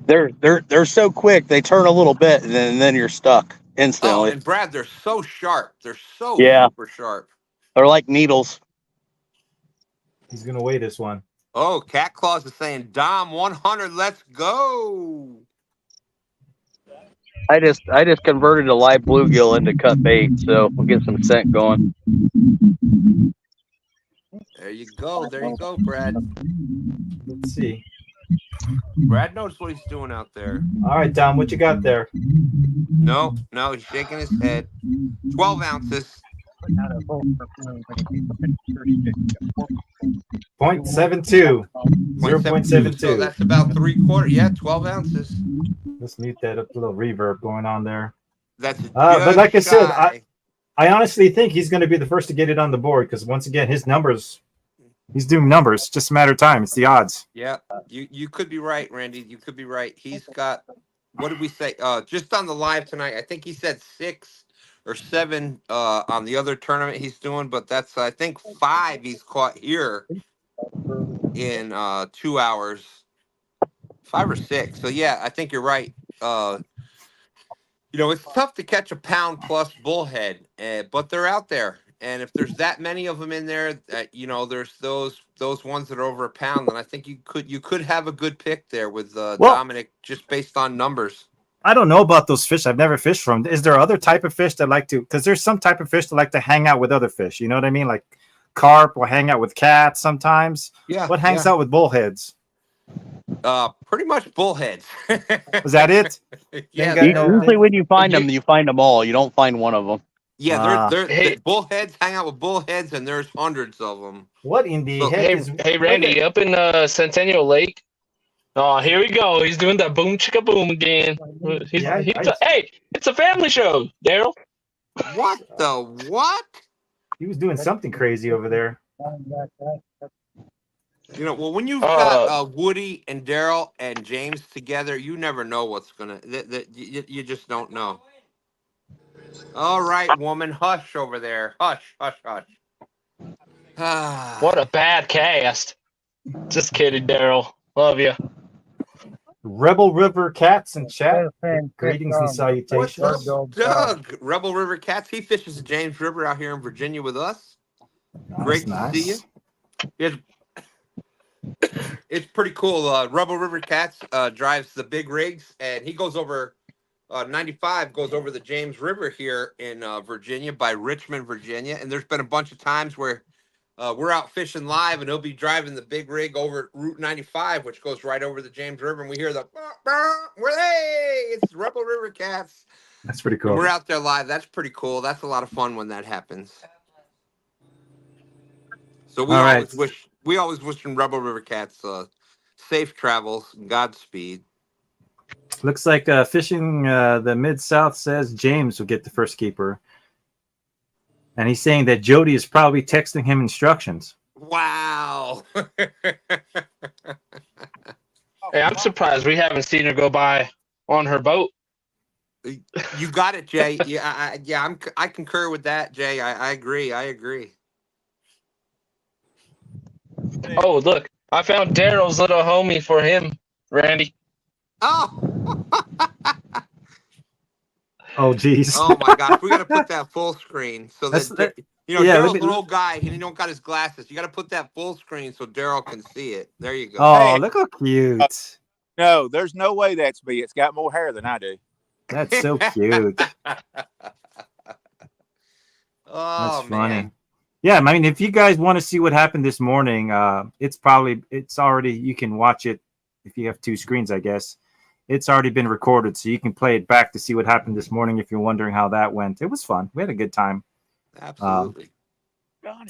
They're so quick. They turn a little bit and then you're stuck instantly. Oh, and Brad, they're so sharp. They're so super sharp. They're like needles. He's gonna weigh this one. Oh, Cat Claus is saying Dom 100. Let's go. I just converted a live bluegill into cut bait, so we'll get some scent going. There you go. There you go, Brad. Let's see. Brad knows what he's doing out there. All right, Dom, what you got there? No, he's shaking his head. 12 ounces. 0.72. 0.72. So that's about 3/4. Yeah, 12 ounces. Let's mute that up. A little reverb going on there. That's but like I said, I honestly think he's going to be the first to get it on the board because once again, his numbers, he's doing numbers. It's just a matter of time. It's the odds. Yeah, you could be right, Randy. You could be right. He's got, what did we say? Just on the live tonight, I think he said 6 or 7 on the other tournament he's doing, but that's I think 5 he's caught here in 2 hours. 5 or 6. So yeah, I think you're right. It's tough to catch a pound plus bullhead, but they're out there. And if there's that many of them in there, there's those ones that are over a pound, then I think you could have a good pick there with Dominic just based on numbers. I don't know about those fish. I've never fished from. Is there other type of fish that like to? Because there's some type of fish that like to hang out with other fish. You know what I mean? Like carp will hang out with cats sometimes. Yeah. What hangs out with bullheads? Pretty much bullheads. Was that it? Yeah. Usually when you find them all. You don't find one of them. Yeah, they're bullheads hang out with bullheads, and there's hundreds of them. What in the heck hey, Randy, up in Centennial Lake. Oh, here we go. He's doing that boom chicka boom again. Hey, it's a family show, Daryl. What the what? He was doing something crazy over there. Well, when you've got Woody and Daryl and James together, you never know what's gonna. You just don't know. All right, woman, hush over there. Hush, hush, hush. What a bad cast. Just kidding, Daryl. Love you. Rebel River Cats in chat. Greetings and salutations. What's up, Doug? Rebel River Cats. He fishes the James River out here in Virginia with us. Great to see you. It's pretty cool. Rebel River Cats drives the big rigs, and he goes over 95, goes over the James River here in Virginia by Richmond, Virginia. And there's been a bunch of times where we're out fishing live, and he'll be driving the big rig over Route 95, which goes right over the James River, and we hear the it's Rebel River Cats. That's pretty cool. And we're out there live. That's pretty cool. That's a lot of fun when that happens. So we always wish Rebel River Cats safe travels, Godspeed. Looks like fishing the Mid-South says James will get the first keeper. And he's saying that Jody is probably texting him instructions. Wow. Hey, I'm surprised we haven't seen her go by on her boat. You got it, Jay. Yeah, I concur with that, Jay. I agree. Oh, look. I found Daryl's little homie for him, Randy. Oh. Oh, geez. Oh, my gosh. We got to put that full screen. So You know, Yeah, Daryl's an old guy and he don't got his glasses. You got to put that full screen so Daryl can see it. There you go. Oh, look how cute. No, there's no way that's me. It's got more hair than I do. That's so cute. Oh, That's funny. man. Yeah, I mean, if you guys want to see what happened this morning, it's already, you can watch it if you have two screens, I guess. It's already been recorded, so you can play it back to see what happened this morning if you're wondering how that went. It was fun. We had a good time. Absolutely. A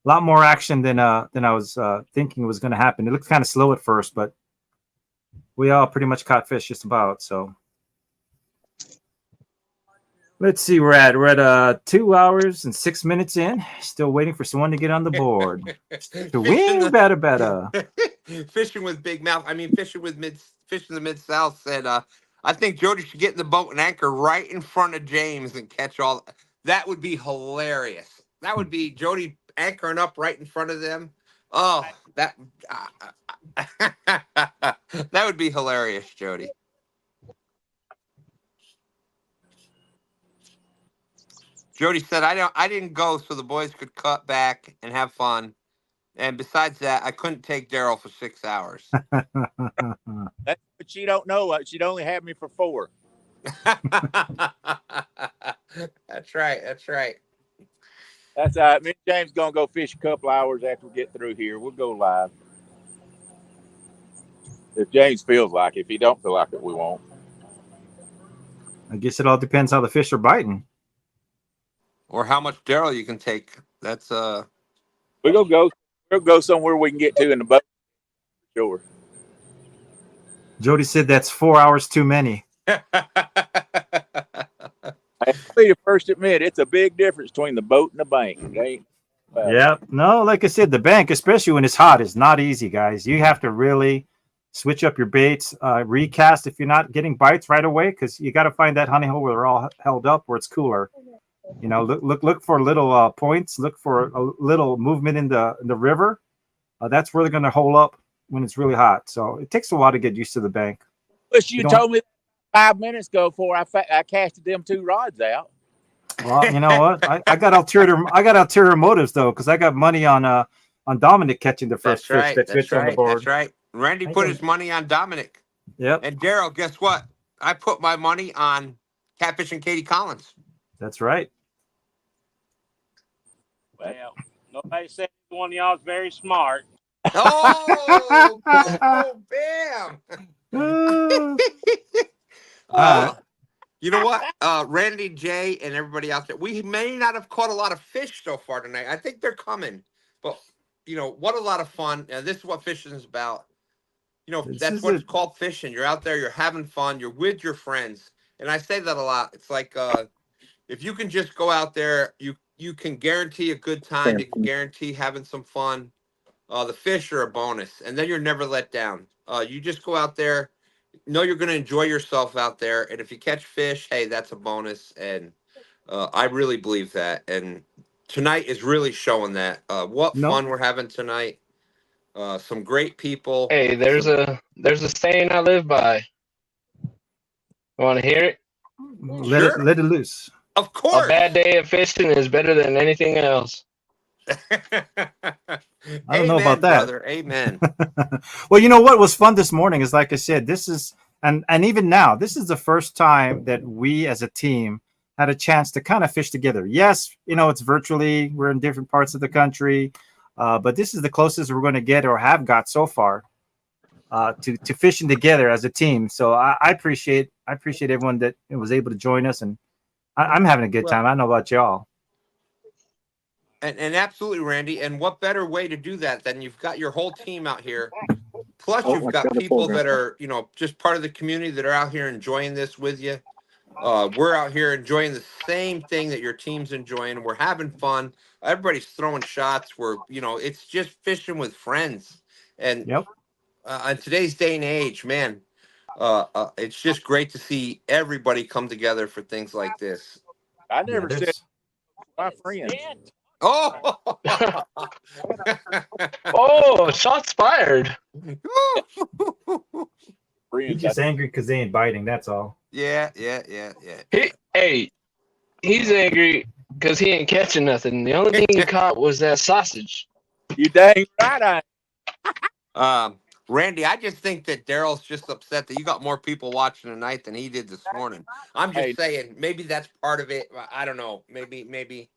lot more action than I was thinking was going to happen. It looked kind of slow at first, but we all pretty much caught fish just about. So let's see, we're at 2 hours and 6 minutes in. Still waiting for someone to get on the board. To win better. Fishing with Big Mouth. I mean, Fishing the Mid-South said, I think Jody should get in the boat and anchor right in front of James and catch all. That would be hilarious. That would be Jody anchoring up right in front of them. Oh, that would be hilarious, Jody. Jody said, I didn't go so the boys could cut back and have fun. And besides that, I couldn't take Daryl for 6 hours. That's what you don't know. She'd only have me for 4. That's right. That's right. That's all right. Me and James gonna go fish a couple hours after we get through here. We'll go live. If James feels like it. If he don't feel like it, we won't. I guess it all depends how the fish are biting. Or how much Daryl you can take. That's We'll go somewhere we can get to in the boat. Sure. Jody said that's 4 hours too many. I'll be the first to admit it's a big difference between the boat and the bank. It ain't. Yeah. No, like I said, the bank, especially when it's hot, is not easy, guys. You have to really switch up your baits, recast if you're not getting bites right away, because you got to find that honey hole where they're all held up, where it's cooler. You know, look for little points. Look for a little movement in the river. That's where they're going to hole up when it's really hot. So it takes a while to get used to the bank. But you told me 5 minutes ago before I casted them 2 rods out. Well, you know what? I got ulterior motives though, because I got money on Dominic catching the first fish that fits on the board. That's right. Randy put his money on Dominic. Yep. And Daryl, guess what? I put my money on Catfish and Katie Collins. That's right. Well, nobody said one of y'all's very smart. Oh, bam! You know what? Randy, Jay, and everybody out there, we may not have caught a lot of fish so far tonight. I think they're coming. But, you know, what a lot of fun. This is what fishing is about. You know, that's what it's called, fishing. You're out there, you're having fun, you're with your friends. And I say that a lot. It's like if you can just go out there, you can guarantee a good time. You can guarantee having some fun. The fish are a bonus, and then you're never let down. You just go out there, know you're going to enjoy yourself out there, and if you catch fish, hey, that's a bonus. And I really believe that. And tonight is really showing that. What fun we're having tonight. Some great people. Hey, there's a saying I live by. Want to hear it? Let it loose. Of course. A bad day of fishing is better than anything else. I don't know about that. Brother. Amen. Well, you know what was fun this morning is, like I said, this is, and even now, this is the first time that we as a team had a chance to kind of fish together. Yes, you know, it's virtually, we're in different parts of the country, but this is the closest we're going to get or have got so far to fishing together as a team. So I appreciate everyone that was able to join us, and I'm having a good time. I don't know about y'all. And absolutely, Randy. And what better way to do that than you've got your whole team out here. Plus, you've got people that are, you know, just part of the community that are out here enjoying this with you. We're out here enjoying the same thing that your team's enjoying. We're having fun. Everybody's throwing shots. We're, you know, it's just fishing with friends. And in today's day and age, man, it's just great to see everybody come together for things like this. I never said my friends. Oh, oh, shots fired. He's just angry because they ain't biting. That's all. Yeah. He's angry because he ain't catching nothing. The only thing he caught was that sausage. You dang right I Randy, I just think that Daryl's just upset that you got more people watching tonight than he did this morning. I'm just saying, maybe that's part of it. I don't know. Maybe.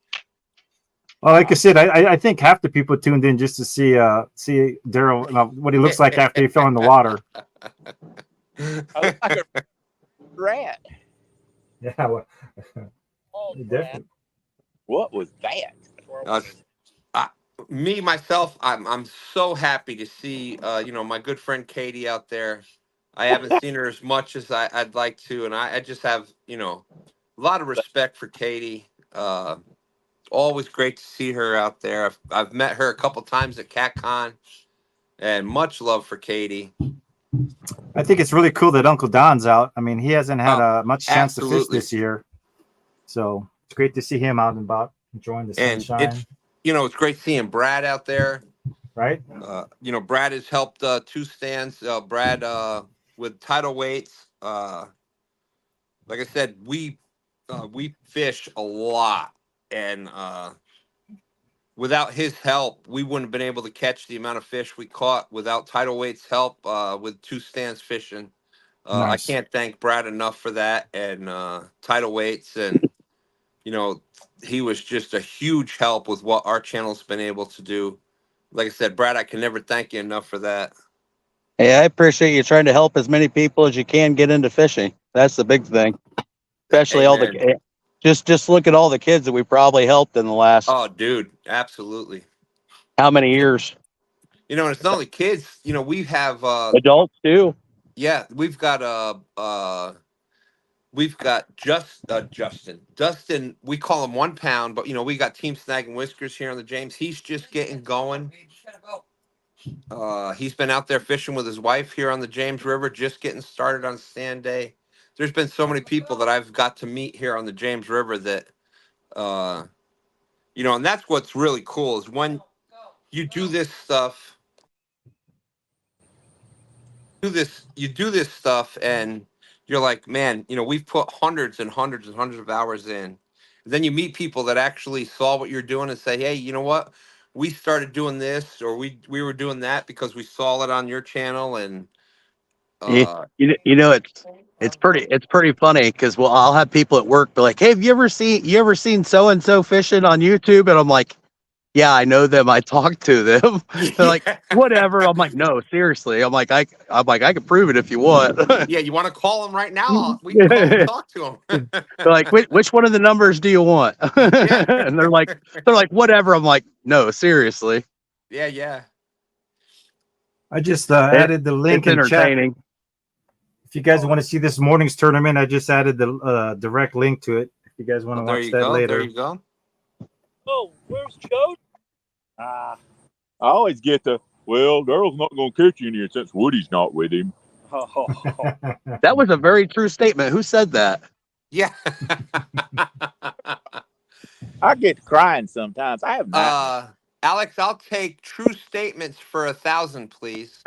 Well, like I said, I think half the people tuned in just to see Daryl, what he looks like after he fell in the water. look like a rat. Yeah. Well, Oh, definitely. What was that? Me myself, I'm so happy to see my good friend Katie out there. I haven't seen her as much as I'd like to, and I just have a lot of respect for Katie. Always great to see her out there. I've met her a couple times at CatCon, and much love for Katie. I think it's really cool that Uncle Don's out. I mean, he hasn't had much chance to fish this year, so it's great to see him out and about enjoying the sunshine. And it's great seeing Brad out there. Right. Brad has helped 2 stands. Brad with tidal weights. Like I said, we fish a lot, and without his help, we wouldn't have been able to catch the amount of fish we caught without tidal weights help with 2 stands fishing. Nice. I can't thank Brad enough for that, and tidal weights, and he was just a huge help with what our channel's been able to do. Like I said, Brad, I can never thank you enough for that. Hey, I appreciate you trying to help as many people as you can get into fishing. That's the big thing. Especially all the just look at all the kids that we probably helped in the last. Oh, dude, absolutely. How many years? And it's not only kids. We have Adults too. Yeah, we've got Justin. Dustin, we call him 1 pound, but we got Team Snag and Whiskers here on the James. He's just getting going. He's been out there fishing with his wife here on the James River, just getting started on stand day. There's been so many people that I've got to meet here on the James River that and that's what's really cool is when you do this stuff. You do this stuff and you're like, man, we've put hundreds and hundreds and hundreds of hours in. And then you meet people that actually saw what you're doing and say, hey, you know what? We started doing this, or we were doing that because we saw it on your channel. And it's pretty funny because I'll have people at work be like, hey, have you ever seen so and so fishing on YouTube? And I'm like, yeah, I know them. I talk to them. They're like, whatever. I'm like, no, seriously. I'm like, I can prove it if you want. Yeah, you want to call them right now? We can call and talk to them. They're like, which one of the numbers do you want? And they're like, whatever. I'm like, no, seriously. Yeah. I just added the link in chat. If you guys want to see this morning's tournament, I just added the direct link to it. If you guys want to watch that later. There you go. Oh, where's Joe? I always get Daryl's not going to catch you in here since Woody's not with him. That was a very true statement. Who said that? Yeah. I get crying sometimes. I have not. Alex, I'll take true statements for 1,000, please.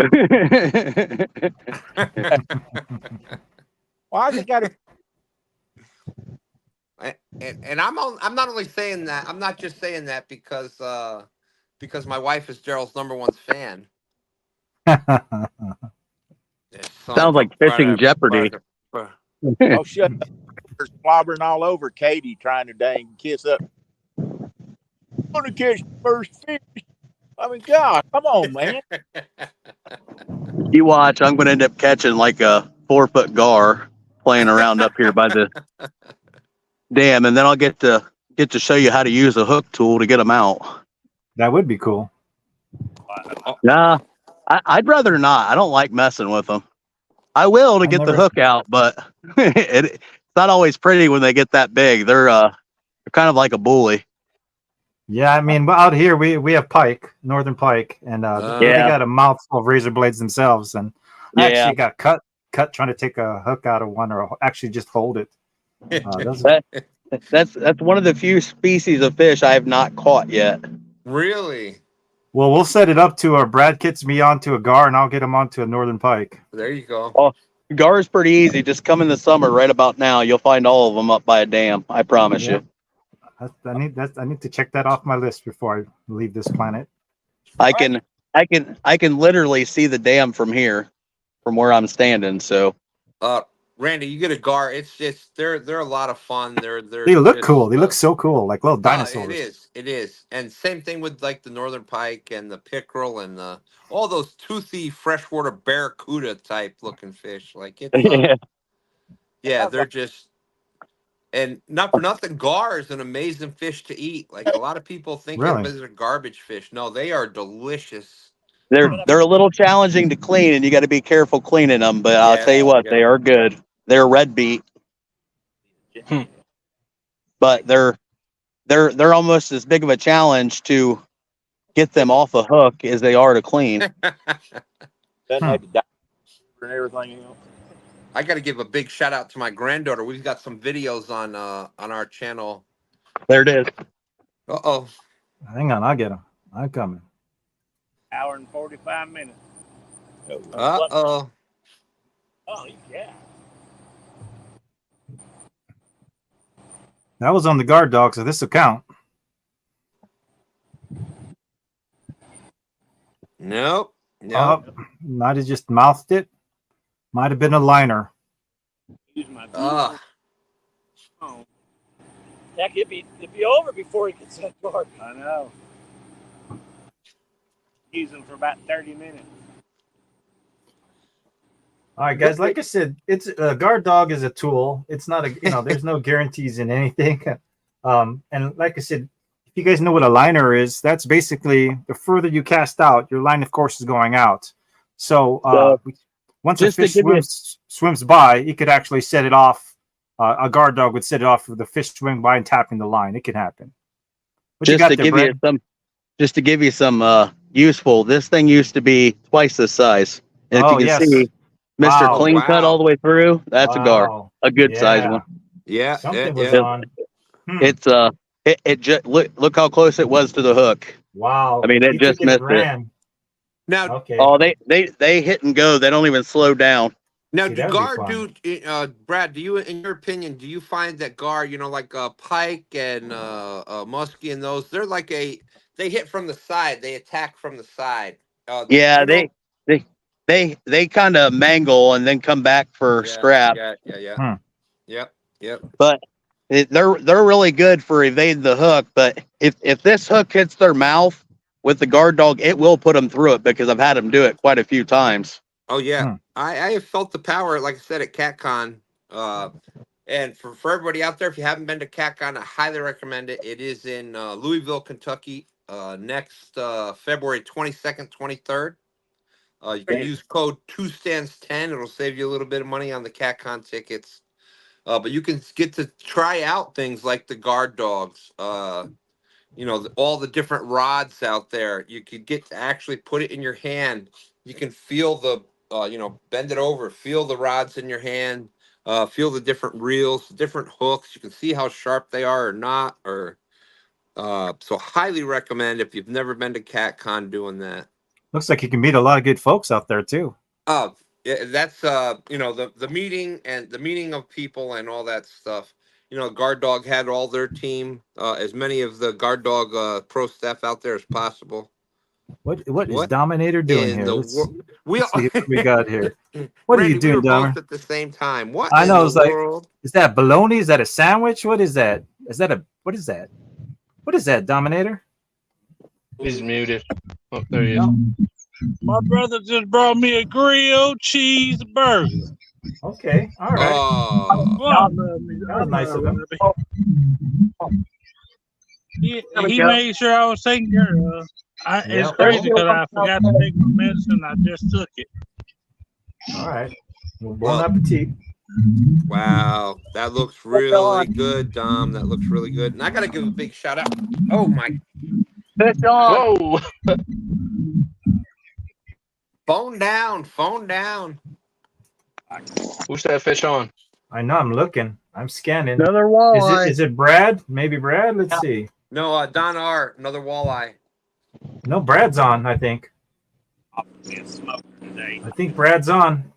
Why has it got to? And I'm not only saying that. I'm not just saying that because my wife is Daryl's #1 fan. Sounds like fishing Jeopardy. Oh, shut up. There's slobbering all over Katie trying to dang kiss up. I'm going to catch the first fish. I mean, God, come on, man. You watch, I'm going to end up catching like a 4-foot gar playing around up here by the dam, and then I'll get to show you how to use a hook tool to get them out. That would be cool. Nah, I'd rather not. I don't like messing with them. I will to get the hook out, but it's not always pretty when they get that big. They're kind of like a bully. Yeah, I mean, out here we have pike, northern pike, and they got a mouthful of razor blades themselves, and I actually got cut trying to take a hook out of one, or actually just hold it. That's one of the few species of fish I have not caught yet. Really? Well, we'll set it up to Brad kits me onto a gar, and I'll get him onto a northern pike. There you go. Oh, gar is pretty easy. Just come in the summer, right about now. You'll find all of them up by a dam. I promise you. I need to check that off my list before I leave this planet. I can literally see the dam from here, from where I'm standing. So, Randy, you get a gar. It's just they're a lot of fun. They look just, cool. They look so cool, like little it dinosaurs. is, and same thing with like the northern pike and the pickerel and all those toothy freshwater barracuda type looking fish. Like it's yeah, they're just. And not for nothing, gar is an amazing fish to eat. Like a lot of people think Really? they're garbage fish. No, they are delicious. they're a little challenging to clean, and you got to be careful cleaning them. But I'll tell you what, they are good. They're red beat, but they're almost as big of a challenge to get them off a hook as they are to clean. And everything else. I got to give a big shout out to my granddaughter. We've got some videos on our channel. There it is. Uh-oh. Hang on, I'll get them. I'm coming. Hour and 45 minutes. Uh-oh. Oh, yeah. That was on the guard dog, so this will count. Nope. Might have just mouthed it. Might have been a liner. Use my phone. Heck, it'd be over before he gets that guard. I know. Use them for about 30 minutes. All right, guys. Like I said, it's a guard dog is a tool. It's not there's no guarantees in anything. And like I said, if you guys know what a liner is, that's basically the further you cast out, your line of course is going out. So once a fish swims by, you could actually set it off. A guard dog would set it off for the fish swimming by and tapping the line. It can happen. Just to give you some useful. This thing used to be twice this size. And if you can see, Mr. Clean Cut all the way through. That's a gar, a good size one. Yeah, something was on. It's it just look how close it was to the hook. Wow. I mean, it just missed it. Now, okay. Oh, they hit and go. They don't even slow down. Now, Brad, do you, in your opinion, do you find that gar, like pike and muskie and those, they're like they hit from the side, they attack from the side. Yeah, they kind of mangle and then come back for scrap. Yeah. Yep. But they're really good for evading the hook. But if this hook hits their mouth with the guard dog, it will put them through it because I've had them do it quite a few times. Oh yeah, I have felt the power, like I said, at CatCon. And for everybody out there, if you haven't been to CatCon, I highly recommend it. It is in Louisville, Kentucky, next February 22nd, 23rd. You can use code 2stands10. It'll save you a little bit of money on the CatCon tickets. But you can get to try out things like the guard dogs. All the different rods out there. You could get to actually put it in your hand. You can feel the bend it over, feel the rods in your hand, feel the different reels, different hooks. You can see how sharp they are or not. So highly recommend if you've never been to CatCon doing that. Looks like you can meet a lot of good folks out there too. Oh, yeah, that's the meeting and the meeting of people and all that stuff. Guard Dog had all their team, as many of the Guard Dog pro staff out there as possible. What is Dominator doing here? We see what we got here. What Randy, are you doing, both at the same time? What I know. in It's the like, world? is that bologna? Is that a sandwich? What is that? What is that? What is that, Dominator? He's muted. Oh, there he is. My brother just brought me a grilled cheeseburger. Okay, all right. That was nice of him. He made sure I was taken care of. It's crazy because I forgot to take my medicine. I just took it. All right. Well, bon appetit. Wow, that looks really good, Dom. That looks really good. And I gotta give a big shout out. Oh my! Whoa! Phone down. Who's that fish on? I know. I'm looking. I'm scanning. Another walleye. Is it Brad? Maybe Brad. Let's see. No, Don R. Another walleye. No, Brad's on. I think. I think Brad's on.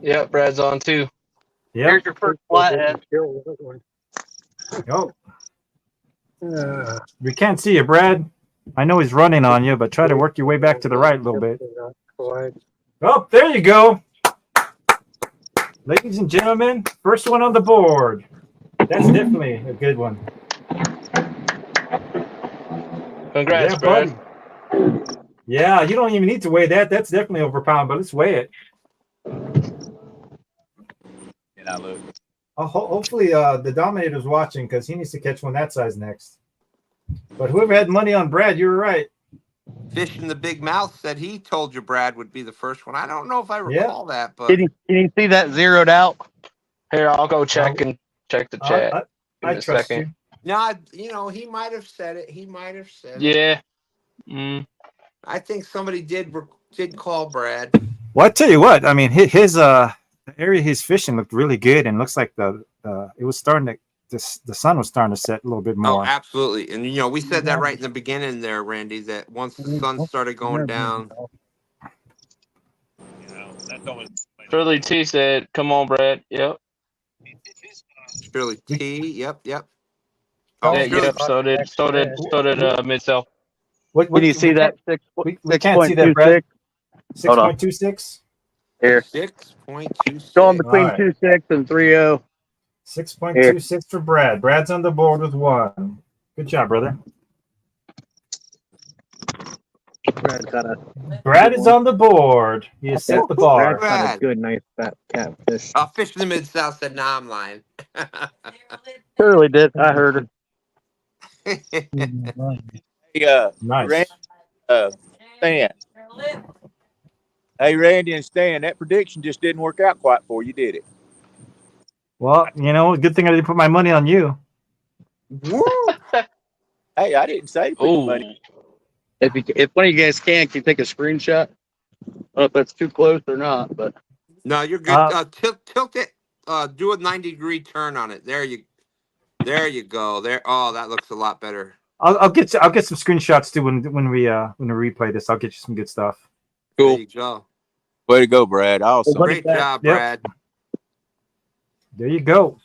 Yeah, Brad's on too. Yeah. Here's your first flathead. Oh. We can't see you, Brad. I know he's running on you, but try to work your way back to the right a little bit. Oh, there you go. Ladies and gentlemen, first one on the board. That's definitely a good one. Congrats, Yeah, Brad. buddy. Yeah, you don't even need to weigh that. That's definitely over a pound, but let's weigh it. And I look. Hopefully the Dominator's watching because he needs to catch one that size next. But whoever had money on Brad, you were right. Fish in the Big Mouth said he told you Brad would be the first one. I don't know if I recall that, but Can you see that zeroed out? Here, I'll go check the chat. I trust you. no, he might have said it. He might have said it. Yeah. I think somebody did call Brad. Well, I tell you what. I mean, his the area he's fishing looked really good, and looks like it was starting to the sun was starting to set a little bit more. Oh, absolutely. And we said that right in the beginning there, Randy, that once the sun started going down. That's always Shirley T said, "Come on, Brad." Yep. Shirley T. Yep. Oh, yep. So did Mid South. Can you see that? We can't see that, Brad. 6.26. Here. 6.26. Going between All right. 2.6 and 3.0. 6.26 for Brad. Brad's on the board with 1. Good job, brother. Brad is on the board. He has set the bar. Brad's got a good, nice fat catfish. Fish in the Mid-South said, nah, I'm lying. Surely did. I heard Hey, Nice. Randy, Stan. Hey, Randy and Stan, that prediction just didn't work out quite for you, did it? Well, good thing I didn't put my money on you. Hey, I didn't say put your money. If one of you guys can you take a screenshot? I don't know if that's too close or not, but No, you're good. Tilt it. Do a 90-degree turn on it. There you go. There. Oh, that looks a lot better. I'll get some screenshots too when we replay this. I'll get you some good stuff. Cool. There you go. Way to go, Brad. Awesome. Great job, Brad. There you go.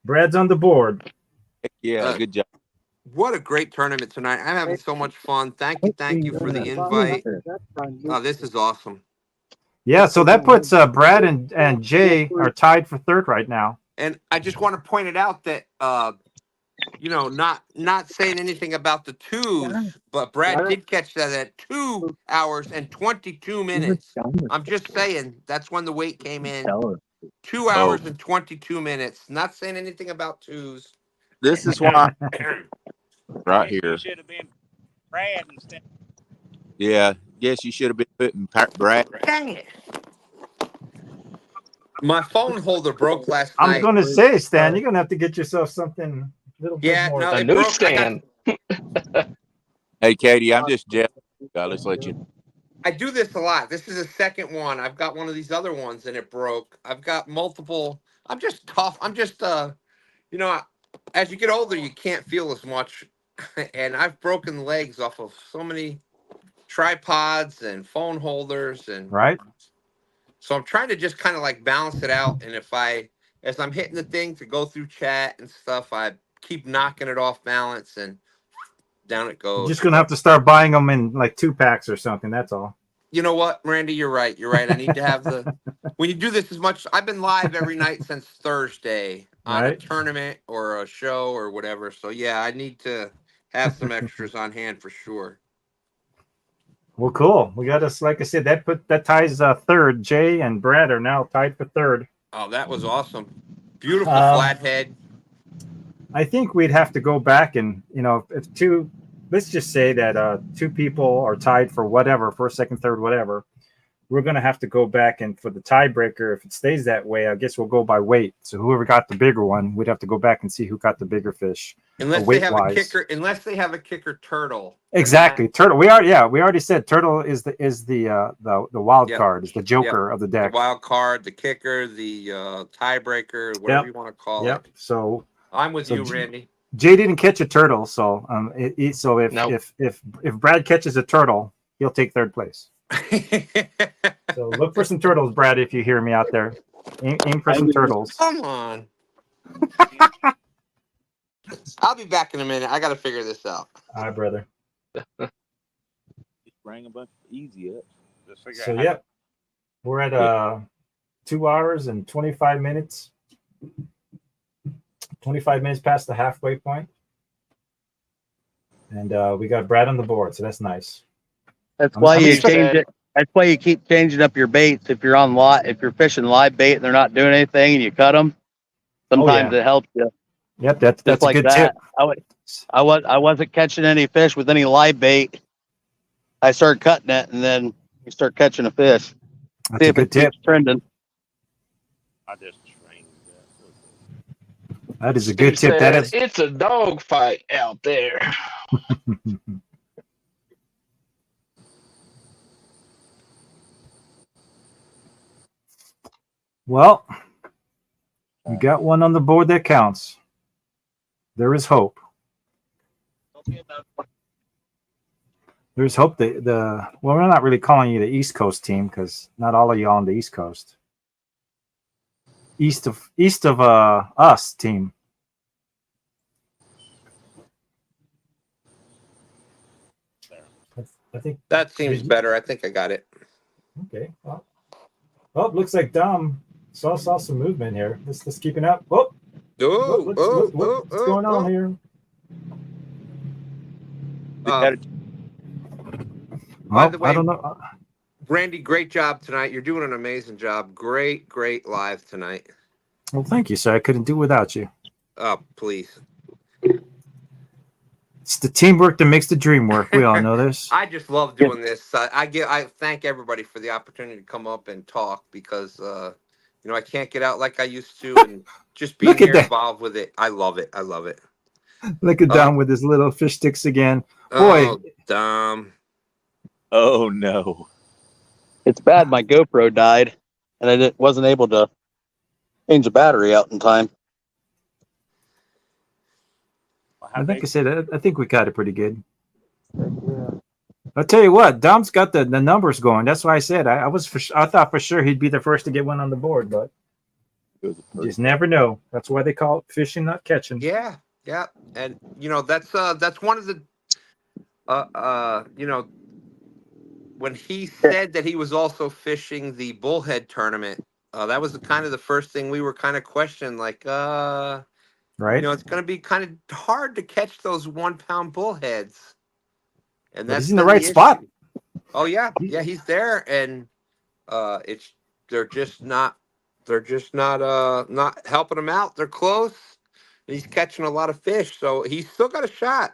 Brad's on the board. Yeah, good job. What a great tournament tonight. I'm having so much fun. Thank you for the invite. Oh, this is awesome. Yeah, so that puts Brad and Jay are tied for third right now. And I just want to point it out that not saying anything about the twos, but Brad did catch that at 2 hours and 22 minutes. I'm just saying that's when the weight came in. 2 hours and 22 minutes. Not saying anything about twos. This is why right here. Should have been Brad instead. Yeah, guess you should have been putting Brad. Dang it. My phone holder broke last night. I'm going to say, Stan, you're going to have to get yourself something a little bit more. No, A it broke. newsstand. Hey, Katie, I'm just jealous. Let's let you. I do this a lot. This is the second one. I've got one of these other ones and it broke. I've got multiple. I'm just tough. I'm just, as you get older, you can't feel as much. And I've broken legs off of so many tripods and phone holders. And right. So I'm trying to just kind of like balance it out. And as I'm hitting the thing to go through chat and stuff, I keep knocking it off balance and down it goes. You're just going to have to start buying them in like 2-packs or something. That's all. You know what, Randy? You're right. I need to have when you do this as much. I've been live every night since Thursday on a tournament or a show or whatever. So yeah, I need to have some extras on hand for sure. Well, cool. We got us, like I said, that ties third. Jay and Brad are now tied for third. Oh, that was awesome. Beautiful flathead. I think we'd have to go back and, if two, let's just say that 2 people are tied for whatever, first, second, third, whatever. We're going to have to go back, and for the tiebreaker, if it stays that way, I guess we'll go by weight. So whoever got the bigger one, we'd have to go back and see who got the bigger fish. Unless they have a kicker, turtle. Exactly, turtle. We already said turtle is the wild card, is the joker of the deck. The wild card, the kicker, the tiebreaker, whatever you want to call it. So I'm with you, Randy. Jay didn't catch a turtle, so if Brad catches a turtle, he'll take third place. So look for some turtles, Brad, if you hear me out there. Aim for some turtles. Come on. I'll be back in a minute. I got to figure this out. All right, brother. Bring a bunch of easy up. So yep, we're at 2 hours and 25 minutes. 25 minutes past the halfway point. And we got Brad on the board, so that's nice. That's why you change it. That's why you keep changing up your baits. If you're fishing live bait and they're not doing anything and you cut them, sometimes it helps you. Yep, that's Just a like good that. tip. I wasn't catching any fish with any live bait. I started cutting it, and then you start catching a fish. That's See a if good it keeps tip. trending. I just trained that. That is a good tip. That is. It's a dog fight out there. Well, we got one on the board that counts. There is hope. There's hope that well, we're not really calling you the East Coast team because not all of you on the East Coast. East of us team. I think that seems better. I think I got it. Okay. Well, looks like Dom saw some movement here. Let's keep it up. What's going on here? By the way, I don't know. Randy, great job tonight. You're doing an amazing job. Great live tonight. Well, thank you, sir. I couldn't do without you. Oh, please. It's the teamwork that makes the dream work. We all know this. I just love doing this. I thank everybody for the opportunity to come up and talk because I can't get out like I used to, and just being here involved with it. I love it. Look at Dom with his little fish sticks again. Boy, Dom. Oh no. It's bad. My GoPro died, and I wasn't able to change the battery out in time. I think I said I think we got it pretty good. I'll tell you what, Dom's got the numbers going. That's why I said I thought for sure he'd be the first to get one on the board, but you just never know. That's why they call it fishing, not catching. Yeah, and that's one of the when he said that he was also fishing the bullhead tournament, that was the first thing we were kind of questioning, like right. It's going to be kind of hard to catch those 1 pound bullheads. And But that's he's in the right spot. Oh yeah, he's there, and they're just not helping him out. They're close. And he's catching a lot of fish, so he's still got a shot.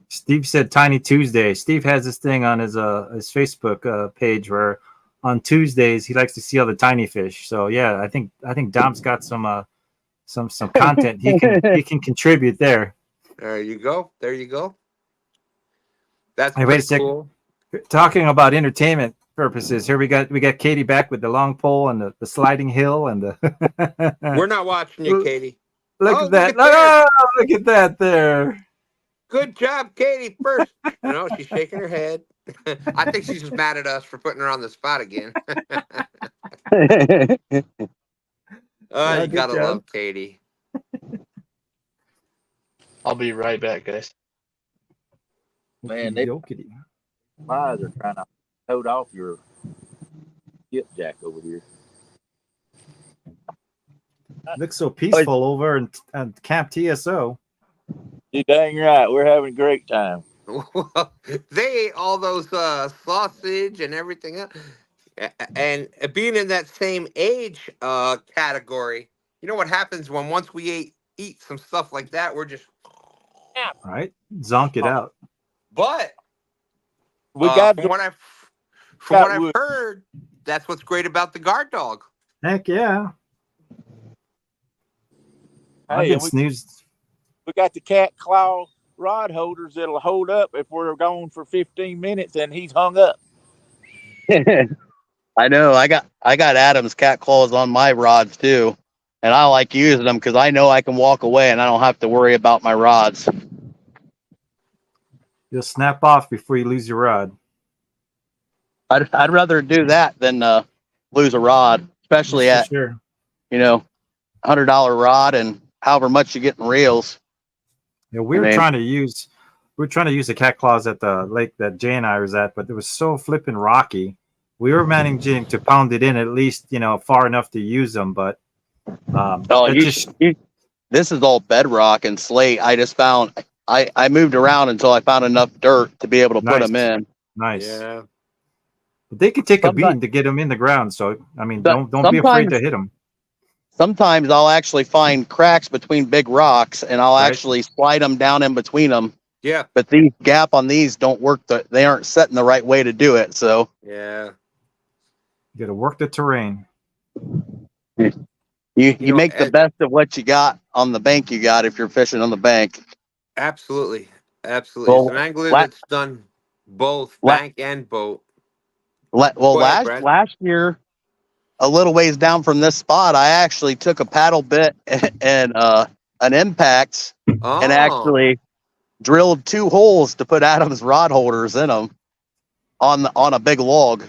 Steve said Tiny Tuesday. Steve has this thing on his Facebook page where on Tuesdays he likes to see all the tiny fish. So yeah, I think Dom's got some content he can contribute there. There you go. That's hey, wait a second. Cool. Talking about entertainment purposes, here we got Katie back with the long pole and the sliding hill and the. We're not watching you, Katie. Look at that! Look at that there. Good job, Katie. First, she's shaking her head. I think she's just mad at us for putting her on the spot again. You gotta love Katie. I'll be right back, guys. Man, my eyes are trying to hold off your skipjack over here. Looks so peaceful over in Camp TSO. You dang right. We're having a great time. Well, they ate all those sausage and everything else. And being in that same age category, you know what happens once we eat some stuff like that, we're just right, zonk it out. But we got from what I've heard, that's what's great about the guard dog. Heck yeah! Hey, we got the cat claw rod holders that'll hold up if we're going for 15 minutes and he's hung up. I know. I got Adam's cat claws on my rods too, and I like using them because I know I can walk away and I don't have to worry about my rods. You'll snap off before you lose your rod. I'd rather do that than lose a rod, especially at sure. $100 rod and however much you get in reels. Yeah, we were trying to use the cat claws at the lake that Jay and I was at, but it was so flipping rocky. We were managing to pound it in at least, far enough to use them, but this is all bedrock and slate. I just found I moved around until I found enough dirt to be able to put them in. Nice. Yeah. But they could take a beating to get them in the ground. So don't be afraid to hit them. Sometimes I'll actually find cracks between big rocks, and I'll actually slide them down in between them. Yeah. But the gap on these don't work. They aren't set in the right way to do it. So yeah, you got to work the terrain. You make the best of what you got on the bank you got if you're fishing on the bank. Absolutely. Well, It's an angler that's done both bank and boat. Last year, a little ways down from this spot, I actually took a paddle bit and an impact and actually drilled 2 holes to put Adam's rod holders in them on a big log.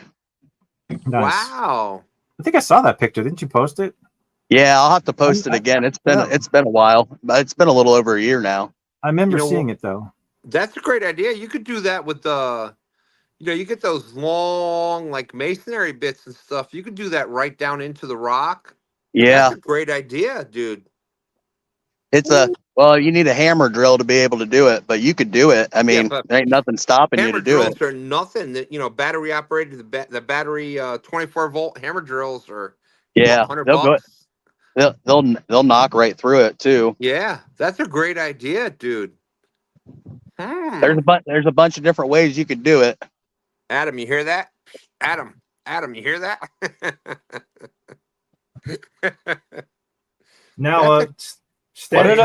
Nice. Wow. I think I saw that picture. Didn't you post it? Yeah, I'll have to post it again. It's been a while. It's been a little over a year now. I remember seeing it though. That's a great idea. You could do that with you get those long like masonry bits and stuff. You could do that right down into the rock. Yeah. That's a great idea, dude. You need a hammer drill to be able to do it, but you could do it. I mean, there ain't nothing stopping you to do it. Hammer drills are nothing. That battery operated. The battery 24-volt hammer drills are $100. They'll knock right through it too. Yeah, that's a great idea, dude. There's a bunch of different ways you could do it. Adam, you hear that? Adam, you hear that? Now, Stan,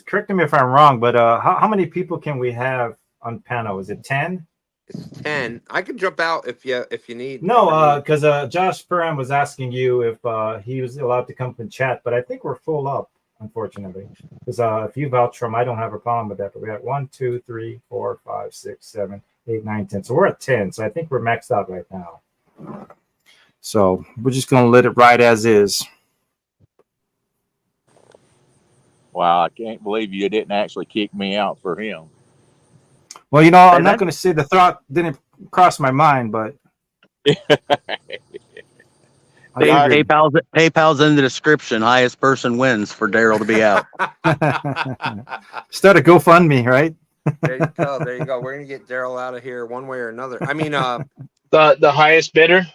correct me if I'm wrong, but how many people can we have on Pano? Is it 10? It's 10. I can jump out if you need. No, because Josh Perham was asking you if he was allowed to come and chat, but I think we're full up, unfortunately. Because if you vouch from, I don't have a problem with that. But we got 1, 2, 3, 4, 5, 6, 7, 8, 9, 10. So we're at 10. So I think we're maxed out right now. So we're just gonna let it ride as is. Wow, I can't believe you didn't actually kick me out for him. Well, I'm not going to say the thought didn't cross my mind, but PayPal's in the description. Highest person wins for Daryl to be out. Start a GoFundMe, right? There you go. We're gonna get Daryl out of here one way or another. I mean, the highest bidder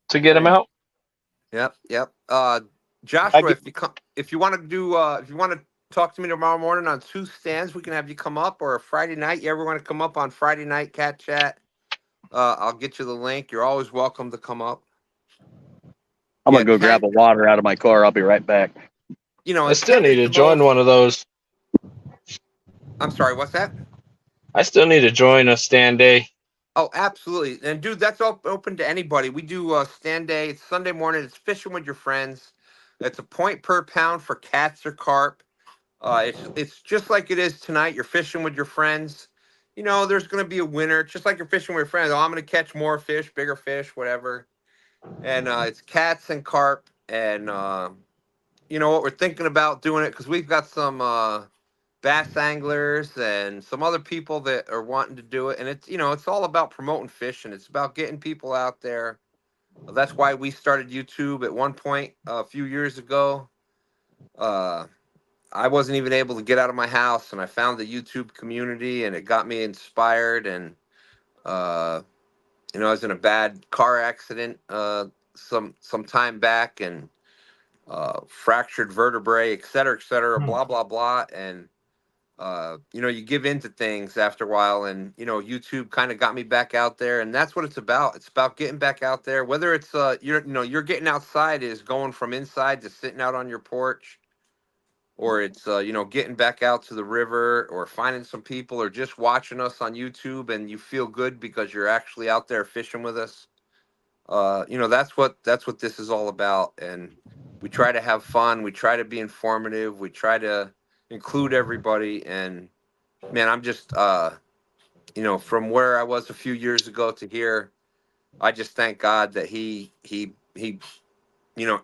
to get him out. Yep. Joshua, if you want to talk to me tomorrow morning on 2 stands, we can have you come up, or a Friday night. You ever want to come up on Friday night cat chat? I'll get you the link. You're always welcome to come up. I'm gonna go grab a water out of my car. I'll be right back. I still need to join one of those. I'm sorry, what's that? I still need to join a stand day. Oh, absolutely. And dude, that's open to anybody. We do stand day. It's Sunday morning. It's fishing with your friends. It's a point per pound for cats or carp. It's just like it is tonight. You're fishing with your friends. There's going to be a winner, just like you're fishing with your friends. Oh, I'm going to catch more fish, bigger fish, whatever. And it's cats and carp. And what we're thinking about doing it, because we've got some bass anglers and some other people that are wanting to do it. And it's all about promoting fishing. It's about getting people out there. That's why we started YouTube at one point a few years ago. I wasn't even able to get out of my house, and I found the YouTube community, and it got me inspired. And I was in a bad car accident some time back, and fractured vertebrae, et cetera, blah blah blah. And you give into things after a while, and YouTube kind of got me back out there, and that's what it's about. It's about getting back out there. Whether it's you're getting outside is going from inside to sitting out on your porch, or it's getting back out to the river, or finding some people, or just watching us on YouTube and you feel good because you're actually out there fishing with us. That's what this is all about. And we try to have fun. We try to be informative. We try to include everybody. And man, I'm just from where I was a few years ago to here, I just thank God that he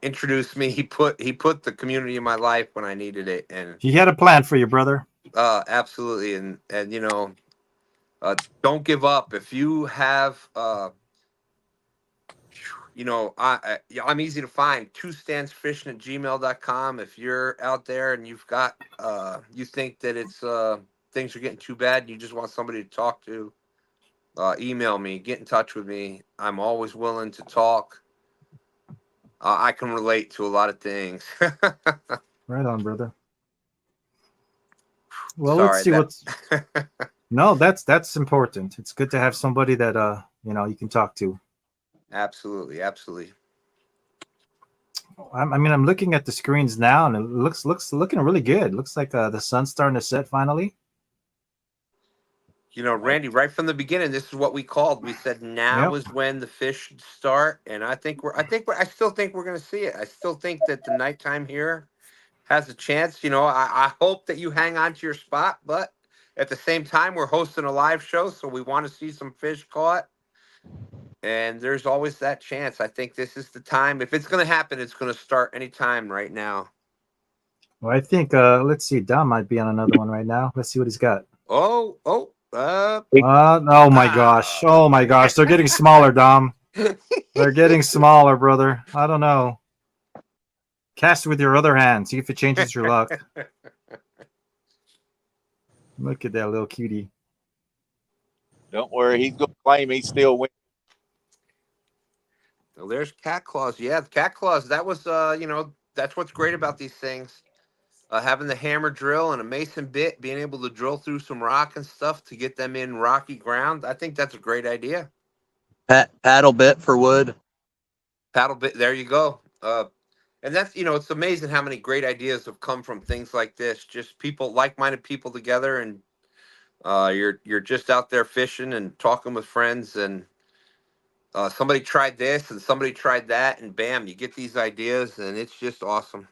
introduced me. He put the community in my life when I needed it, and He had a plan for you, brother. absolutely. And don't give up if you have. I'm easy to find. twostandsfishing@gmail.com. If you're out there and you've got you think that it's things are getting too bad and you just want somebody to talk to, email me, get in touch with me. I'm always willing to talk. I can relate to a lot of things. Right on, brother. Well, Sorry, let's see what's. No, that's important. It's good to have somebody that you can talk to. Absolutely. I'm looking at the screens now, and it looks looking really good. Looks like the sun's starting to set finally. Randy, right from the beginning, this is what we called. We said now is when the fish should start, and I still think we're going to see it. I still think that the nighttime here has a chance. I hope that you hang on to your spot, but at the same time, we're hosting a live show, so we want to see some fish caught. And there's always that chance. I think this is the time. If it's going to happen, it's going to start anytime right now. Well, I think let's see. Dom might be on another one right now. Let's see what he's got. Oh my gosh! Oh my gosh! They're getting smaller, Dom. They're getting smaller, brother. I don't know. Cast with your other hand. See if it changes your luck. Look at that little cutie. Don't worry, he's going to claim he's still winning. Well, there's cat claws. Yeah, the cat claws. That was, that's what's great about these things. Having the hammer drill and a mason bit, being able to drill through some rock and stuff to get them in rocky ground. I think that's a great idea. Paddle bit for wood. Paddle bit. There you go. And that's, it's amazing how many great ideas have come from things like this. Just people, like-minded people together, and you're just out there fishing and talking with friends, and somebody tried this and somebody tried that, and bam, you get these ideas, and it's just awesome.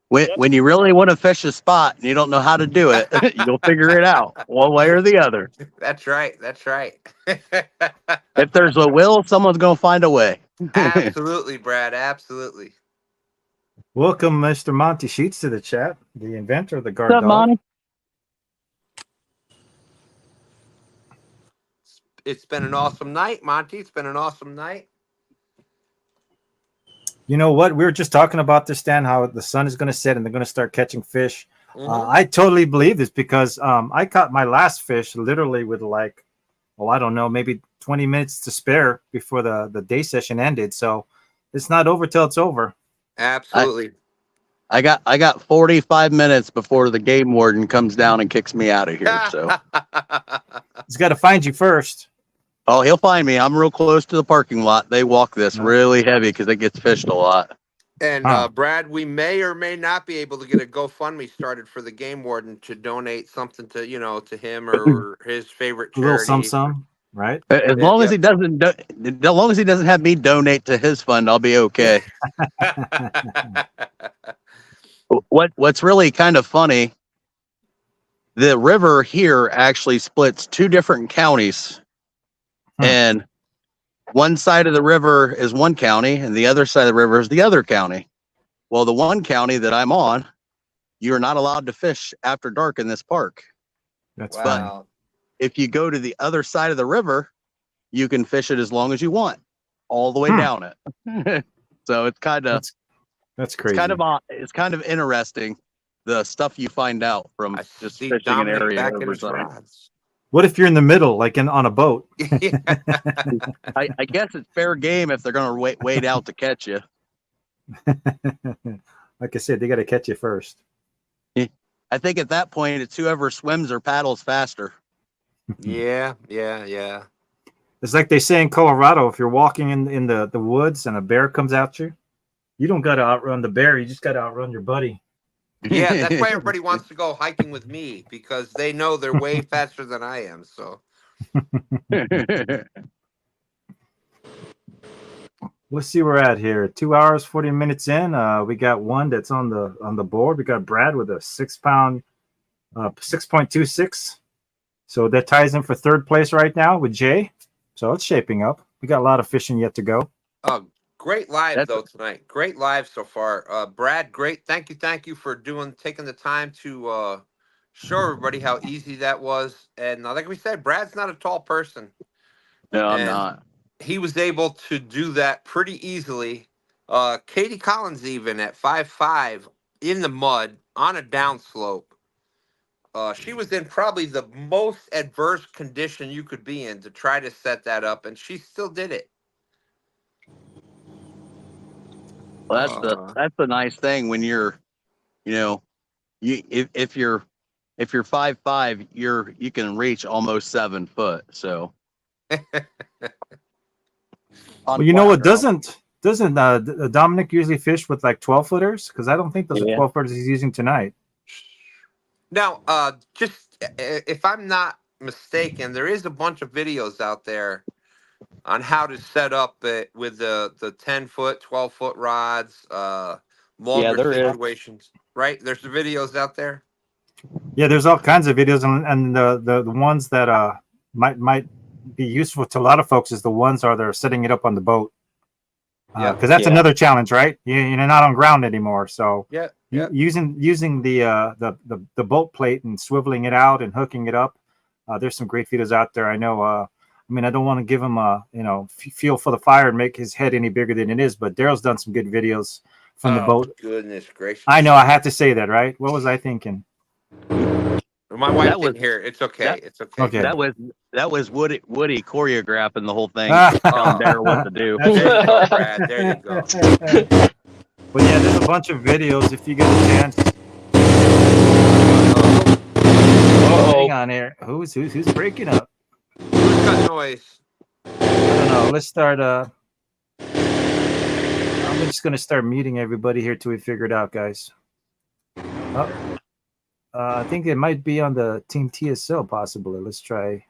When you really want to fish a spot and you don't know how to do it, you'll figure it out one way or the other. That's right. If there's a will, someone's going to find a way. Absolutely, Brad. Absolutely. Welcome, Mr. Monty Sheets, to the chat. The inventor of the guard What's up, dog. Monty? It's been an awesome night, Monty. It's been an awesome night. You know what? We were just talking about this, Stan, how the sun is going to set and they're going to start catching fish. Mm-hmm. I totally believe this because I caught my last fish literally with I don't know, maybe 20 minutes to spare before the day session ended. So it's not over till it's over. Absolutely. I got 45 minutes before the game warden comes down and kicks me out of here. So he's got to find you first. Oh, he'll find me. I'm real close to the parking lot. They walk this really heavy because it gets fished a lot. And Brad, we may or may not be able to get a GoFundMe started for the game warden to donate something to to him or his favorite charity. A little some, right? As long as he doesn't, as long as he doesn't have me donate to his fund, I'll be okay. What's really kind of funny, the river here actually splits two different counties. And one side of the river is one county and the other side of the river is the other county. Well, the one county that I'm on, you're not allowed to fish after dark in this park. That's wow. fun. If you go to the other side of the river, you can fish it as long as you want, all the way down it. So it's kind of that's crazy. It's kind of interesting, the stuff you find out from just fishing an area over time. What if you're in the middle, like on a boat? I guess it's fair game if they're going to wait out to catch you. Like I said, they got to catch you first. I think at that point, it's whoever swims or paddles faster. Yeah. It's like they say in Colorado, if you're walking in the woods and a bear comes at you, you don't got to outrun the bear. You just got to outrun your buddy. Yeah, that's why everybody wants to go hiking with me, because they know they're way faster than I am. So let's see where we're at here. 2 hours, 40 minutes in. We got one that's on the board. We got Brad with a 6 pound 6.26. So that ties in for third place right now with Jay. So it's shaping up. We got a lot of fishing yet to go. Oh, Great live though tonight. Great live so far. Brad, great. Thank you for taking the time to show everybody how easy that was. And like we said, Brad's not a tall person. No, I'm and not. He was able to do that pretty easily. Katie Collins even at 5'5" in the mud on a downslope. She was in probably the most adverse condition you could be in to try to set that up, and she still did it. Well, that's the nice thing when you're, if you're 5'5", you can reach almost 7 foot. So. Well, you know what? Doesn't Dominic usually fish with like 12-footers? Because I don't think those are 12-footers he's using tonight. Now, just if I'm not mistaken, there is a bunch of videos out there on how to set up it with the 10-foot, 12-foot rods, longer situations. Right? There's the videos out there. Yeah, there's all kinds of videos, and the ones that might be useful to a lot of folks is the ones that are setting it up on the boat. Because that's another challenge, right? You're not on ground anymore, so using the boat plate and swiveling it out and hooking it up. There's some great videos out there. I know. I mean, I don't want to give him fuel for the fire and make his head any bigger than it is, but Daryl's done some good videos from the boat. Goodness gracious! I know. I had to say that, right? What was I thinking? My wife didn't hear. It's okay. It's okay. Okay. That was Woody choreographing the whole thing, telling Daryl what to do. There you go, Brad. There you go. But yeah, there's a bunch of videos if you get a chance. Hang on here. Who's breaking up? Who's got noise? I don't know. Let's start. I'm just gonna start muting everybody here till we figure it out, guys. Oh. I think it might be on the Team TSL, possibly. Let's try.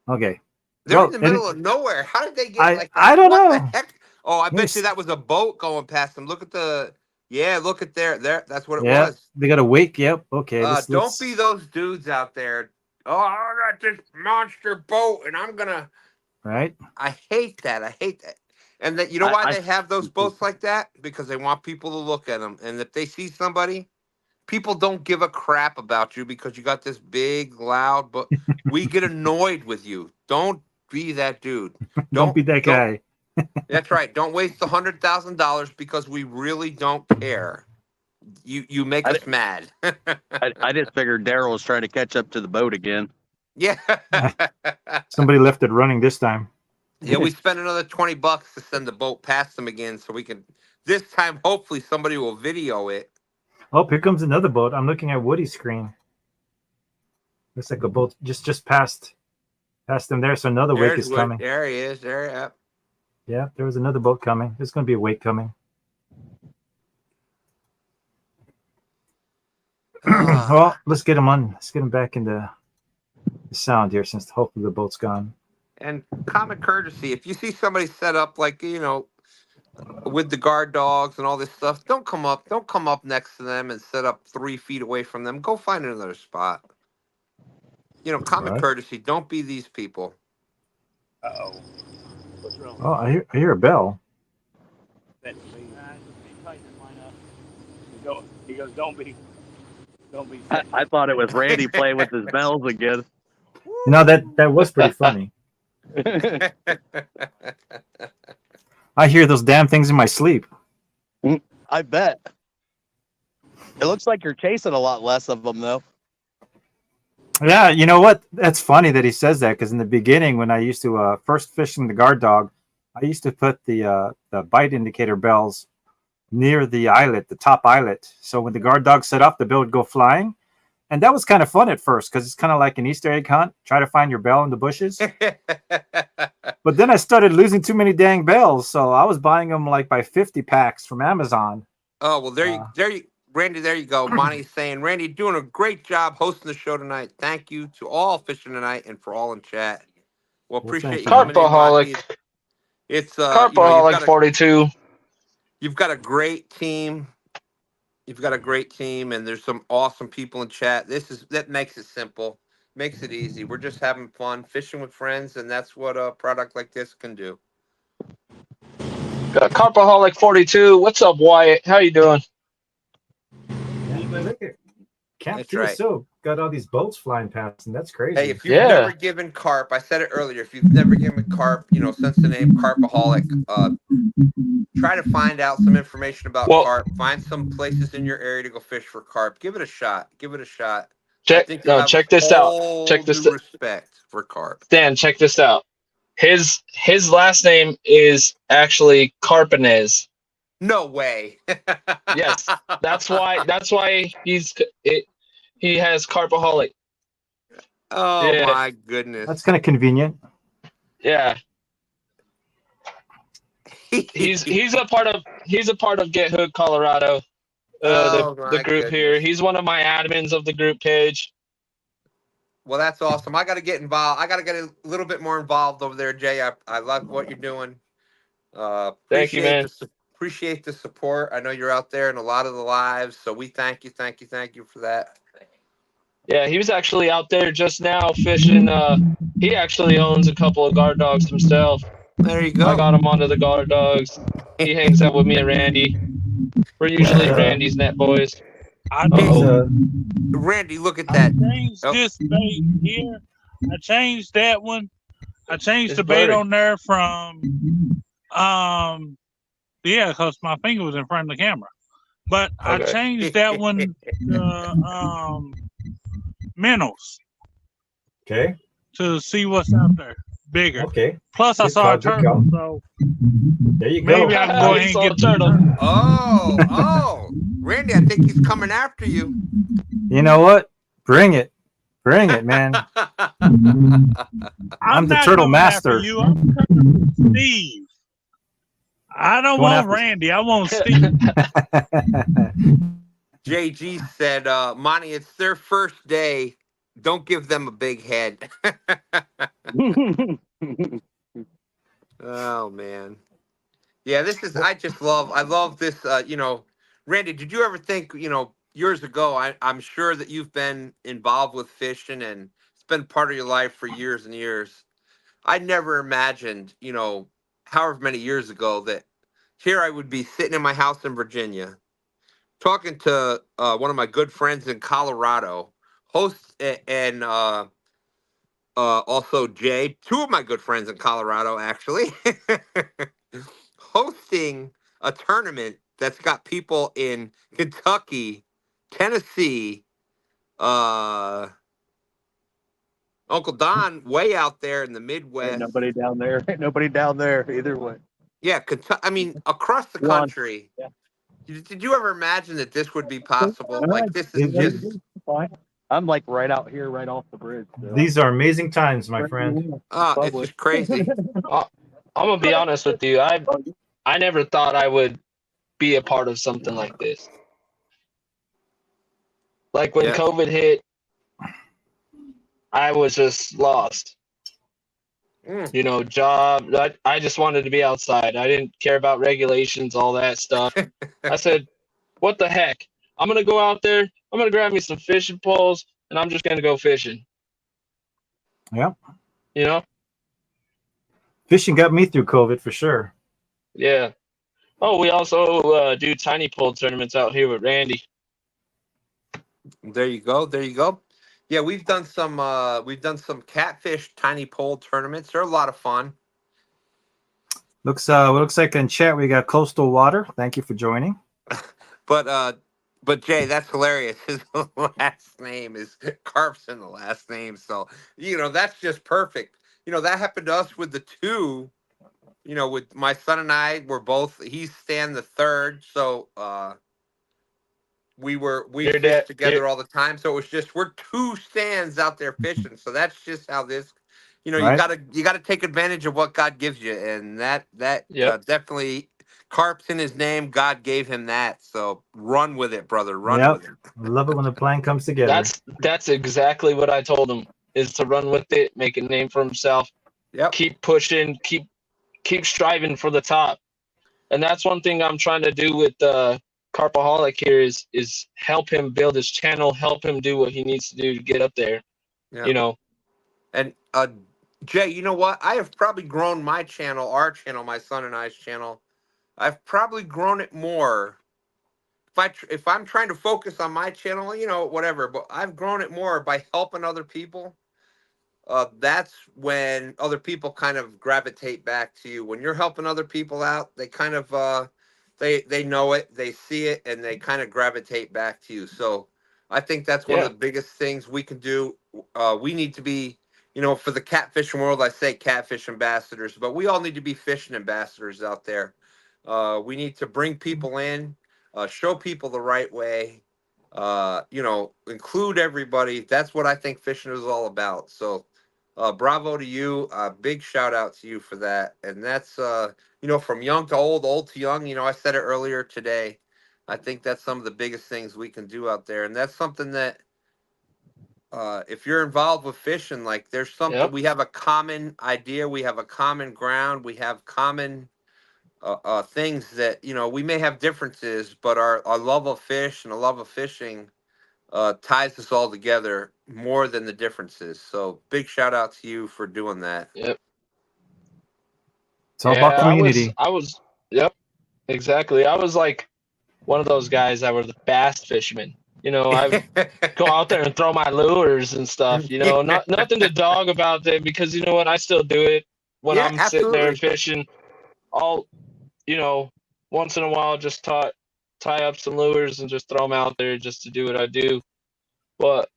Okay. They're in the middle of nowhere. How did they get like that? I don't know. What the heck? Oh, I bet you that was a boat going past them. Look at look at there. That's what it was. They got a wake. Yep. Okay. Don't be those dudes out there. Oh, I got this monster boat, and I'm gonna. Right. I hate that. And that, you know why they have those boats like that? Because they want people to look at them, and if they see somebody. People don't give a crap about you because you got this big, loud, but we get annoyed with you. Don't be that dude. Don't be that guy. That's right. Don't waste $100,000 because we really don't care. You make us mad. I just figured Daryl was trying to catch up to the boat again. Yeah. Somebody left it running this time. Yeah, we spent another $20 to send the boat past them again, so we can. This time, hopefully, somebody will video it. Oh, here comes another boat. I'm looking at Woody's screen. Looks like a boat just passed them there. So another wake is coming. There he is. There, yeah, there was another boat coming. There's going to be a wake coming. Well, let's get him on. Let's get him back into the sound here, since hopefully the boat's gone. And common courtesy: if you see somebody set up like with the guard dogs and all this stuff, don't come up next to them and set up 3 feet away from them. Go find another spot. Common courtesy. Don't be these people. Uh-oh. What's wrong? Oh, I hear a bell. He goes, don't be. I thought it was Randy playing with his bells again. That was pretty funny. I hear those damn things in my sleep. I bet. It looks like you're chasing a lot less of them, though. Yeah, you know what? That's funny that he says that, because in the beginning, when I used to first fishing the guard dog, I used to put the bite indicator bells near the eyelet, the top eyelet. So when the guard dog set up, the bill would go flying. And that was kind of fun at first, because it's kind of like an Easter egg hunt. Try to find your bell in the bushes. But then I started losing too many dang bells, so I was buying them like by 50 packs from Amazon. Oh, well, there you, Randy, there you go. Monty's saying, Randy, doing a great job hosting the show tonight. Thank you to all fishing tonight and for all in chat. Well, appreciate you coming in, Monty. It's Carpaholic 42. You've got a great team. And there's some awesome people in chat. That makes it simple, makes it easy. We're just having fun, fishing with friends, and that's what a product like this can do. Carpaholic 42. What's up, Wyatt? How you doing? Look at Camp That's right. TSO got all these boats flying past, and that's crazy. Hey, if you've never given Carp, I said it earlier, if you've never given Carp, since the name Carpaholic, try to find out some information about Carp. Find some places in your area to go fish for Carp. Give it a shot. Give it a shot. I think you'll have check this out. Check this new respect for Carp. Stan, check this out. His last name is actually Carpinez. No way. Yes, that's why he has Carpaholic. Oh my goodness. That's kind of convenient. Yeah. he's a part of Get Hooked Colorado. The group here. He's one of my admins of the group page. Well, that's awesome. I got to get involved. I got to get a little bit more involved over there, Jay. I love what you're doing. Thank you, man. Appreciate the support. I know you're out there in a lot of the lives, so we thank you for that. Yeah, he was actually out there just now fishing. He actually owns a couple of guard dogs himself. There you go. I got him onto the guard dogs. He hangs out with me and Randy. We're usually Randy's net boys. Randy, look at that. I changed this bait here. I changed that one. I changed the bait on there from because my finger was in front of the camera. But I changed that one to minnows. Okay. To see what's out there bigger. Okay. Plus, I saw a turtle, so there you go. Maybe I can go ahead and get the turtle. Oh, Randy, I think he's coming after you. You know what? Bring it, man. I'm the turtle master. You. I'm coming with Steve. I don't want Randy. I want Steve. JG said, Monty, it's their first day. Don't give them a big head. Oh, man. Yeah, I love this. Randy, did you ever think, years ago, I'm sure that you've been involved with fishing and it's been part of your life for years and years. I never imagined, however many years ago that here I would be sitting in my house in Virginia talking to one of my good friends in Colorado, and also Jay, two of my good friends in Colorado, actually, hosting a tournament that's got people in Kentucky, Tennessee, Uncle Don way out there in the Midwest. Ain't nobody down there. Ain't nobody down there either way. Yeah, across the country. Yeah. Did you ever imagine that this would be possible? Like, this is just fine. I'm like right out here, right off the bridge. So. These are amazing times, my friend. It's just crazy. I'm gonna be honest with you. I never thought I would be a part of something like this. Like when COVID hit, I was just lost. Job. I just wanted to be outside. I didn't care about regulations, all that stuff. I said, what the heck? I'm going to go out there. I'm going to grab me some fishing poles, and I'm just going to go fishing. Yeah. Fishing got me through COVID for sure. Yeah. Oh, we also do tiny pole tournaments out here with Randy. There you go. Yeah, we've done some catfish tiny pole tournaments. They're a lot of fun. Looks like in chat we got Coastal Water. Thank you for joining. But Jay, that's hilarious. His last name is Carp's in the last name, so that's just perfect. That happened to us with the two. With my son and I, he's Stan the third, so we fished together all the time. So it was just we're two Stans out there fishing. So that's just how this. Right. You gotta take advantage of what God gives you, and that definitely. Carp's in his name. God gave him that. So run with it, brother. Run with it. I love it when the plan comes together. That's exactly what I told him, is to run with it, make a name for himself. Yep. Keep pushing, keep striving for the top. And that's one thing I'm trying to do with Carpaholic here is help him build his channel, help him do what he needs to do to get up there. Yeah. And Jay, you know what? I have probably grown my channel, our channel, my son and I's channel, I've probably grown it more. If I'm trying to focus on my channel, whatever, but I've grown it more by helping other people. That's when other people kind of gravitate back to you. When you're helping other people out, they kind of they know it, they see it, and they kind of gravitate back to you. So I think that's one of Yeah. the biggest things we can do. We need to be, for the catfishing world, I say catfish ambassadors, but we all need to be fishing ambassadors out there. We need to bring people in, show people the right way, include everybody. That's what I think fishing is all about. So bravo to you. Big shout out to you for that. And that's, from young to old, old to young. I said it earlier today. I think that's some of the biggest things we can do out there. And that's something that, if you're involved with fishing, like there's something, Yep. we have a common idea. We have a common ground. We have common things that, we may have differences, but our love of fish and a love of fishing ties us all together more than the differences. So big shout out to you for doing that. Yep. It's all about community. Yep, exactly. I was like one of those guys that were the bass fishermen. I go out there and throw my lures and stuff. Nothing to dog about them, because you know what, I still do it when I'm sitting there fishing. I'll, once in a while just tie up some lures and just throw them out there just to do what I do. But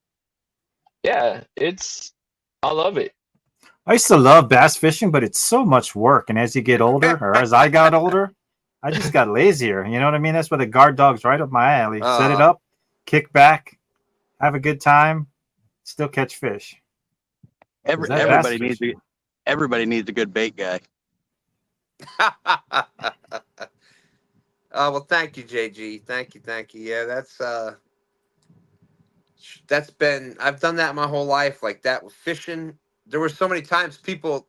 yeah, I love it. I used to love bass fishing, but it's so much work. And as you get older, or as I got older, I just got lazier. You know what I mean? That's why the guard dog's right up my alley. Set it up, kick back, have a good time, still catch fish. Everybody needs a good bait guy. Well, thank you, JG. Thank you. Yeah, that's been, I've done that my whole life, like that with fishing. There were so many times people,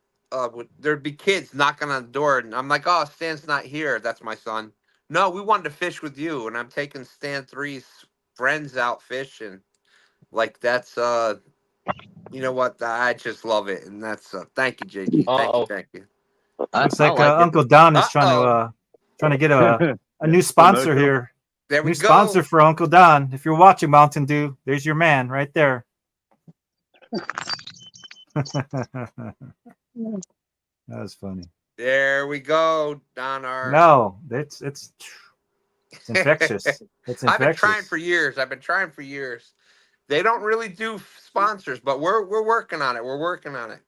there'd be kids knocking on the door, and I'm like, oh, Stan's not here. That's my son. No, we wanted to fish with you, and I'm taking Stan 3's friends out fishing. Like that's, you know what? I just love it, and that's thank you, JG. Thank you. Looks like Uncle Don is trying to get a new sponsor here. There we new go. Sponsor for Uncle Don. If you're watching Mountain Dew, there's your man right there. That was funny. There we go, Don R. No, it's infectious. It's infectious. I've been trying for years. They don't really do sponsors, but we're working on it.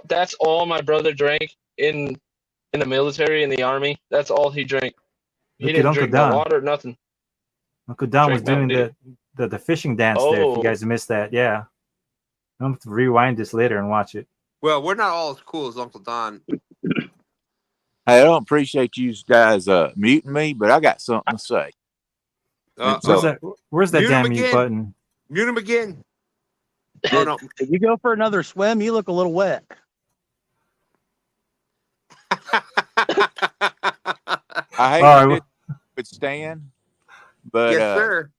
That's all my brother drank in the military, in the army. That's all he drank. He didn't drink no water, nothing. Uncle Don was doing the fishing dance there. If you guys missed that, yeah. I'm going to rewind this later and watch it. Well, we're not all as cool as Uncle Don. Hey, I don't appreciate you guys muting me, but I got something to say. Where's that damn mute button? Mute him again. Oh, no. If you go for another swim, you look a little wet. I hate to Stan, but yes, sir.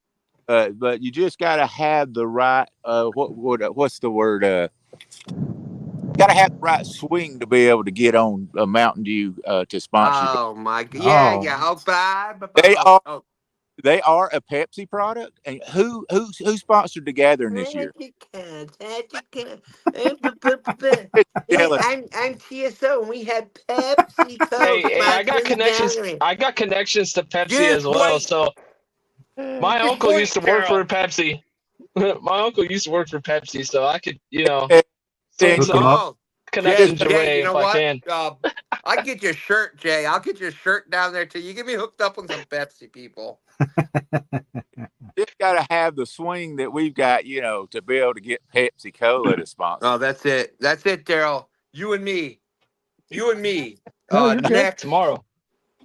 But you just gotta have the right what's the word? Gotta have the right swing to be able to get on a Mountain Dew to sponsor. Oh my God! Yeah. Oh, bye. They are a Pepsi product, and who sponsored the gathering this year? I'm TSO, and we had Pepsi. Hey, I got connections. I got connections to Pepsi as well. So my uncle used to work for Pepsi. My uncle used to work for Pepsi, so I could, send some connections your way if I can. I'll get your shirt, Jay. I'll get your shirt down there too. You get me hooked up with some Pepsi people. Just got to have the swing that we've got, to be able to get Pepsi Cola to sponsor. Oh, that's it, Daryl. You and me. Next tomorrow,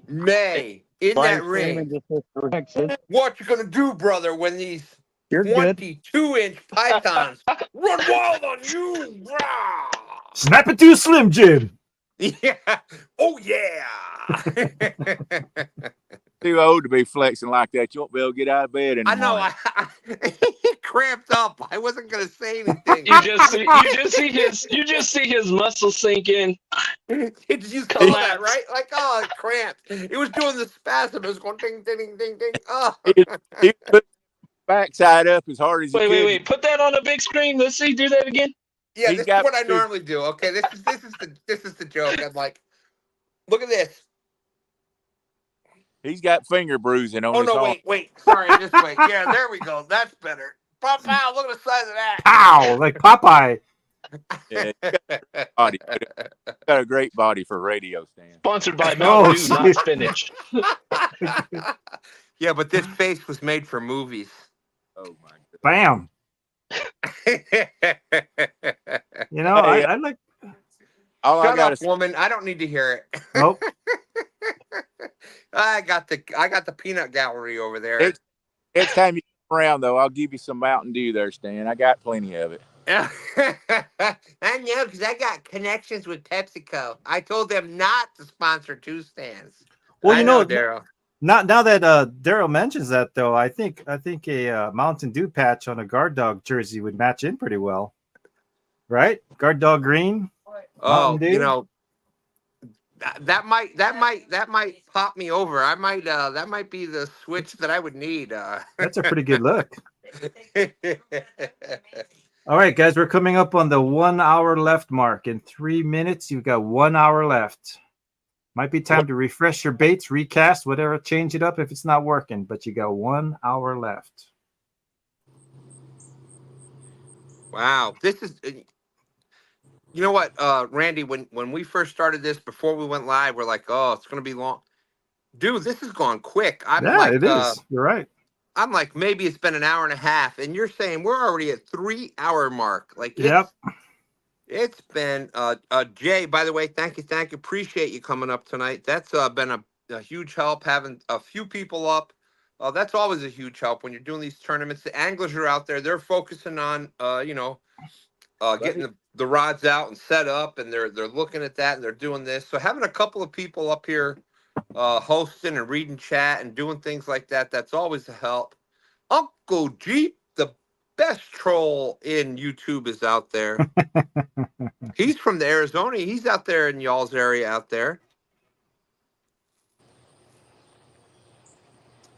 May in that ring. What you gonna do, brother, when these 22-inch pythons run wild on you? Snap it to a Slim Jim. Yeah. Oh yeah. Too old to be flexing like that. You won't be able to get out of bed anymore. I know. cramped up. I wasn't gonna say anything. You just see his muscles sink in. You saw that, Collapse. right? Like, oh, it cramped. It was doing the spasm. It was going ding, ding, ding, ding, ding. Oh. He put backside up as hard as he could. Wait. Put that on a big screen. Let's see. Do that again. Yeah, He's this is got what I two- normally do. Okay, this is the joke. I'm like, look at this. He's got finger bruising on Oh his no, arm. wait. Sorry, this way. Yeah, there we go. That's better. Pow, look at the size of that. Pow, like Popeye. Yeah, he's got a body. Got a great body for radio stand. Sponsored by Mountain Dew, not shit. spinach. Yeah, but this face was made for movies. Oh my goodness. Bam. You know, Hey, I like. All I Shut got up, woman. I don't need to hear it. Nope. I got the peanut gallery over there. next time you come around, though, I'll give you some Mountain Dew there, Stan. I got plenty of it. I know, because I got connections with PepsiCo. I told them not to sponsor two stands. Well, you know, Daryl. now that Daryl mentions that, though, I think a Mountain Dew patch on a guard dog jersey would match in pretty well, right? Guard dog green. Oh, Mountain Dew? you know, that might pop me over. I might that might be the switch that I would need. That's a pretty good look. All right, guys, we're coming up on the 1 hour left mark. In 3 minutes, you've got 1 hour left. Might be time to refresh your baits, recast, whatever, change it up if it's not working, but you got 1 hour left. Wow, this is. You know what, Randy? When we first started this, before we went live, we're like, oh, it's gonna be long, dude. This has gone quick. I'm Yeah, like, it is. You're right. I'm like, maybe it's been an hour and a half, and you're saying we're already at 3 hour mark. Like, it's been Jay. By the way, thank you, appreciate you coming up tonight. That's been a huge help having a few people up. That's always a huge help when you're doing these tournaments. The anglers are out there; they're focusing on getting the rods out and set up, and they're looking at that and they're doing this. So having a couple of people up here hosting and reading chat and doing things like that, that's always a help. Uncle Jeep, the best troll in YouTube, is out there. He's from the Arizona. He's out there in y'all's area out there.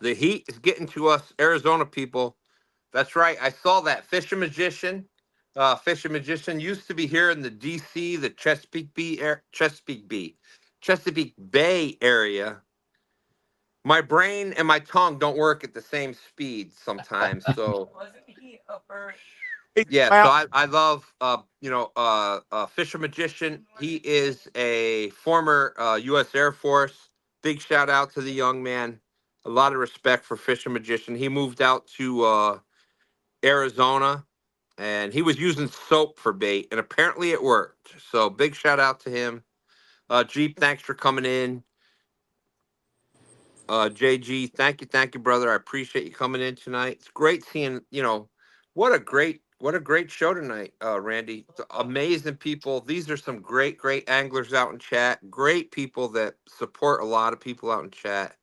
The heat is getting to us Arizona people. That's right. I saw that Fisher Magician. Fisher Magician used to be here in the DC, the Chesapeake Bay area. My brain and my tongue don't work at the same speed sometimes. So yeah, so I love Fisher Magician. He is a former U.S. Air Force. Big shout out to the young man. A lot of respect for Fisher Magician. He moved out to Arizona, and he was using soap for bait, and apparently it worked. So big shout out to him. Jeep, thanks for coming in. JG, thank you, brother. I appreciate you coming in tonight. It's great seeing, what a great show tonight, Randy. Amazing people. These are some great anglers out in chat. Great people that support a lot of people out in chat.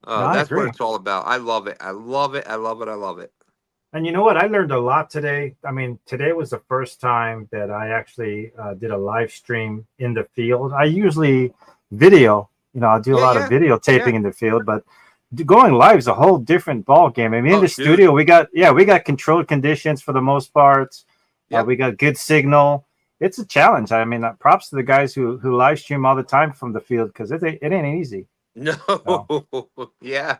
That's what it's all about. I love it. I love it. And you know what? I learned a lot today. I mean, today was the first time that I actually did a live stream in the field. I usually video, I do a lot of videotaping in the field, but going live is a whole different ball game. I mean, in the studio, we got controlled conditions for the most part. We got good signal. It's a challenge. I mean, props to the guys who live stream all the time from the field, because it ain't easy. No, yeah.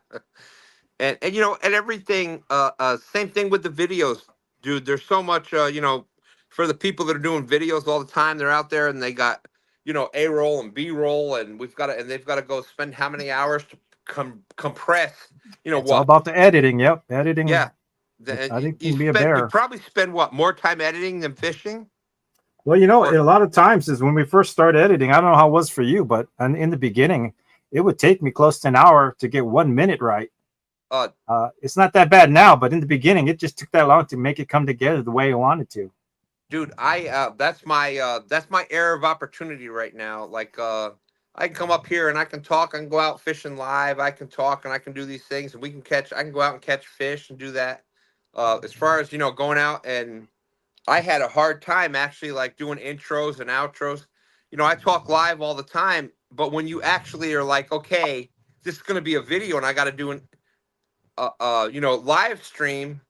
And everything, same thing with the videos, dude. There's so much, for the people that are doing videos all the time. They're out there and they got, A roll and B roll, and they've got to go spend how many hours to compress, It's all about the editing. Yep, editing. Yeah, I think you probably spend more time editing than fishing. Well, a lot of times is when we first started editing. I don't know how it was for you, but in the beginning, it would take me close to an hour to get 1 minute right. It's not that bad now, but in the beginning, it just took that long to make it come together the way I wanted to. Dude, that's my area of opportunity right now. Like, I can come up here and I can talk. I can go out fishing live. I can talk and I can do these things, and I can go out and catch fish and do that. as far as going out, and I had a hard time actually like doing intros and outros. I talk live all the time, but when you actually are like, okay, this is going to be a video and I got to do an live stream,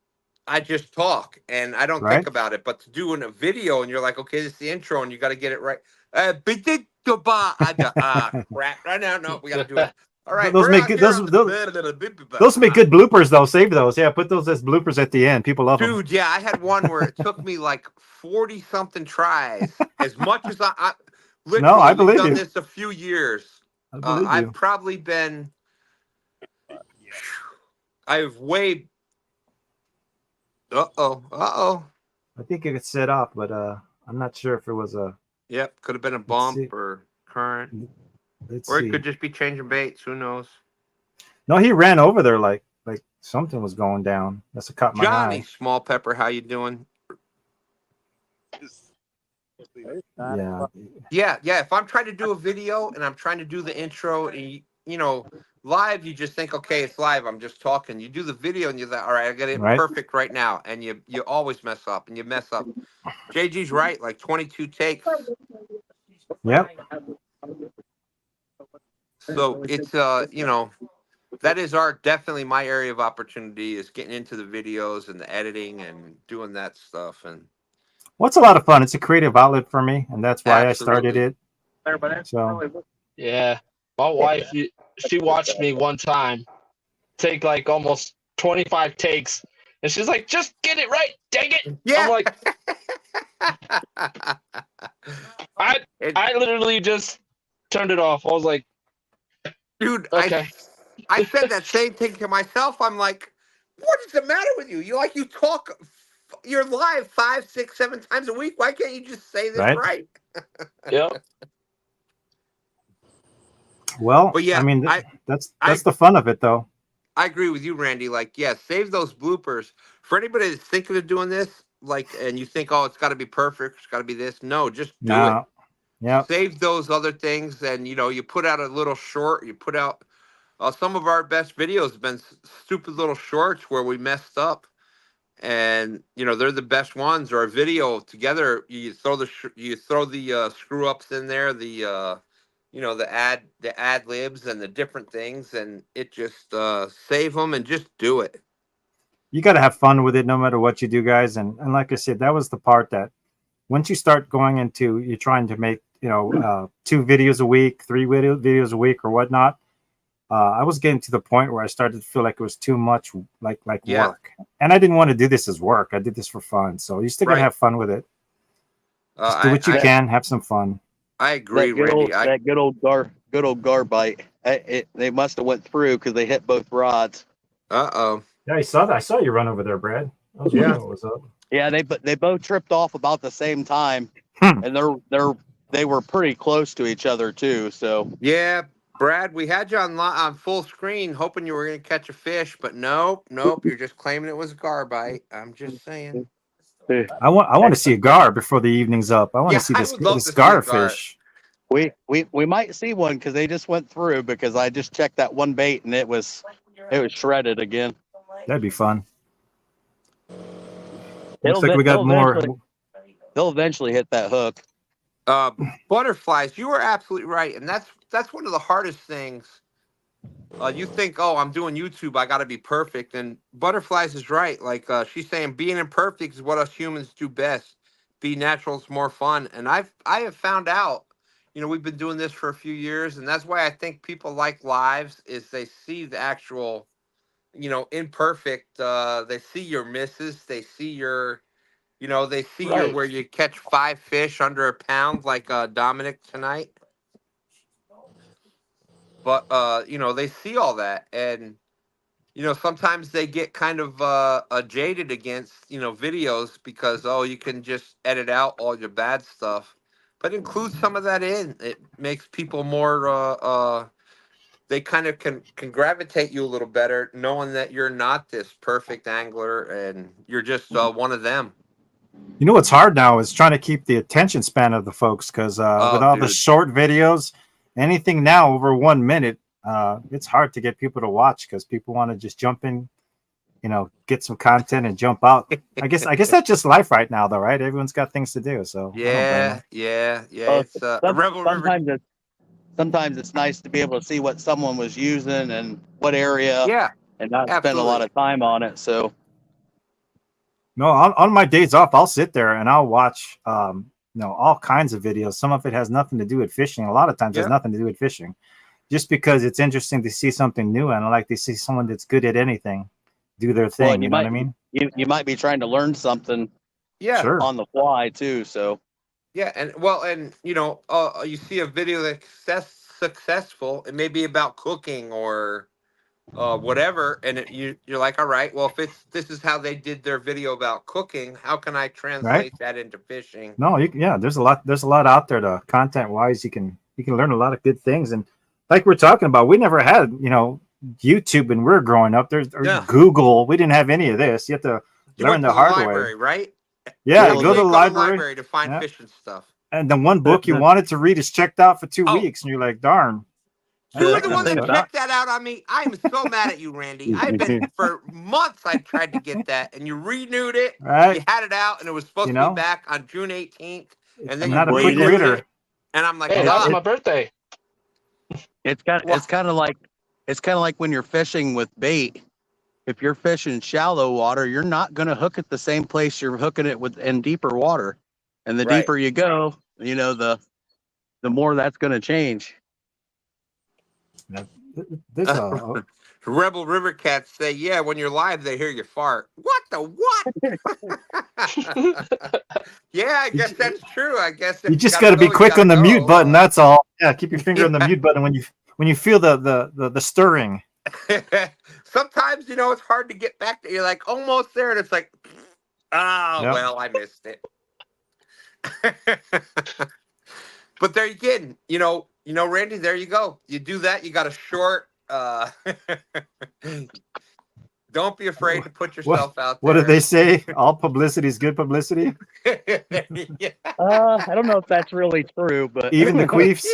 I just talk and I don't think Right. about it. But to do in a video and you're like, okay, this is the intro and you got to get it right. Crap. Right now, no, we got to do it. All right, Those we're make out good. here Those on those make good bloopers though. Save those. Yeah, put those as bloopers at the end. People love them. Dude, yeah, I had one where it took me like 40 something tries. As much as I literally, No, I we've believe done you. this a few years. I believe I've you. probably been, I've way. Uh-oh. I think it gets set off, but I'm not sure if it was a. Yep, could have been a Let's bump see. or current. Let's Or see. it could just be changing baits. Who knows? No, he ran over there like something was going down. That's what caught my Johnny eye. Small Pepper, how you doing? Yeah. Yeah. If I'm trying to do a video and I'm trying to do the intro, and live, you just think, okay, it's live. I'm just talking. You do the video and you're like, all right, I got it Right. perfect right now, and you always mess up and you mess up. JG's right, like 22 takes. Yep. So it's that is definitely my area of opportunity is getting into the videos and the editing and doing that stuff. And What's a lot of fun. It's a creative outlet for me, and that's why I started absolutely. it. So Yeah, my wife, she watched me one time take like almost 25 takes, and she's like, "Just get it right, dang it!" Yeah. I'm like, I literally just turned it off. I was like, dude, okay. I said that same thing to myself. I'm like, what is the matter with you? You talk, you're live 5, 6, 7 times a week. Why can't you just say this right? Yep. Well, But yeah, I mean, that's the fun of it, though. I agree with you, Randy. Like, yeah, save those bloopers for anybody that's thinking of doing this. Like, and you think, oh, it's got to be perfect, it's got to be this. No, just do it. Yeah. Save those other things, and you put out a little short. You put out some of our best videos have been stupid little shorts where we messed up, and they're the best ones. Or a video together, you throw the screw ups in there, the the ad libs and the different things, and it just save them and just do it. You got to have fun with it no matter what you do, guys. And like I said, that was the part that once you start going into, you're trying to make 2 videos a week, 3 videos a week or whatnot. I was getting to the point where I started to feel like it was too much like work, and I didn't want to do this as work. I did this for fun. So you still gotta have fun with it. Just do what you can, have some fun. I agree, Randy. That good old gar bite. They must have went through because they hit both rods. Uh-oh. Yeah, I saw you run over there, Brad. I was wondering what was up. Yeah, they both tripped off about the same time, and they were pretty close to each other too. So yeah, Brad, we had you on full screen, hoping you were going to catch a fish, but nope. You're just claiming it was a gar bite. I'm just saying. I want to see a gar before the evening's up. I want to see this gar fish. We might see one because they just went through because I just checked that one bait and it was shredded again. That'd be fun. Looks like we got more. They'll eventually hit that hook. Butterflies, you were absolutely right, and that's one of the hardest things. You think, oh, I'm doing YouTube, I got to be perfect, and butterflies is right. Like she's saying, being imperfect is what us humans do best. Be natural is more fun, and I have found out. We've been doing this for a few years, and that's why I think people like lives is they see the actual, imperfect. They see your misses, they see your. They see you where you catch 5 fish under a pound, like Dominic tonight. But they see all that, and sometimes they get kind of jaded against videos because you can just edit out all your bad stuff, but include some of that in. It makes people more. They kind of can gravitate you a little better, knowing that you're not this perfect angler and you're just one of them. What's hard now is trying to keep the attention span of the folks because with all the short videos, anything now over 1 minute, it's hard to get people to watch because people want to just jump in get some content and jump out. I guess that's just life right now, though, right? Everyone's got things to do, so I don't blame them. Yeah. Well, It's Rebel River. sometimes it's nice to be able to see what someone was using and what area, Yeah, and not spend a absolutely. lot of time on it. So No, on my days off, I'll sit there and I'll watch, all kinds of videos. Some of it has nothing to do with fishing. A lot of times, has nothing to do with fishing, just because it's interesting to see something new, and I like to see someone that's good at anything do their thing. well, You know what I mean? you might be trying to learn something Yeah. Sure. on the fly too. So Yeah, and you see a video that's successful. It may be about cooking or whatever, and you're like, all right, well, if this is how they did their video about cooking, how can I translate that into fishing? No, there's a lot out there to content wise. You can learn a lot of good things, and like we're talking about, we never had YouTube when we were growing up. There's Google. We didn't have any of this. You have to learn the hard library, way, right? Yeah, go to the library to find fishing stuff. And the one book you wanted to read is checked out for 2 weeks, and you're like, darn. You were the one that checked that out on me. I am so mad at you, Randy. I've been for months. I tried to get that, and you renewed it. Right. You had it out, and it was supposed to be back on June 18th. And then I'm not a quick reader, and I'm like, hey, that's my birthday. it's kind of like when you're fishing with bait. If you're fishing shallow water, you're not going to hook it the same place you're hooking it in deeper water, and the deeper you go, the more that's going to change. Rebel River Cats say, yeah, when you're live, they hear you fart. What the what? Yeah, I guess that's true. I guess you just got to be quick on the mute button. That's all. Yeah, keep your finger on the mute button when you feel the stirring. Sometimes it's hard to get back to. You're like almost there, and it's like, well, I missed it. But there you get, Randy, there you go. You do that, you got a short. Don't be afraid to put yourself out there. What do they say? All publicity is good publicity. Yeah. I don't know if that's really true, but even the queefs.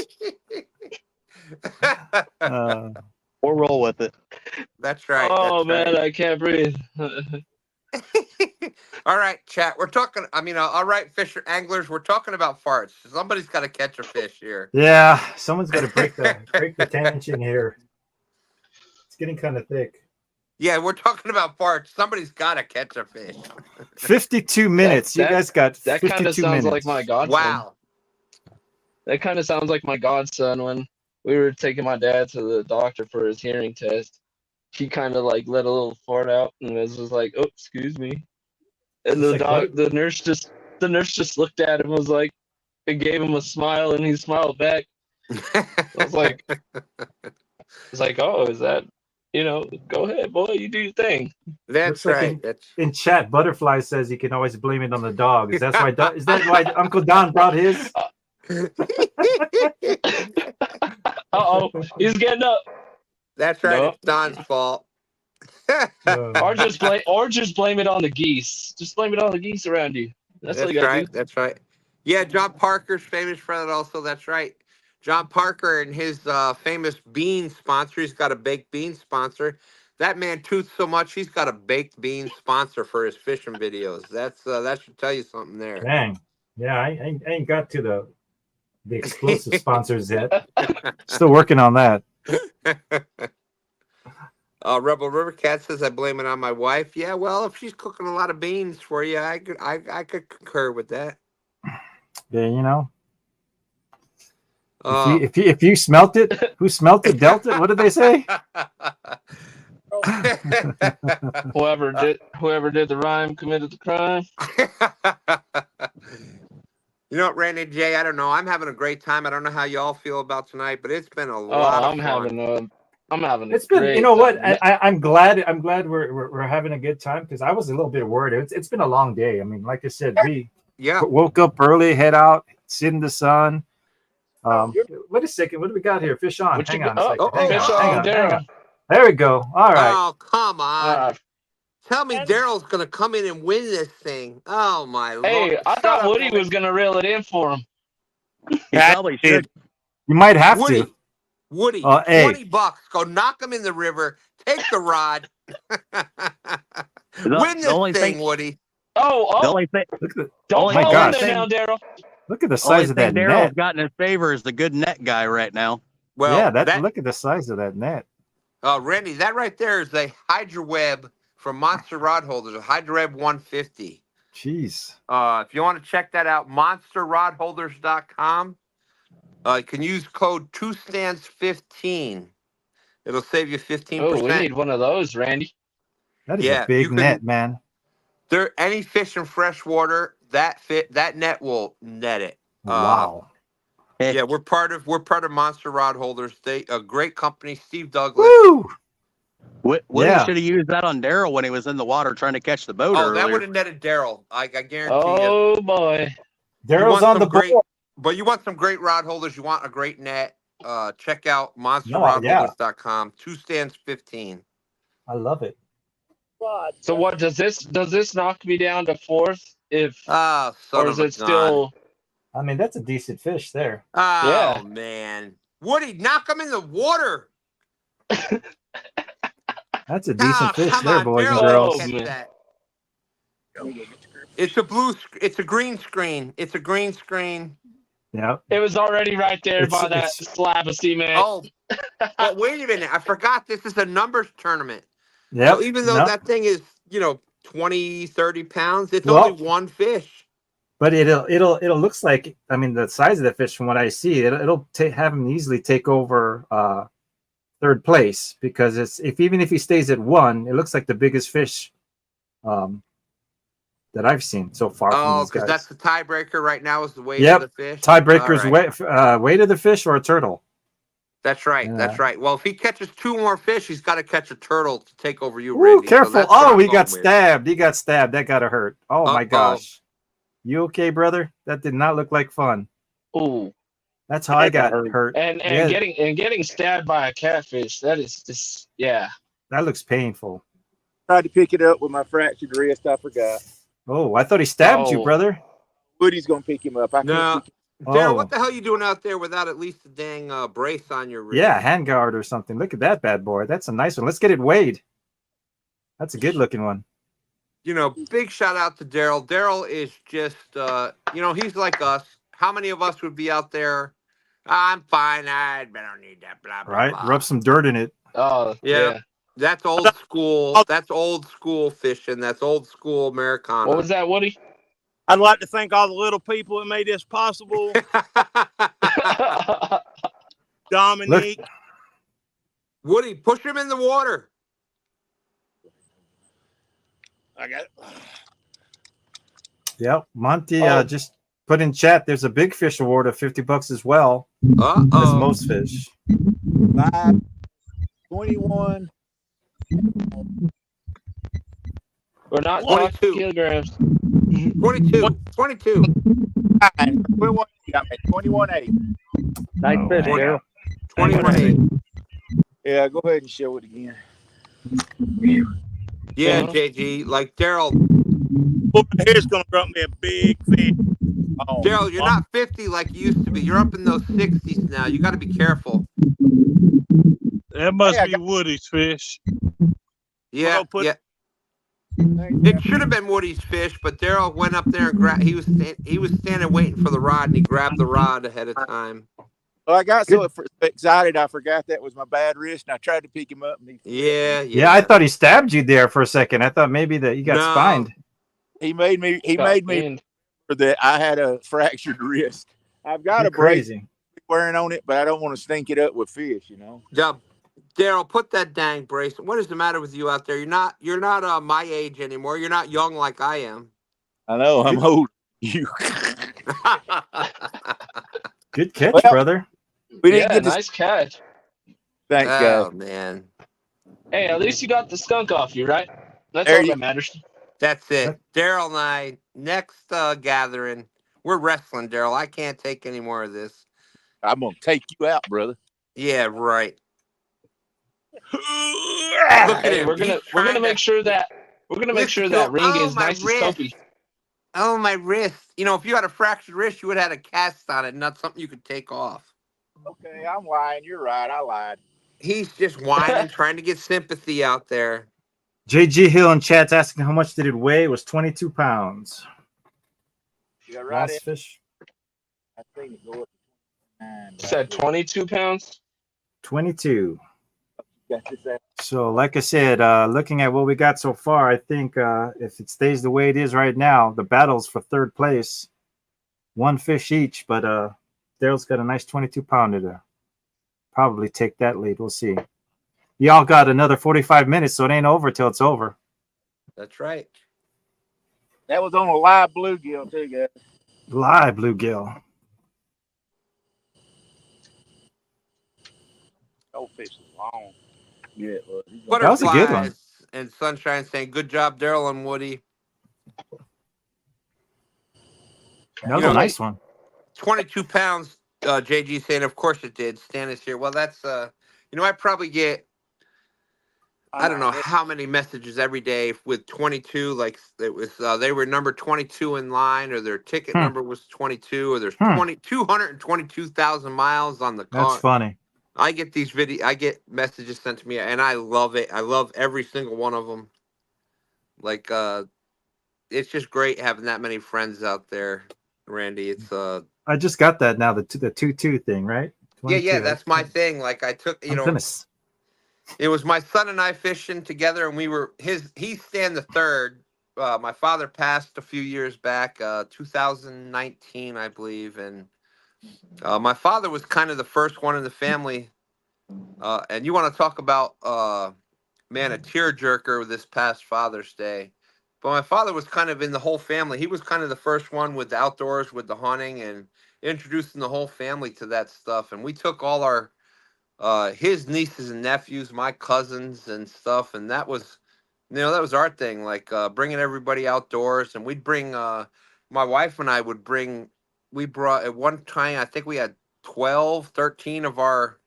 We'll roll with it. That's right. Oh that's man, right. I can't breathe. All right, chat. We're talking. All right, fisher anglers. We're talking about farts. Somebody's got to catch a fish here. Yeah, someone's got to break the tension here. It's getting kind of thick. Yeah, we're talking about farts. Somebody's got to catch a fish. 52 minutes. You guys got 52 minutes. That kind of sounds like my godson. Wow. That kind of sounds like my godson when we were taking my dad to the doctor for his hearing test. He kind of like let a little fart out and was just like, "Oh, excuse me," and the nurse just looked at him, was like, and gave him a smile, and he smiled back. I was like, "Oh, is that go ahead, boy, you do your thing." That's right. In chat, Butterfly says you can always blame it on the dog. Is that why Uncle Don brought his? Uh-oh, he's getting up. That's right. Nope. It's Don's fault. or just blame it on the geese. Just blame it on the geese around you. That's right. That's right. Yeah, John Parker's famous friend also. That's right. John Parker and his famous bean sponsor. He's got a baked bean sponsor. That man toots so much he's got a baked bean sponsor for his fishing videos. That should tell you something there. Dang. Yeah, I ain't got to the explosive sponsors yet. Still working on that. Rebel River Cat says I blame it on my wife. Yeah, well, if she's cooking a lot of beans for you, I could concur with that. Yeah, if you smelt it, who smelt it dealt it. What did they say? Whoever did the rhyme committed the crime. You know what, Randy J? I don't know. I'm having a great time. I don't know how y'all feel about tonight, but it's been a lot of fun. I'm having. It's been. You know what? I'm glad we're having a good time because I was a little bit worried. It's been a long day. I mean, like I said, we woke up early, head out, sit in the sun. Wait a second. What do we got here? Fish on. Hang on a second. Hang on. There we go. All right. Oh, come on. Tell me Daryl's going to come in and win this thing. Oh, my Lord. Hey, I thought Woody was going to reel it in for him. He probably should. You might have to. Woody, $20. Go knock him in the river, take the rod, Win this only thing, thing- Woody. The only thing, Look at Don't oh my fall gosh. in there now, Daryl. Look at the only size of thing that Daryl's net. got in his favor is the good net guy right now. Well, Yeah, look at the size of that net. Randy, that right there is a Hydra Web from Monster Rod Holders, a Hydra Web 150. Jeez. If you want to check that out, monsterrodholders.com. You can use code 2stands15. It'll save you 15%. Oh, we need one of those, Randy. That is a big net, man. Any fish in freshwater, that net will net it. Wow. Yeah, we're part of Monster Rod Holders. They a great company, Steve Douglas. Woo! Woody Yeah. should have used that on Daryl when he was in the water trying to catch the boat Oh, earlier. that would have netted Daryl. I guarantee you. Oh boy. Daryl's on the board. But you want some great rod holders. You want a great net. Check out monsterrodholders.com. 2stands15. I love it. So what does this knock me down to fourth if Son or of is a it still I mean, that's a decent fish there. Oh Yeah. man. Woody, knock him in the water. That's a decent fish come there, on, boys and Daryl, girls. catch that. It's a green screen. It's a green screen. Yeah. it was already right there by that slab of cement. Oh, but wait a minute. I forgot this is a numbers tournament. Yeah. So even though that thing is, 20, 30 pounds, it's Well- only one fish. But it'll looks like, I mean, the size of the fish from what I see, it'll have him easily take over third place, because even if he stays at 1, it looks like the biggest fish that I've seen so far from Oh, these because guys. that's the tiebreaker right now is the weight Yep. of the fish. Tiebreaker's All right. weight of the fish or a turtle. That's right. Yeah. That's right. Well, if he catches 2 more fish, he's got to catch a turtle to take over you, Ooh, Randy. So careful. that's what I'm He got going with. stabbed. He got stabbed. That got to hurt. Oh my Uh-oh. gosh. You okay, brother? That did not look like fun. Ooh. That's how I got hurt. And Yeah, getting stabbed by a catfish, that is just that looks painful. Tried to pick it up with my fractured wrist. I forgot. Oh, I thought he stabbed you, Oh. brother. Woody's gonna pick him up. I No. can't. Daryl, Oh. what the hell are you doing out there without at least a dang brace on your wrist? Yeah, handguard or something. Look at that bad boy. That's a nice one. Let's get it weighed. That's a good looking one. Big shout out to Daryl. Daryl is just, he's like us. How many of us would be out there? I'm fine. I don't need that. Blah, blah, Right? blah. Rub some dirt in it. oh Yeah. That's old school. That's old school fishing. That's old school Americana. What was that, Woody? I'd like to thank all the little people that made this possible. Dominique. Woody, push him in the water. I got it. Yep. Monty Oh. just put in chat. There's a big fish award of $50 as well. As Uh-oh. most fish. 5, 21. We're not 22. talking kilograms. 22. 22. 21. Got me 21.8. Nice Oh, fish, man. Daryl. 21. Yeah, go ahead and show it again. Yeah, Uh-huh. JG. Like Daryl. Here's going to drop me a big fish. Oh, Daryl, you're not 50 like you used to be. You're up in those 60s now. You got to be careful. That must Hey, I be Woody's fish. Yeah, Well, put- yeah. It should have been Woody's fish, but Daryl went up there and grabbed. He was standing waiting for the rod, and he grabbed the rod ahead of time. Well, I got so excited I forgot that was my bad wrist, and I tried to pick him up. And Yeah. Yeah, I thought he stabbed you there for a second. I thought maybe that you got No. spined. he made me. He made me for that. I had a fractured wrist. I've got You're a brace crazy. wearing on it, but I don't want to stink it up with fish. Yeah. Daryl, put that dang brace. What is the matter with you out there? You're not my age anymore. You're not young like I am. I know I'm old. You. Good catch, Well, brother. We didn't get nice catch. Thanks, Oh guys. man, Hey, at least you got the skunk off you, right? That's There all you- that matters. that's it. Daryl and I next gathering. We're wrestling, Daryl. I can't take any more of this. I'm gonna take you out, brother. Yeah, right. Look at Hey, him. we're gonna make sure that ring Oh, is my nice and wrist. soapy. Oh, my wrist. If you had a fractured wrist, you would have had a cast on it, not something you could take off. Okay, I'm lying. You're right. I lied. He's just whining, trying to get sympathy out there. JG Hill in chat's asking how much did it weigh? It was 22 pounds. You got right in. Lost fish. I seen it go up to 9. Said 22 pounds. 22. Got this out. So, like I said, looking at what we got so far, I think if it stays the way it is right now, the battle's for third place. One fish each, but Daryl's got a nice 22-pounder to probably take that lead. We'll see. Y'all got another 45 minutes, so it ain't over till it's over. That's right. That was on a live bluegill too, guys. Live bluegill. Old fish is long. Yeah, it was. That was a good one. Butterflies and Sunshine saying, "Good job, Daryl and Woody." That was a nice one. 22 pounds. JG saying, "Of course it did." Stan is here. Well, that's I probably get I don't know how many messages every day with 22. Like it was, they were number 22 in line, or their ticket number was 22, or there's 222,000 miles on the car. That's funny. I get I get messages sent to me, and I love it. I love every single one of them. Like, it's just great having that many friends out there, Randy. It's I just got that now, the 2-2 thing, right? 22. Yeah, that's my thing. Like I took, it was my son and I fishing together, and he's Stan the third. My father passed a few years back, 2019, I believe, and my father was kind of the first one in the family. And you want to talk about man, a tearjerker this past Father's Day. But my father was kind of in the whole family. He was kind of the first one with the outdoors, with the hunting, and introducing the whole family to that stuff. And we took all our his nieces and nephews, my cousins and stuff, and that was our thing, like bringing everybody outdoors. And we'd bring my wife and I we brought at one time, I think we had 12, 13 of our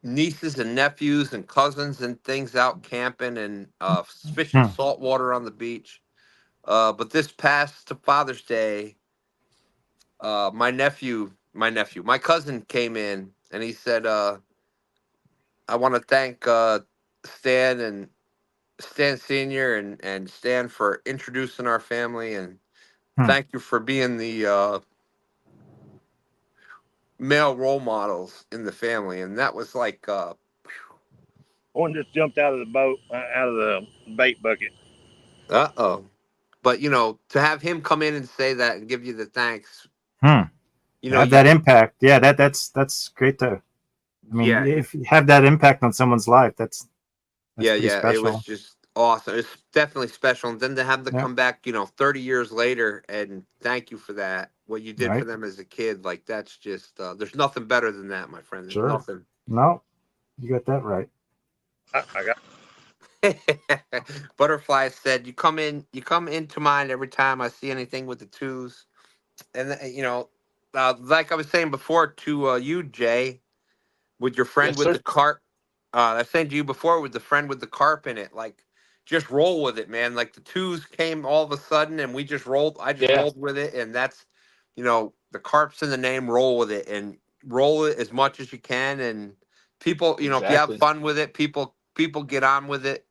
nieces and nephews and cousins and things out camping and fishing saltwater on the beach. But this past Father's Day, my cousin came in, and he said, I want to thank Stan Senior and Stan for introducing our family, and thank you for being the male role models in the family. And that was like one just jumped out of the boat, out of the bait bucket. But to have him come in and say that and give you the thanks, have that impact. Yeah, that's great to. I mean, if you have that impact on someone's life, that's pretty special. It was just awesome. It's definitely special. And then to have them come back, 30 years later and thank you for that. What you did for them as a kid, like that's just there's nothing better than that, my friend. There's nothing. No, you got that right. I got. Butterfly said, you come into mind every time I see anything with the twos. And like I was saying before to you, Jay, with your friend with the carp. I was saying to you before with the friend with the carp in it, like just roll with it, man. Like the twos came all of a sudden, and we just rolled. I just rolled with it, and that's the carp's in the name. Roll with it and roll it as much as you can, and people, if you have fun with it, people get on with it.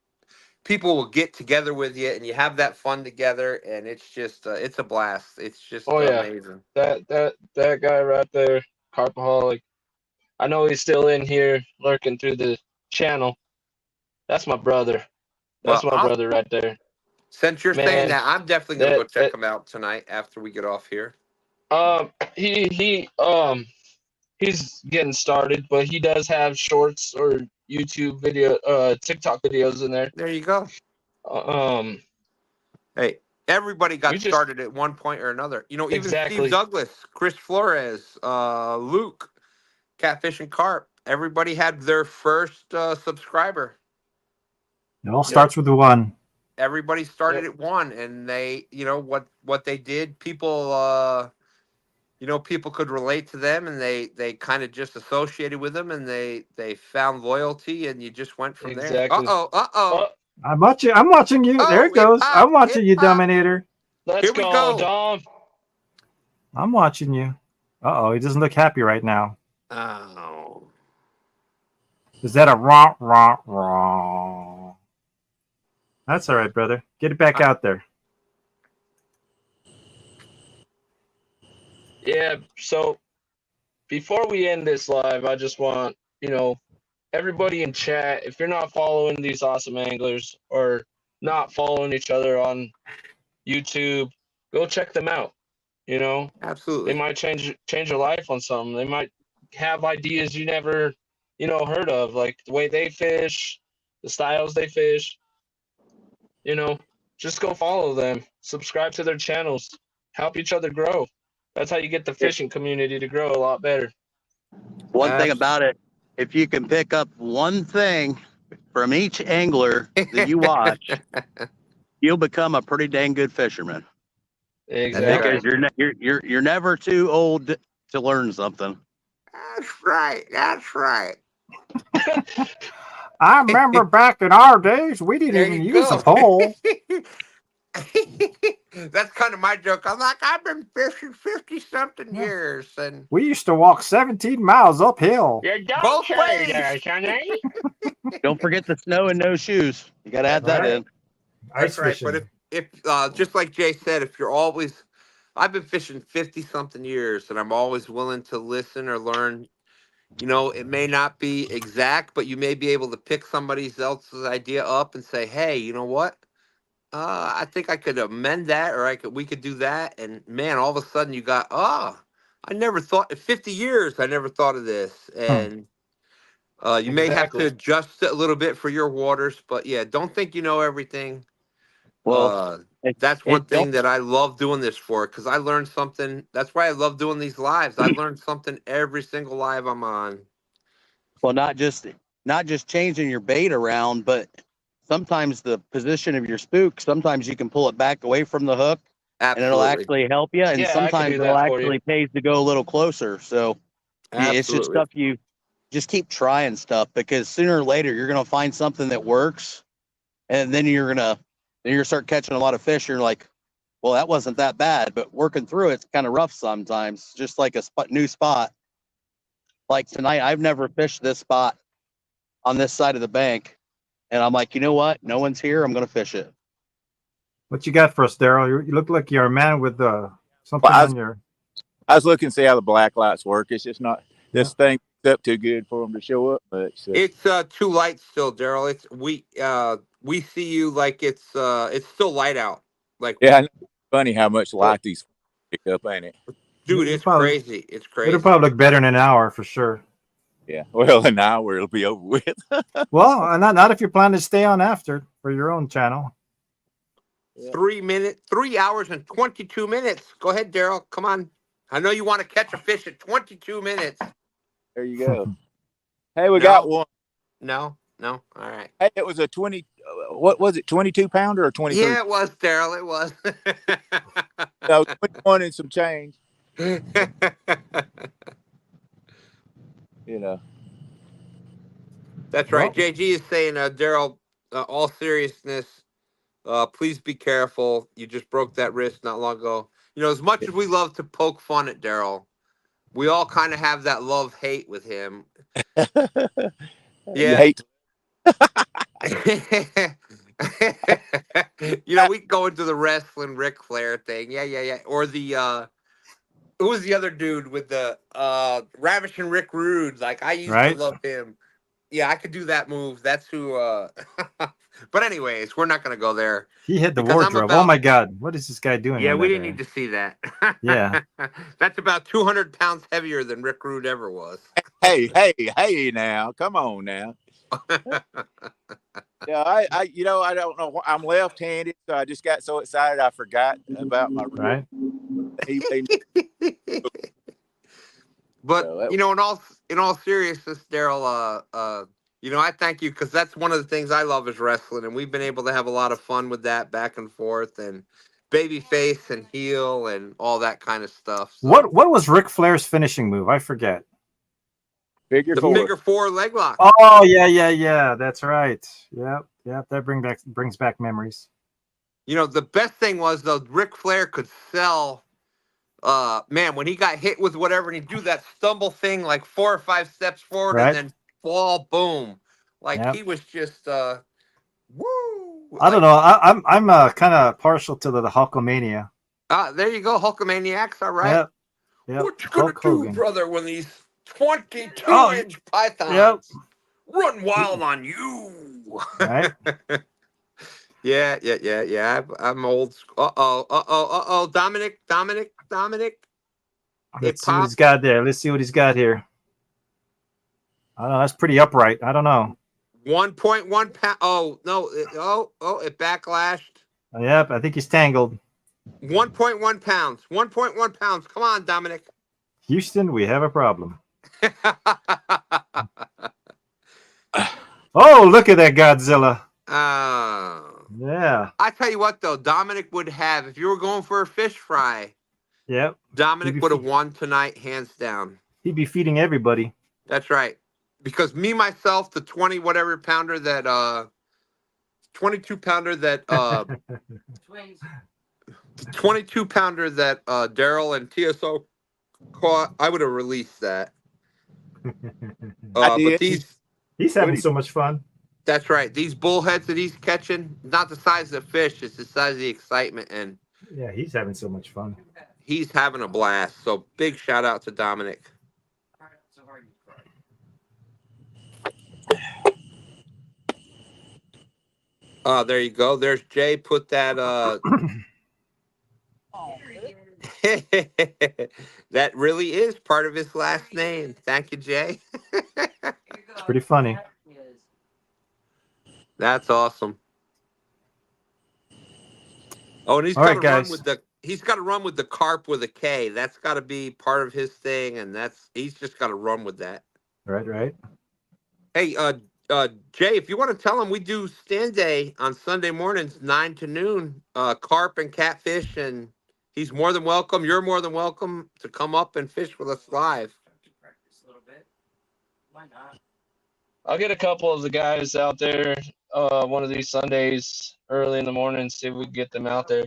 People will get together with you, and you have that fun together, and it's just it's a blast. It's just amazing. That guy right there, Carpaholic. I know he's still in here lurking through the channel. That's my brother. That's my brother right there. Since you're saying that, I'm definitely gonna go check him out tonight after we get off here. He's getting started, but he does have shorts or YouTube video, TikTok videos in there. There you go. Hey, everybody got started at one point or another. Even Steve Douglas, Chris Flores, Luke, Catfish and Carp. Everybody had their first subscriber. It all starts with the one. Everybody started at one, and they, what they did. People, people could relate to them, and they kind of just associated with them, and they found loyalty, and you just went from there. I'm watching you. There it goes. I'm watching you, Dominator. Let's go, Dom. I'm watching you. He doesn't look happy right now. Oh. Is that a raw? That's all right, brother. Get it back out there. Yeah. So before we end this live, I just want, everybody in chat, if you're not following these awesome anglers or not following each other on YouTube, go check them out. They Absolutely. might change your life on something. They might have ideas you never, heard of, like the way they fish, the styles they fish. Just go follow them, subscribe to their channels, help each other grow. That's how you get the fishing community to grow a lot better. One thing about it, if you can pick up one thing from each angler that you watch, you'll become a pretty dang good fisherman. Exactly. Because you're never too old to learn something. That's right. That's right. I remember back in our days, we didn't even use a pole. That's kind of my joke. I'm like, I've been fishing 50-something years, and We used to walk 17 miles uphill. You don't both say ways. that, Sonny. Don't forget the snow and no shoes. You got to add that in. That's right. But if just like Jay said, if you're always, I've been fishing 50-something years, and I'm always willing to listen or learn. It may not be exact, but you may be able to pick somebody else's idea up and say, hey, you know what? I think I could amend that, or we could do that. And man, all of a sudden you got, I never thought, in 50 years, I never thought of this. And you may have to adjust it a little bit for your waters, but yeah, don't think you know everything. Well, that's one thing that I love doing this for, because I learned something. That's why I love doing these lives. I learned something every single live I'm on. Well, not just changing your bait around, but sometimes the position of your spook, sometimes you can pull it back away from the hook. Absolutely. And it'll actually help you. And Yeah, sometimes it'll actually pays to go a little closer. So it's just stuff you just keep trying stuff, because sooner or later you're going to find something that works. And then you're going to start catching a lot of fish. You're like, well, that wasn't that bad, but working through it's kind of rough sometimes, just like a new spot. Like tonight, I've never fished this spot on this side of the bank. And I'm like, you know what? No one's here. I'm going to fish it. What you got for us, Daryl? You look like you're a man with something on your... I was looking to see how the black lights work. It's just not, this thing up too good for them to show up. But it's too light still, Daryl. We see you like it's still light out. Like, yeah, funny how much light these pick up, ain't it? Dude, it's crazy. It's crazy. It'll probably look better in an hour for sure. Yeah, well, an hour it'll be over with. Well, not if you plan to stay on after for your own channel. 3 hours and 22 minutes. Go ahead, Daryl. Come on. I know you want to catch a fish at 22 minutes. There you go. Hey, we got one. No. All right. Hey, it was a 20. What was it? 22 pounder or 23? Yeah, it was, Daryl. It was. So 21 and some change. That's right. JG is saying, Daryl, all seriousness, please be careful. You just broke that wrist not long ago. As much as we love to poke fun at Daryl, we all kind of have that love-hate with him. Yeah. Hate. We go into the wrestling Ric Flair thing. Yeah. Or the who was the other dude with the Ravishing Rick Rude? Like, I used to love him. Yeah, I could do that move. That's who but anyways, we're not gonna go there. He hit the wardrobe. Oh my God. What is this guy doing? Yeah, we didn't need to see that. Yeah. That's about 200 pounds heavier than Rick Rude ever was. Hey now. Come on now. Yeah, I don't know. I'm left-handed, so I just got so excited I forgot about my right. But in all seriousness, Daryl, I thank you, because that's one of the things I love is wrestling, and we've been able to have a lot of fun with that back and forth, and babyface and heel and all that kind of stuff. So. What was Ric Flair's finishing move? I forget. Figure four leg lock. Oh yeah. That's right. Yep. That brings back memories. The best thing was, though, Ric Flair could sell. Man, when he got hit with whatever, and he'd do that stumble thing like 4 or 5 steps forward and then fall, boom. Like, he was just woo. I don't know. I'm kind of partial to the Hulkamania. There you go, Hulkamaniacs. All right. Yep. Yep. What you gonna Hulk do, Hogan. brother, when these 22-inch Oh, pythons run wild on you? Right. Yeah. I'm old school. Uh-oh. Dominic. Let's see what he's got there. Let's see what he's got here. I don't know. That's pretty upright. I don't know. 1.1 pound. Oh, no. It backlashed. Yep. I think he's tangled. 1.1 pounds. 1.1 pounds. Come on, Dominic. Houston, we have a problem. Oh, look at that Godzilla. Yeah. I tell you what, though, Dominic would have, if you were going for a fish fry, Yep. Dominic would have won tonight, hands down. He'd be feeding everybody. That's right. Because me, myself, the 20 whatever pounder that 22 pounder that 22 pounder that Daryl and TSO caught, I would have released that. But he's having so much fun. That's right. These bullheads that he's catching, not the size of the fish, it's the size of the excitement, and yeah, he's having so much fun. He's having a blast. So big shout out to Dominic. There you go. There's Jay. Put that that really is part of his last name. Thank you, Jay. It's pretty funny. That's awesome. Oh, and he's got to run with the carp with a K. That's got to be part of his thing, and he's just got to run with that. Right. Hey, Jay, if you want to tell him, we do stand day on Sunday mornings, 9 to noon, carp and catfish, and he's more than welcome. You're more than welcome to come up and fish with us live. Why not? I'll get a couple of the guys out there one of these Sundays early in the morning, see if we can get them out there.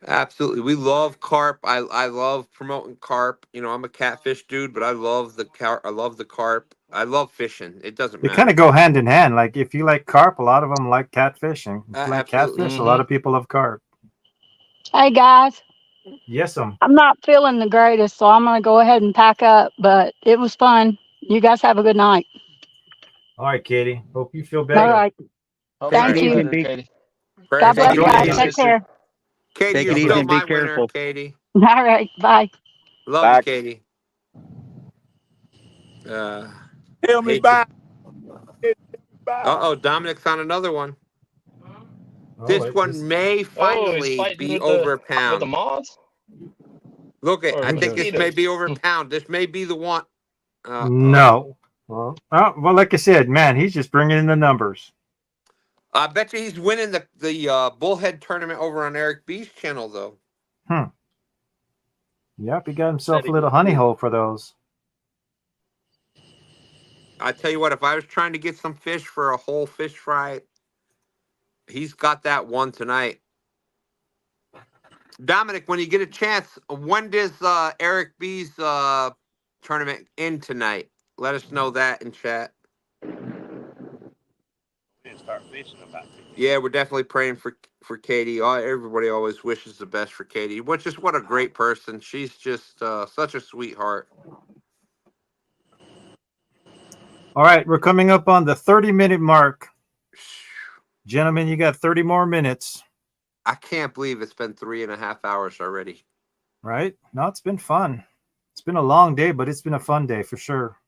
Absolutely. We love carp. I love promoting carp. You know, I'm a catfish dude, but I love the carp. I love the carp. I love fishing. It doesn't matter. They kind of go hand in hand. Like if you like carp, a lot of them like catfishing. If you like catfish, a lot of people love carp. Hey guys. Yes, I'm not feeling the greatest, so I'm gonna go ahead and pack up. But it was fun. You guys have a good night. All right, Katie. Hope you feel better. All right. Thank you. Katie. God bless you guys. Take care. Katie, Take you're it easy still and be my winner, careful. Katie. All right. Bye. Love you, Katie. Tell me back. Dominic's on another one. Oh, This one may finally be over a pound. With the moths? Look, I think this may be over a pound. This may be the one. No. Well, like I said, man, he's just bringing in the numbers. I bet you he's winning the bullhead tournament over on Eric B's channel, though. Yep, he got himself a little honey hole for those. I tell you what, if I was trying to get some fish for a whole fish fry, he's got that one tonight. Dominic, when you get a chance, when does Eric B's tournament end tonight? Let us know that in chat. Start fishing about it. Yeah, we're definitely praying for Katie. Everybody always wishes the best for Katie. What a great person. She's just such a sweetheart. All right, we're coming up on the 30-minute mark. Gentlemen, you got 30 more minutes. I can't believe it's been 3.5 hours already. Right? No, it's been fun. It's been a long day, but it's been a fun day for sure.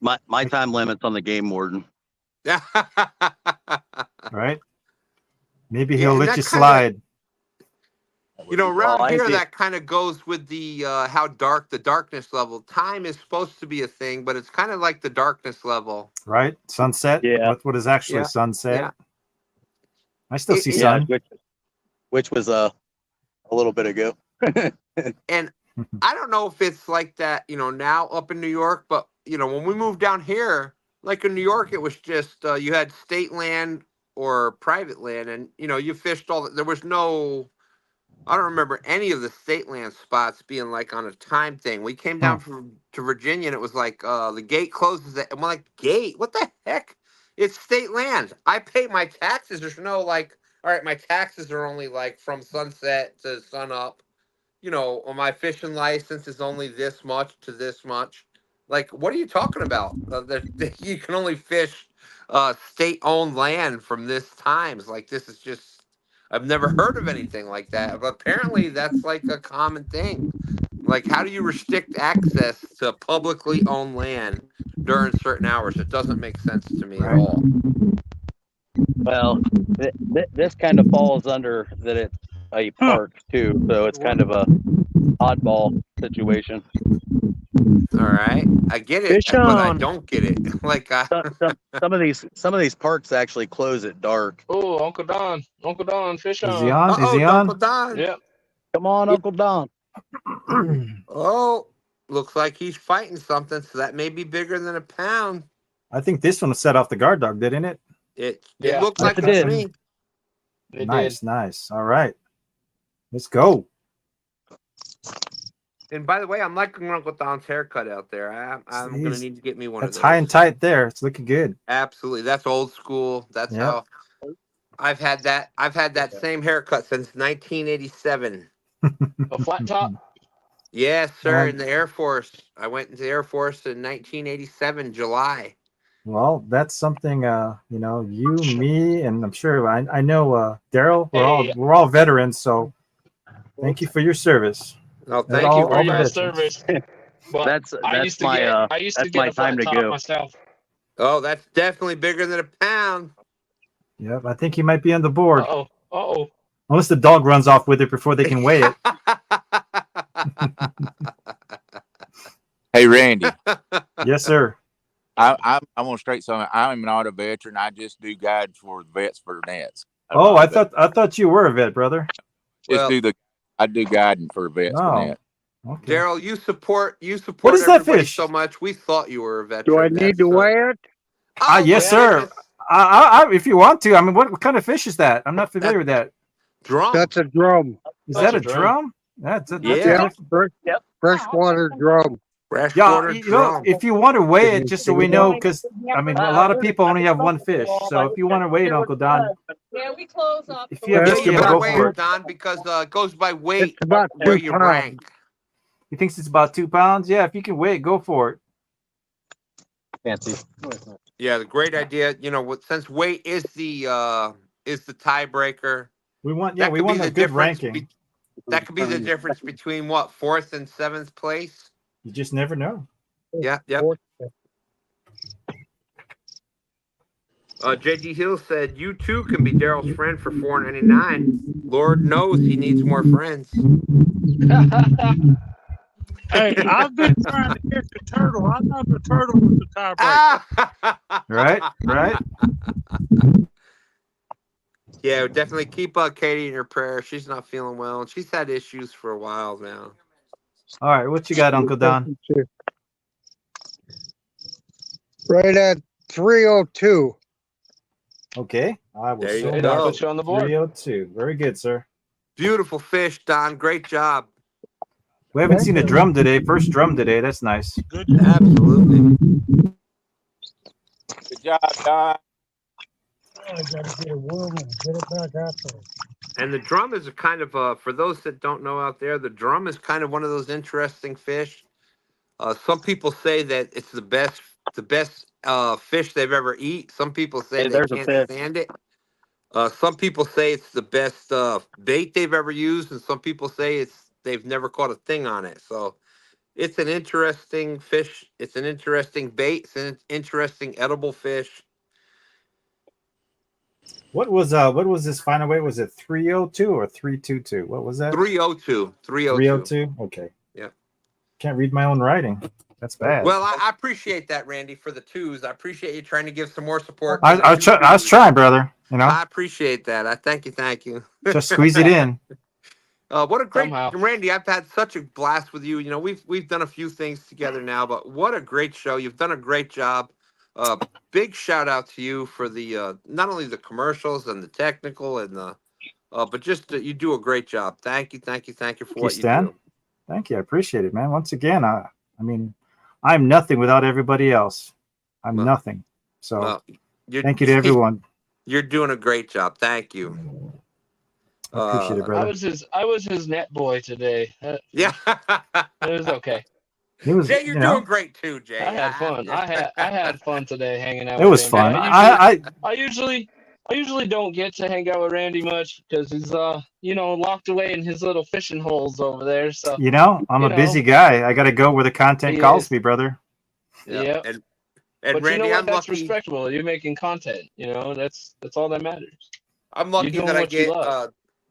My time limit's on the game warden. Right? Maybe he'll let you slide. Around here, that kind of goes with the how dark the darkness level. Time is supposed to be a thing, but it's kind of like the darkness level. Right? Sunset? Yeah. What is actually sunset? Yeah. I still see sun. Which was a little bit ago. And I don't know if it's like that, now up in New York, but, when we moved down here, like in New York, it was just you had state land or private land, and, you fished there was no, I don't remember any of the state land spots being like on a time thing. We came down to Virginia, and it was like the gate closes. I'm like, gate? What the heck? It's state land. I pay my taxes. There's no like, all right, my taxes are only like from sunset to sun up. You know, my fishing license is only this much to this much. Like, what are you talking about? You can only fish state-owned land from this times. Like, this is just, I've never heard of anything like that. But apparently, that's like a common thing. Like, how do you restrict access to publicly owned land during certain hours? It doesn't make sense to me at Right. all. Well, this kind of falls under that it's a park too, so it's kind of a oddball situation. All right, I get it, Fish but I on. don't get it. Like, Some of these parks actually close at dark. Oh, Uncle Don, fish Is he on. on? Is he Uncle on? Don. Yep. Come on, Uncle Don. Oh, looks like he's fighting something, so that may be bigger than a pound. I think this one set off the guard dog, didn't it? It Yeah, looked yes, like it it to did. me. It Nice, did. nice. All right. Let's go. And by the way, I'm liking Uncle Don's haircut out there. I'm gonna He's- need to get me one That's of those. high and tight there. It's looking good. Absolutely, that's old school. That's Yep. how I've had that. I've had that same haircut since 1987. A flat top. Yes, sir. Um, In the Air Force, I went into the Air Force in 1987, July. Well, that's something you know, you, me, and I'm sure I know Daryl. We're all veterans, so thank you for your service. Oh, And thank you all For very the your much. veterans. service. But That's I used to my get I used to that's get my a flat time to top go. myself. Oh, that's definitely bigger than a pound. Yep, I think he might be on the board. Uh-oh. Unless the dog runs off with it before they can weigh it. Hey, Randy, Yes, sir. I'm gonna straight something. I'm not a veteran. I just do guides for the vets for nets. Oh, I thought you were a vet, brother. Just Well, I do guiding for vets for Oh, net. okay. Daryl, you support What is that everybody fish? so much. We thought you were a veteran. Do I need to weigh it? Oh, Yes, my sir. goodness. If you want to. I mean, what kind of fish is that? I'm not familiar with that. Drum. That's a drum. Is That's that a a drum. drum? That's a Yeah. Freshwater drum. Freshwater you know, drum. if you want to weigh it, just so we know, because I mean, a lot of people only have one fish. So if you want to weigh it, Uncle Don, Yeah, we close up. if you have That's to, You go gotta about weigh for it, it. Don, because it goes by weight It's about where 2 you pounds. rank. He thinks it's about 2 pounds. Yeah, if you can weigh it, go for it. Fancy. Yeah, the great idea. You know, since weight is the tiebreaker. We want, That we could be want the a good difference. ranking. That could be the difference between what 4th and 7th place. You just never know. Yeah, yep. JD Hill said, "You too can be Daryl's friend for $4.99. Lord knows he needs more friends." Hey, I've been trying to catch a turtle. I thought the turtle was the tiebreaker. Right, right. Yeah, definitely keep Katie in your prayer. She's not feeling well, and she's had issues for a while now. All right, what you got, Uncle Don? Right at 302. Okay, I will There you show go. Put you on the board. 302. Very good, sir. Beautiful fish, Don. Great job. We haven't seen a drum today. First drum today. That's nice. Good. Absolutely. Good job, Don. I gotta get a worm and get it back out there. And the drum is a kind of for those that don't know out there, the drum is kind of one of those interesting fish. Some people say that it's the best fish they've ever eat. Some people say Hey, they there's a can't fish. stand it. Some people say it's the best bait they've ever used, and some people say they've never caught a thing on it. So it's an interesting fish. It's an interesting bait. It's an interesting edible fish. What was this final weight? Was it 302 or 322? What was that? 302. 302. Okay. Yeah. Can't read my own writing. That's bad. Well, I appreciate that, Randy, for the twos. I appreciate you trying to give some more support. I was trying, brother. You know, I appreciate that. I thank you. just squeeze it in. What a great Somehow. Randy! I've had such a blast with you. You know, we've done a few things together now, but what a great show! You've done a great job. Big shout out to you for the not only the commercials and the technical and the but just you do a great job. Thank you for what you Stan. do. Thank you. I appreciate it, man. Once again, I mean, I'm nothing without everybody else. I'm Well, nothing. So Well, Thank you to everyone. You're doing a great job. Thank you. I appreciate it, brother. I was his net boy today. Yeah. It was okay. It was, Jay, you're doing great too, Jay. I had fun. I had fun today hanging out. It with was Randy. fun. I usually don't get to hang out with Randy much because he's locked away in his little fishing holes over there. So I'm a busy guy. I got to go where the content calls me, brother. Yeah. And but Randy, you know what? I'm That's lucky. respectable. You're making content. That's all that matters. I'm lucky that I get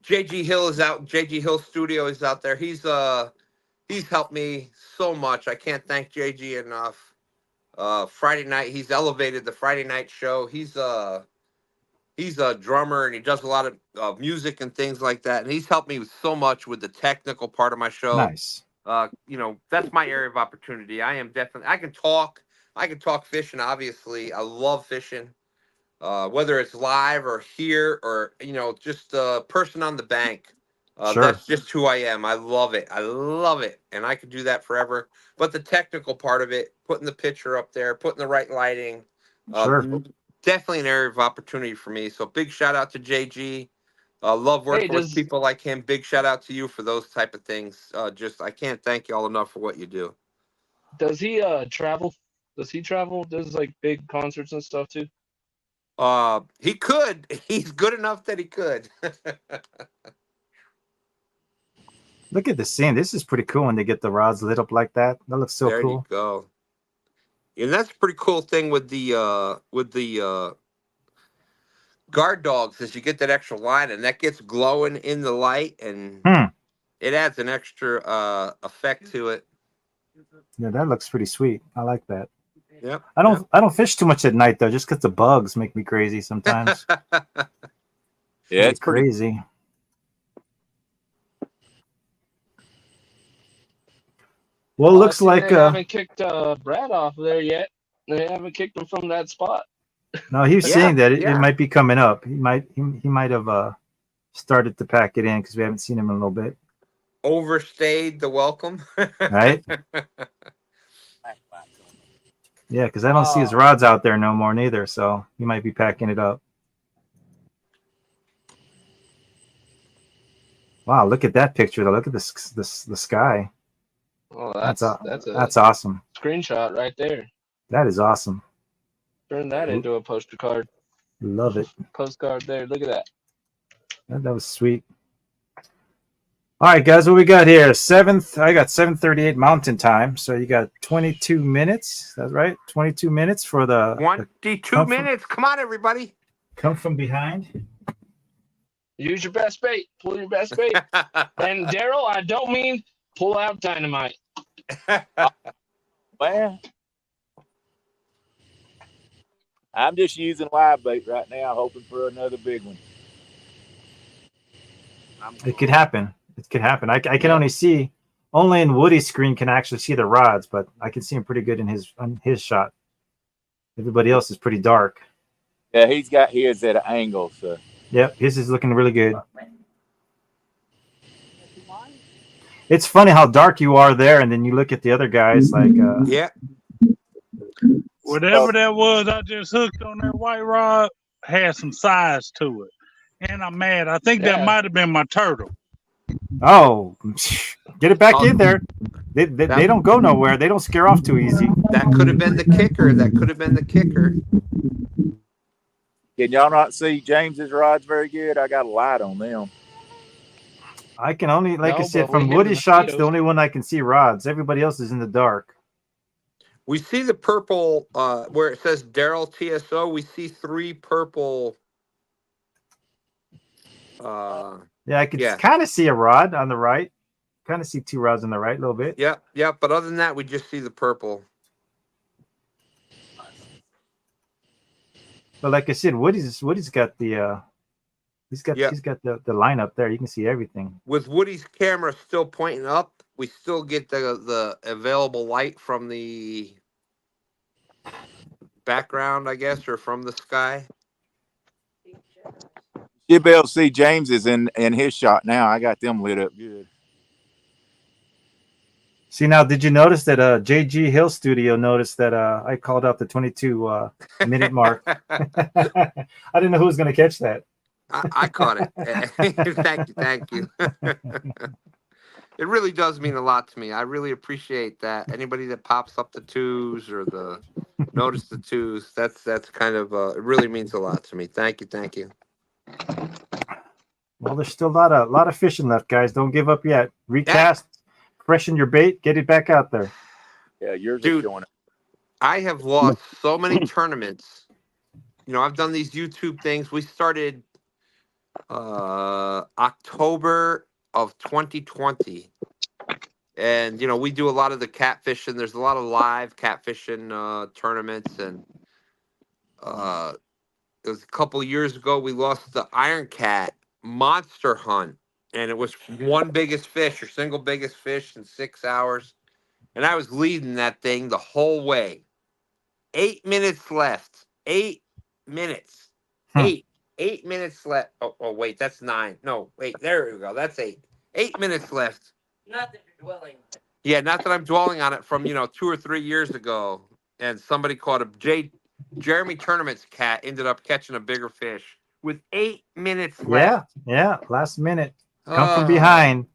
JG Hill is out. JG Hill Studio is out there. He's helped me so much. I can't thank JG enough. Friday night, he's elevated the Friday night show. He's a drummer and he does a lot of music and things like that. And he's helped me so much with the technical part of my show. Nice. That's my area of opportunity. I can talk fishing. Obviously, I love fishing. Whether it's live or here or just a person on the bank. Sure. That's just who I am. I love it. And I could do that forever. But the technical part of it, putting the picture up there, putting the right lighting, definitely an area of opportunity for me. So big shout out to JG. Love working with people like him. Big shout out to you for those type of things. I can't thank you all enough for what you do. Does he travel? Does he travel? Does like big concerts and stuff too? He could. He's good enough that he could. Look at the scene. This is pretty cool when they get the rods lit up like that. That looks so cool. There you go. And that's a pretty cool thing with the guard dogs is you get that extra line and that gets glowing in the light and it adds an extra effect to it. Yeah, that looks pretty sweet. I like that. Yep. I don't fish too much at night though, just because the bugs make me crazy sometimes. Yeah, it's crazy. Well, it looks like they haven't kicked Brad off there yet. They haven't kicked him from that spot. No, he was saying that it might be coming up. He might have started to pack it in because we haven't seen him in a little bit. Overstayed the welcome. Right? Yeah, because I don't see his rods out there no more neither, so he might be packing it up. Wow, look at that picture though. Look at the sky. Oh, that's awesome. Screenshot right there. That is awesome. Turn that into a postcard. Love it. Postcard there. Look at that. That was sweet. All right, guys, what we got here? I got 7:38 Mountain Time, so you got 22 minutes. That's right, 22 minutes for the 22 minutes. Come on, everybody. Come from behind. Use your best bait. Pull your best bait. And Daryl, I don't mean pull out dynamite. Man, I'm just using live bait right now, hoping for another big one. It could happen. It could happen. I can only in Woody's screen can I actually see the rods, but I can see him pretty good on his shot. Everybody else is pretty dark. Yeah, he's got his at an angle, so. Yep, his is looking really good. It's funny how dark you are there, and then you look at the other guys like yeah. Whatever that was, I just hooked on that white rod had some size to it, and I'm mad. I think that might have been my turtle. Oh, get it back in there. They don't go nowhere. They don't scare off too easy. That could have been the kicker. Can y'all not see James's rods very good? I got a light on them. I can only, like I said, from Woody's shots, the only one I can see rods. Everybody else is in the dark. We see the purple where it says Daryl TSO. We see 3 purple. Yeah, I could kind of see a rod on the right. Kind of see 2 rods on the right a little bit. Yeah. But other than that, we just see the purple. But like I said, Woody's got the he's got the line up there. You can see everything. With Woody's camera still pointing up, we still get the available light from the background, I guess, or from the sky. You'll be able to see James's in his shot now. I got them lit up good. See now, did you notice that JG Hill Studio noticed that I called out the 22 minute mark? I didn't know who was going to catch that. I caught it. Thank you. It really does mean a lot to me. I really appreciate that. Anybody that pops up the twos or the notice the twos, that's kind of it really means a lot to me. Thank you. Well, there's still a lot of fishing left, guys. Don't give up yet. Recast, freshen your bait, get it back out there. Yeah, yours Dude, is showing up. I have lost so many tournaments. You know, I've done these YouTube things. We started October of 2020. And, you know, we do a lot of the catfishing. There's a lot of live catfishing tournaments. And it was a couple of years ago, we lost the Iron Cat monster hunt. And it was one biggest fish or single biggest fish in 6 hours. And I was leading that thing the whole way. 8 minutes left. 8 minutes. 8 minutes left. Oh, wait, that's 9. No, wait, there we go. That's 8. 8 minutes left. Not that you're dwelling on it. Yeah, not that I'm dwelling on it from, 2 or 3 years ago. And somebody caught Jeremy Tournament's cat ended up catching a bigger fish with 8 minutes left. Yeah, last minute. Come from behind.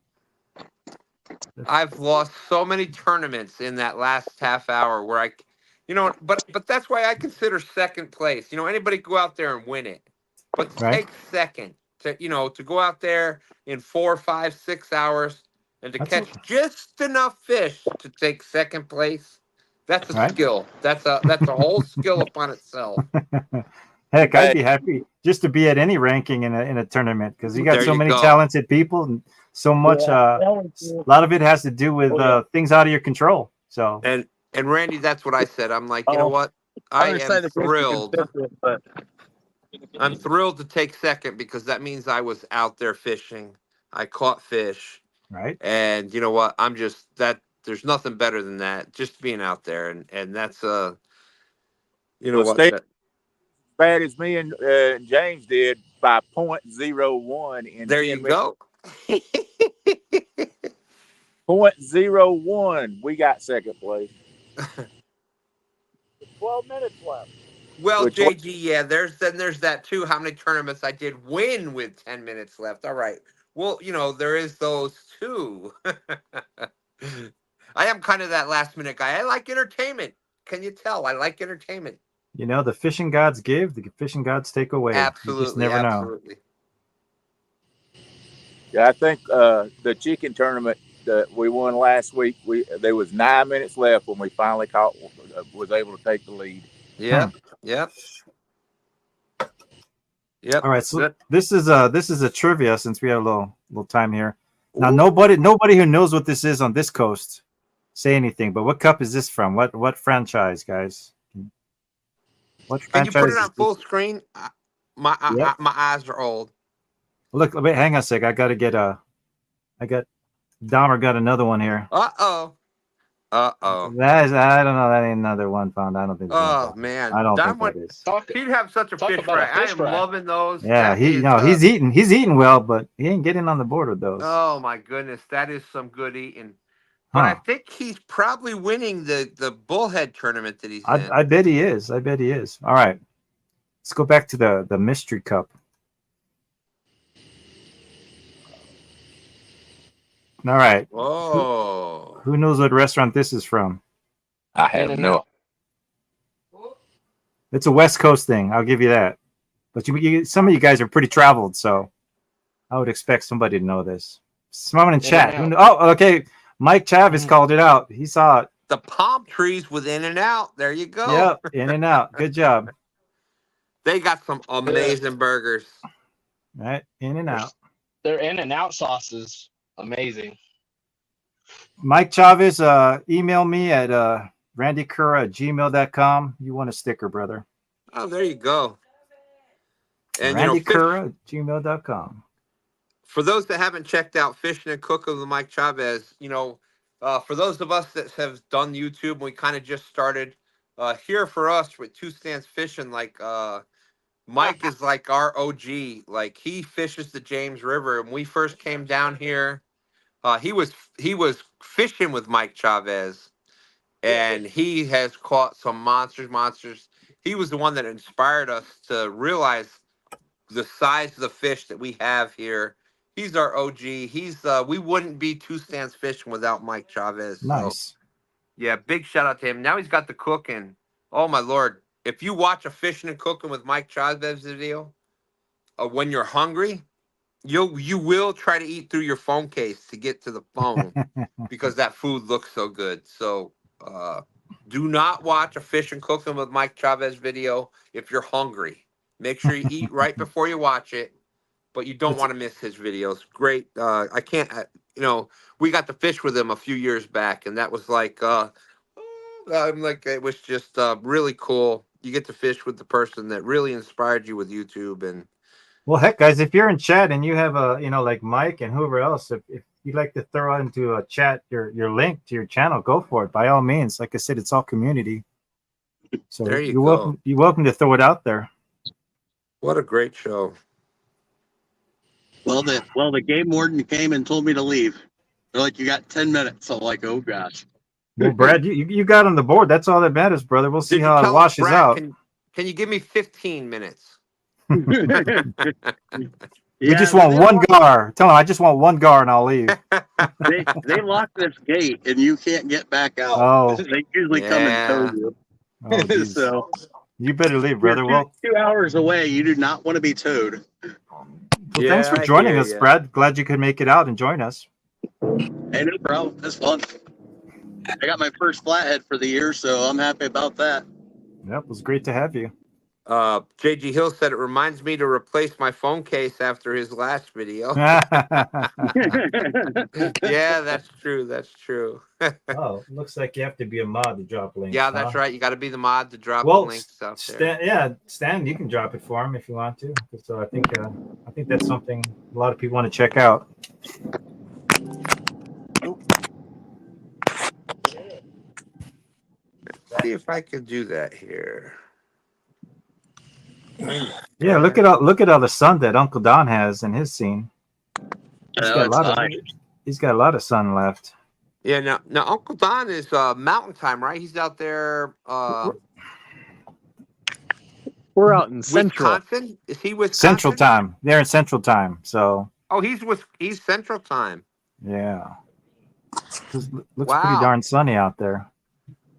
I've lost so many tournaments in that last half hour where but that's why I consider second place. Anybody go out there and win it, but to take second, to go out there in 4, 5, 6 hours and to catch just enough fish to take second place, that's a skill. That's a whole skill upon itself. Heck, I'd be happy just to be at any ranking in a tournament because you got so many talented people and so much. A lot of it has to do with things out of your control. So and Randy, that's what I said. I'm like, you know what? I am thrilled. I'm thrilled to take second because that means I was out there fishing. I caught fish. Right. And you know what? I'm just that. There's nothing better than that. Just being out there, and that's what. Bad as me and James did by 0.01 in there you go. 0.01, we got second place. 12 minutes left. Well, JG, yeah, there's that too. How many tournaments I did win with 10 minutes left? All right. Well, there is those too. I am kind of that last minute guy. I like entertainment. Can you tell? I like entertainment. The fishing gods give, the fishing gods take away. Absolutely. You just never know. Yeah, I think the chicken tournament that we won last week, there was 9 minutes left when we finally was able to take the lead. Yep. All right, so this is a trivia since we have a little time here. Now, nobody who knows what this is on this coast say anything. But what cup is this from? What franchise, guys? What Can you put it on full screen? My eyes are old. Look, wait, hang on a sec. I got Dahmer got another one here. Uh-oh. I don't know. That ain't another one pound. I don't think. Oh man, I don't think that is. He'd have such a fish fry. I am loving those. Yeah, he's eating well, but he ain't getting on the board with those. Oh my goodness, that is some good eating. But I think he's probably winning the bullhead tournament that he's in. I bet he is. All right, let's go back to the mystery cup. All right. Whoa. Who knows what restaurant this is from? I have no. It's a West Coast thing. I'll give you that. But some of you guys are pretty traveled, so I would expect somebody to know this. Someone in chat. Oh, okay. Mike Chavez called it out. He saw it. The palm trees with In and Out. There you go. Yep, In and Out. Good job. They got some amazing burgers. Right, In and Out. Their In and Out sauces. Amazing. Mike Chavez, email me at randycurra@gmail.com. You want a sticker, brother. Oh, there you go. And randycurra@gmail.com. For those that haven't checked out Fishing and Cooking with Mike Chavez, for those of us that have done YouTube, we kind of just started here for us with Two Stands Fishing. Like Mike is like our OG. Like he fishes the James River, and we first came down here. He was fishing with Mike Chavez, and he has caught some monsters. He was the one that inspired us to realize the size of the fish that we have here. He's our OG. We wouldn't be Two Stands Fishing without Mike Chavez. So, Nice. yeah, big shout out to him. Now he's got the cooking. Oh my Lord. If you watch a fishing and cooking with Mike Chavez video, when you're hungry, you will try to eat through your phone case to get to the phone because that food looks so good. So do not watch a fish and cooking with Mike Chavez video if you're hungry. Make sure you eat right before you watch it, but you don't want to miss his videos. Great. I can't, we got to fish with him a few years back, and that was like, it was just really cool. You get to fish with the person that really inspired you with YouTube. And well, heck, guys, if you're in chat and you have like Mike and whoever else, if you'd like to throw into a chat your link to your channel, go for it. By all means. Like I said, it's all community. So there you you're go. welcome. You're welcome to throw it out there. What a great show. Well, the game warden came and told me to leave. They're like, you got 10 minutes. I'm like, oh gosh. Well, Brad, you got on the board. That's all that matters, brother. We'll see Did you how it tell us, washes Brad, out. Can you give me 15 minutes? We just want one gar. Tell him I just want one gar and I'll leave. They lock this gate and you can't get back out. Oh. They usually come and tow you. Oh, geez. So you better leave, brother. you're Well, 2 hours away. You do not want to be towed. Well, thanks for joining us, Brad. Glad you could make it out and join us. Hey, no problem. That's fun. I got my first flathead for the year, so I'm happy about that. Yep, it was great to have you. JG Hill said it reminds me to replace my phone case after his last video. Yeah, that's true. That's true. Oh, looks like you have to be a mod to drop links. Yeah, that's right. You got to be the mod to drop links out there. Stan, you can drop it for him if you want to. So I think that's something a lot of people want to check out. Let's see if I can do that here. Yeah, look at all the sun that Uncle Don has in his scene. He's got a lot of sun left. Yeah, now Uncle Don is Mountain Time, right? He's out there. We're out in Central. Wisconsin? Is he Wisconsin? Central Time. They're in Central Time. So. Oh, he's Central Time. Yeah. Looks pretty darn sunny out there.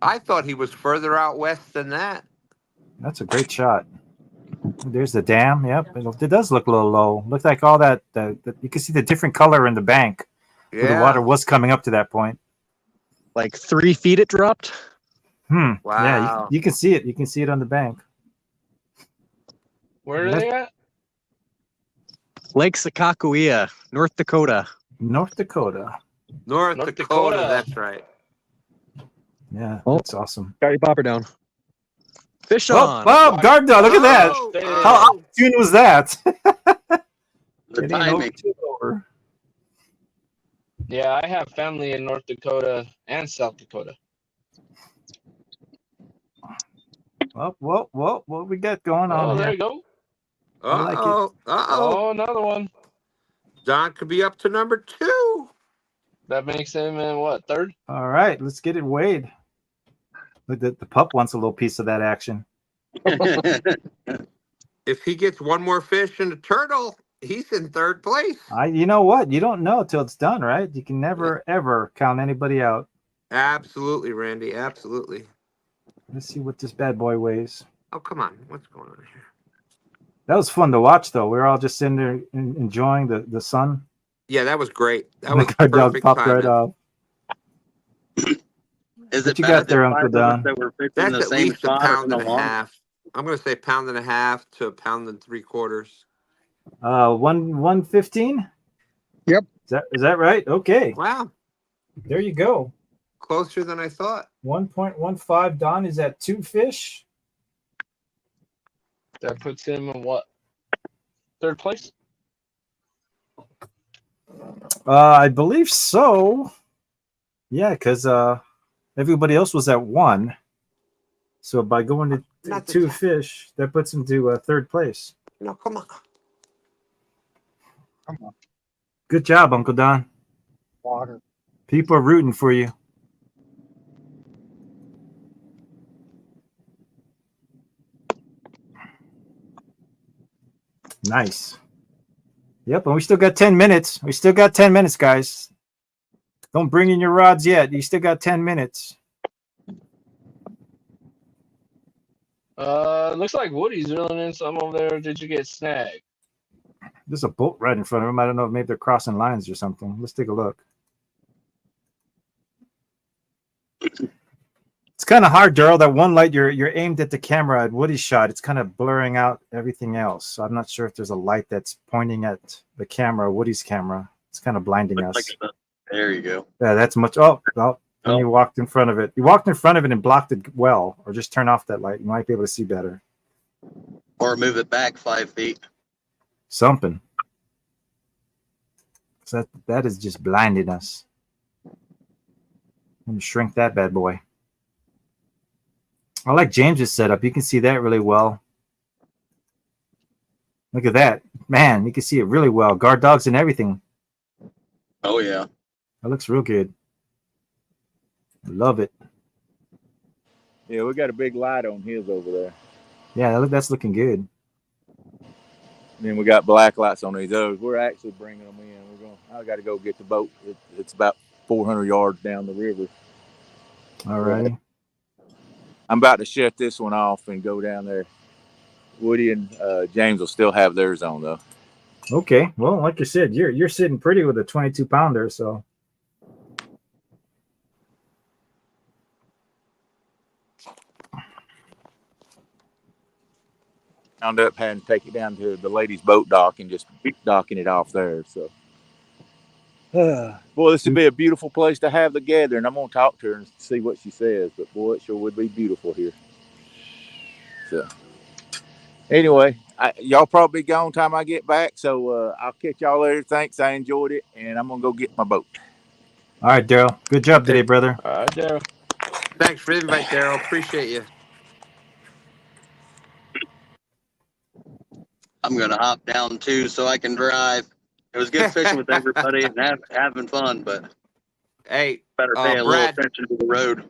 I thought he was further out west than that. That's a great shot. There's the dam. Yep, it does look a little low. Looks like all that. You can see the different color in the bank. Yeah. Where the water was coming up to that point. Like 3 feet it dropped. Wow. Yeah, you can see it. You can see it on the bank. Where are they at? Lake Sakakawea, North Dakota. North Dakota. North Dakota. That's right. Yeah, that's awesome. Got your popper down. Fish on. Oh, guard dog, look at that. How opportune was that? The timing. Yeah, I have family in North Dakota and South Dakota. Whoa, what we got going on? Oh, here? there you go. Oh, another one. Don could be up to number 2. That makes him in what, 3rd? All right, let's get it weighed. Look, the pup wants a little piece of that action. If he gets one more fish and a turtle, he's in 3rd place. You know what? You don't know till it's done, right? You can never ever count anybody out. Absolutely, Randy. Absolutely. Let's see what this bad boy weighs. Oh, come on. What's going on here? That was fun to watch, though. We were all just sitting there enjoying the sun. Yeah, that was great. That And was the guard dog perfect popped timing. right off. Is What it you got there, Uncle Don? that we're fishing That's the at same least a spot pound in and the a long? half. I'm going to say 1.5 pounds to 1 3/4 pounds. 115. Yep. Is that right? Okay. Wow. There you go. Closer than I thought. 1.15. Don is at 2 fish. That puts him in what? 3rd place? I believe so. Yeah, because everybody else was at 1. So by going to Not the 2 top. fish, that puts him to 3rd place. No, come on. Good job, Uncle Don. Water. People are rooting for you. Nice. Yep, and we still got 10 minutes. We still got 10 minutes, guys. Don't bring in your rods yet. You still got 10 minutes. Looks like Woody's reeling in some over there. Did you get snagged? There's a boat right in front of him. I don't know if maybe they're crossing lines or something. Let's take a look. It's kind of hard, Daryl. That one light you're aimed at the camera at Woody's shot. It's kind of blurring out everything else. So I'm not sure if there's a light that's pointing at the camera, Woody's camera. It's kind of blinding us. There you go. Yeah, that's much. And you walked in front of it. You walked in front of it and blocked it well, or just turn off that light. You might be able to see better. Or move it back 5 feet. Something. So that is just blinding us. I'm gonna shrink that bad boy. I like James's setup. You can see that really well. Look at that. Man, you can see it really well. Guard dogs and everything. Oh, yeah. That looks real good. Love it. Yeah, we got a big light on his over there. Yeah, that's looking good. And then we got black lights on these others. We're actually bringing them in. I got to go get the boat. It's about 400 yards down the river. All righty. I'm about to shut this one off and go down there. Woody and James will still have theirs on though. Okay. Well, like you said, you're sitting pretty with a 22 pounder, so. Wound up having to take it down to the ladies' boat dock and just docking it off there. So, boy, this would be a beautiful place to have the gathering. I'm gonna talk to her and see what she says. But boy, it sure would be beautiful here. So, anyway, y'all probably gone time I get back. So I'll catch y'all later. Thanks, I enjoyed it, and I'm gonna go get my boat. All right, Daryl. Good job today, brother. All right, Daryl. Thanks for the invite, Daryl. Appreciate you. I'm going to hop down too so I can drive. It was good fishing with everybody and having fun, but hey, better pay a little Brad, attention to the road.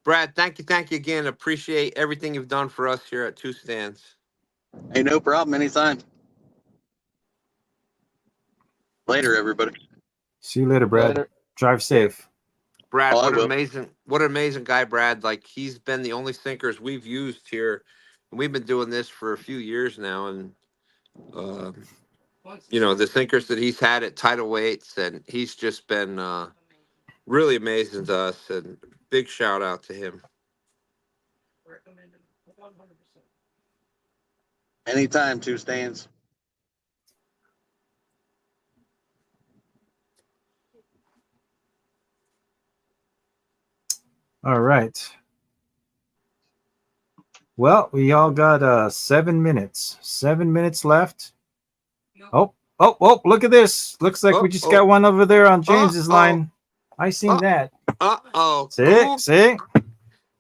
Brad, thank you again. Appreciate everything you've done for us here at Two Stands. Hey, no problem. Anytime. Later, everybody. See you later, Brad. Later. Drive safe. Brad, what an amazing guy, Brad. Like, he's been the only sinkers we've used here. We've been doing this for a few years now, and the sinkers that he's had at tidal weights, and he's just been really amazing to us, and big shout out to him. Anytime, Two Stands. All right. Well, we all got 7 minutes. 7 minutes left. Oh, look at this. Looks like we just got one over there on James's line. I seen that. See?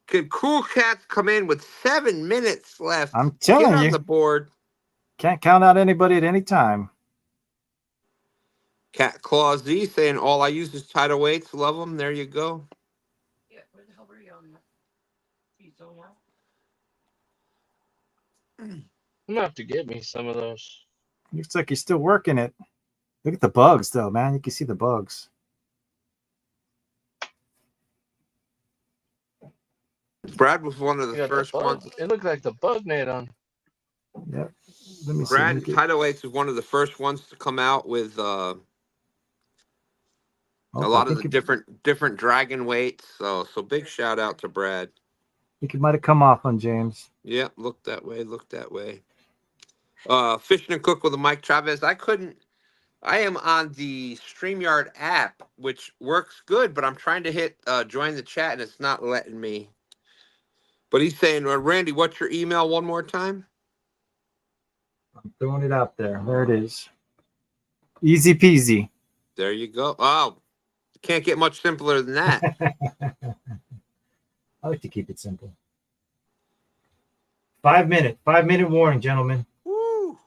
Could Cool Cats come in with 7 minutes left? I'm telling Get on you. the board. Can't count out anybody at any time. Cat Claw Z saying, all I use is tidal weights. Love them. There you go. Yeah, where the hell were you on that? I'm gonna have to get me some of those. Looks like he's still working it. Look at the bugs, though, man. You can see the bugs. Brad was one of the first ones. It looked like the bug net on. Yep. Let me Brad see. tidal weights was one of the first ones to come out with a lot of the different dragon weights. So big shout out to Brad. I think it might have come off on James. Yeah, look that way. Fishing and Cook with a Mike Chavez. I am on the StreamYard app, which works good, but I'm trying to hit join the chat and it's not letting me. But he's saying, Randy, what's your email one more time? I'm throwing it out there. There it is. Easy peasy. There you go. Oh, can't get much simpler than that. I like to keep it simple. 5 minute warning, gentlemen. Woo.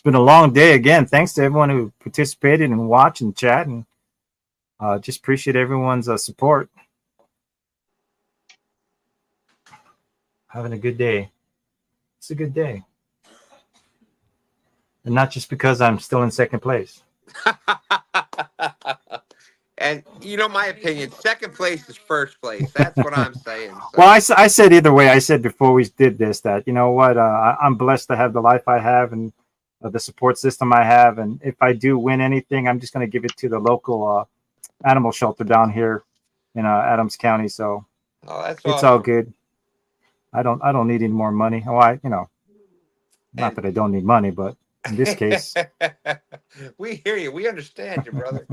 been a long day again. Thanks to everyone who participated and watched and chat, and just appreciate everyone's support. Having a good day. It's a good day. And not just because I'm still in second place. And my opinion, second place is first place. That's what I'm saying. So. Well, I said either way. I said before we did this that, you know what, I'm blessed to have the life I have and the support system I have. And if I do win anything, I'm just going to give it to the local animal shelter down here in Adams County. So that's it's awesome. all good. I don't need any more money. Not that I don't need money, but in this case. We hear you. We understand you, brother.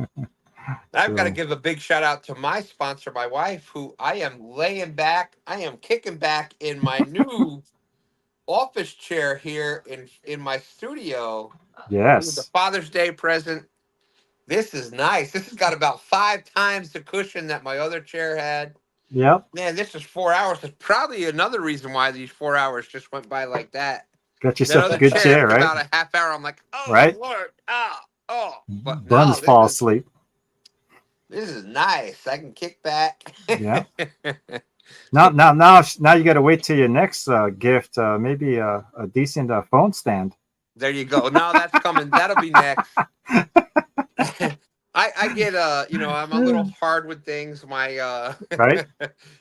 I've got to give a big shout out to my sponsor, my wife, who I am laying back. I am kicking back in my new office chair here in my studio. Yes. The Father's Day present. This is nice. This has got about 5 times the cushion that my other chair had. Yep. Man, this is 4 hours. That's probably another reason why these 4 hours just went by like that. Got yourself a good chair, right? About a half hour. I'm like, oh, right? Lord. But Buns fall asleep. This is nice. I can kick back. Yeah. Now you got to wait till your next gift. Maybe a decent phone stand. There you go. No, that's coming. That'll be next. I get I'm a little hard with things. My right.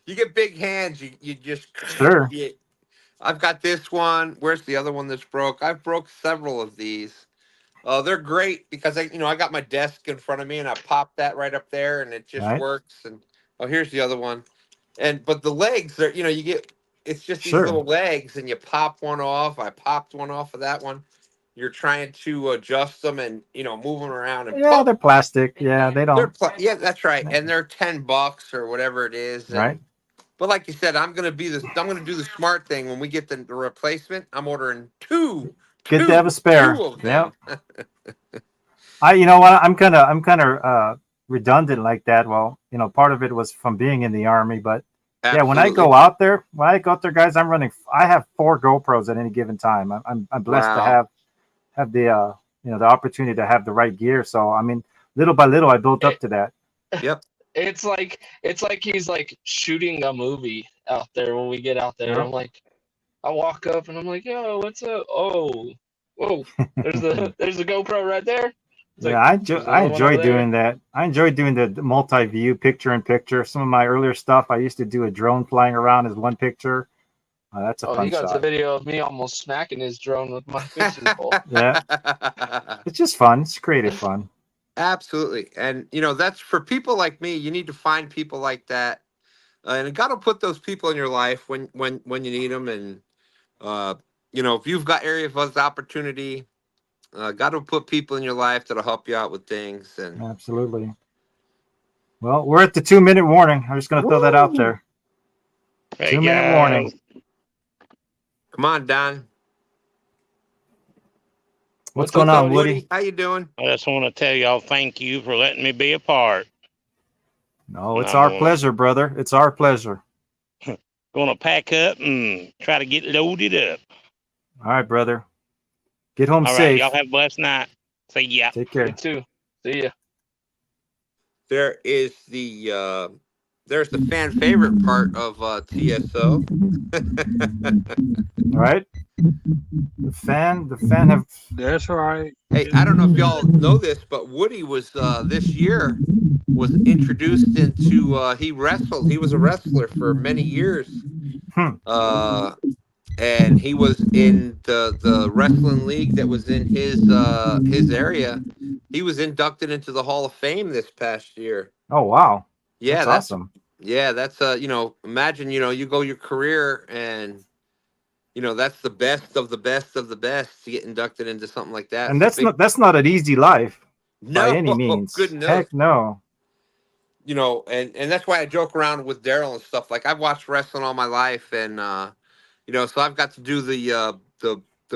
You get big hands. You just sure. I've got this one. Where's the other one that's broke? I've broke several of these. They're great because I got my desk in front of me and I pop that right up there and it just works. And here's the other one. But the legs are, it's just these little legs and you pop one off. I popped one off of that one. You're trying to adjust them and move them around. And they're plastic. Yeah, they don't. Yeah, that's right. And they're $10 or whatever it is. And, right. But like you said, I'm gonna do the smart thing when we get the replacement. I'm ordering two. Good to have a spare. Yeah. You know what? I'm kind of redundant like that. Well, part of it was from being in the Army, but absolutely. Yeah, when I go out there, guys, I have 4 GoPros at any given time. I'm blessed to have the the opportunity to have the right gear. So I mean, little by little, I built up to that. Yep. It's like he's like shooting a movie out there when we get out there. Yeah. I'm like, I walk up and I'm like, yo, what's up? Oh, whoa, there's a GoPro right there. It's yeah, I enjoy doing that. I enjoy doing the multi-view picture-in-picture. Some of my earlier stuff, I used to do a drone flying around as one picture. That's a fun shot. You got the video of me almost smacking his drone with my fishing pole. Yeah, it's just fun. It's creative fun. Absolutely, and that's for people like me. You need to find people like that, and God will put those people in your life when you need them. And if you've got areas of opportunity, God will put people in your life that'll help you out with things. And absolutely. Well, we're at the 2-minute warning. I'm just going to throw that out there. Hey, 2-minute warning. Come on, Don. What's going on, Woody? How you doing? I just want to tell y'all thank you for letting me be a part. No, it's our pleasure, brother. It's our pleasure. Gonna pack up and try to get loaded up. All right, brother. Get home all safe. Right, y'all have a blessed night. See ya. Take care. You too. See ya. There is there's the fan favorite part of TSO. Right? The fan have. That's right. Hey, I don't know if y'all know this, but Woody was this year was introduced into he wrestled. He was a wrestler for many years. And he was in the wrestling league that was in his area. He was inducted into the Hall of Fame this past year. Oh wow! Yeah, that's awesome. Yeah, that's imagine you go your career and that's the best of the best of the best to get inducted into something like that. And that's not an easy life by any means. Goodness. Heck no. And that's why I joke around with Daryl and stuff. Like I've watched wrestling all my life, and so I've got to do the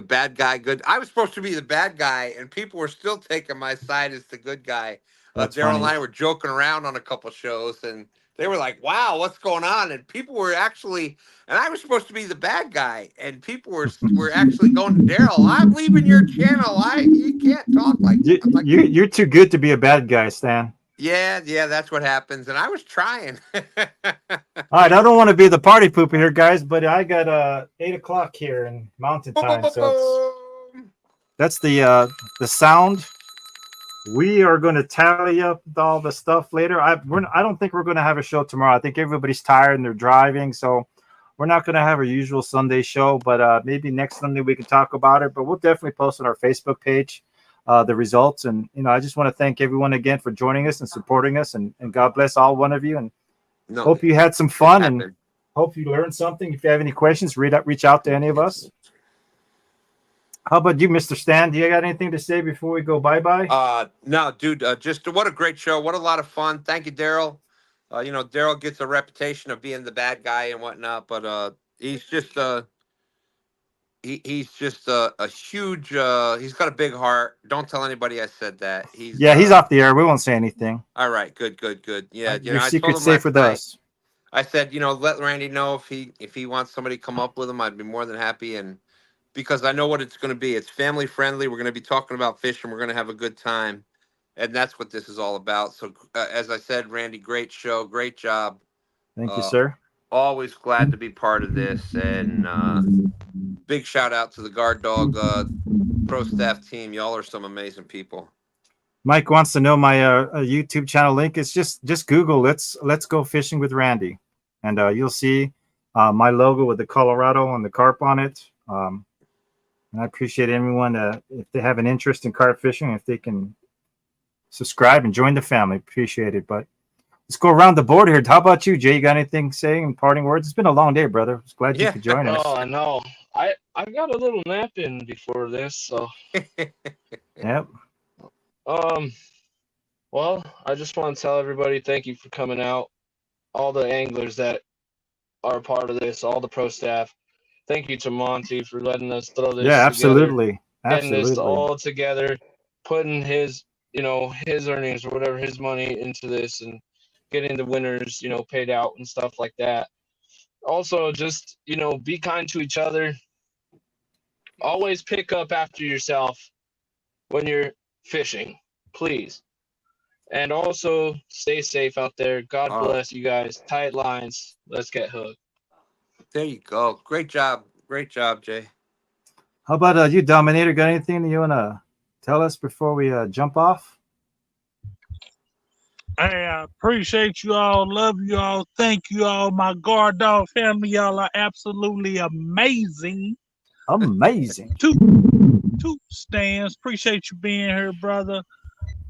bad guy. Good. I was supposed to be the bad guy, and people were still taking my side as the good guy. Daryl and I were joking around on a couple shows, and they were like, "Wow, what's going on?" And people were actually, and I was supposed to be the bad guy, and people were actually going to Daryl. I'm leaving your channel. You can't talk like that. I'm like, You're too good to be a bad guy, Stan. yeah, that's what happens. And I was trying. All right, I don't want to be the party pooper here, guys, but I got 8 o'clock here in Mountain Time, so that's the sound. We are going to tally up all the stuff later. I don't think we're going to have a show tomorrow. I think everybody's tired and they're driving, so we're not going to have our usual Sunday show. But maybe next Sunday we can talk about it. But we'll definitely post on our Facebook page the results. And I just want to thank everyone again for joining us and supporting us. And God bless all one of you. And hope you had some fun and hope you learned something. If you have any questions, reach out to any of us. How about you, Mr. Stan? Do you got anything to say before we go bye-bye? No, dude, just what a great show. What a lot of fun. Thank you, Daryl. Daryl gets a reputation of being the bad guy and whatnot, but he's just he's just a huge he's got a big heart. Don't tell anybody I said that. He's off the air. We won't say anything. All right, good. Yeah, your secret's safe with us. I said, let Randy know if he wants somebody to come up with him, I'd be more than happy. And because I know what it's going to be. It's family friendly. We're going to be talking about fishing. We're going to have a good time. And that's what this is all about. So as I said, Randy, great show. Great job. Thank you, sir. Always glad to be part of this. And big shout out to the Guard Dog Pro Staff team. Y'all are some amazing people. Mike wants to know my YouTube channel link. It's just Google Let's Go Fishing with Randy. And you'll see my logo with the Colorado and the carp on it. And I appreciate everyone if they have an interest in carp fishing, if they can subscribe and join the family. Appreciate it. But let's go around the board here. How about you, Jay? You got anything saying in parting words? It's been a long day, brother. I was glad you could join us. Oh, I know. I got a little nap in before this, so. Yep. Well, I just want to tell everybody thank you for coming out. All the anglers that are a part of this, all the pro staff. Thank you to Monty for letting us throw this. Yeah, absolutely. Together, getting this all together, putting his earnings or whatever, his money into this, and getting the winners, paid out and stuff like that. Also, just be kind to each other. Always pick up after yourself when you're fishing, please. And also stay safe out there. God bless you guys. Tight lines. Let's get hooked. There you go. Great job, Jay. How about you, Dominator? Got anything you want to tell us before we jump off? Hey, I appreciate you all. Love you all. Thank you all. My Guard Dog family, y'all are absolutely amazing. Amazing. Two stands. Appreciate you being here, brother.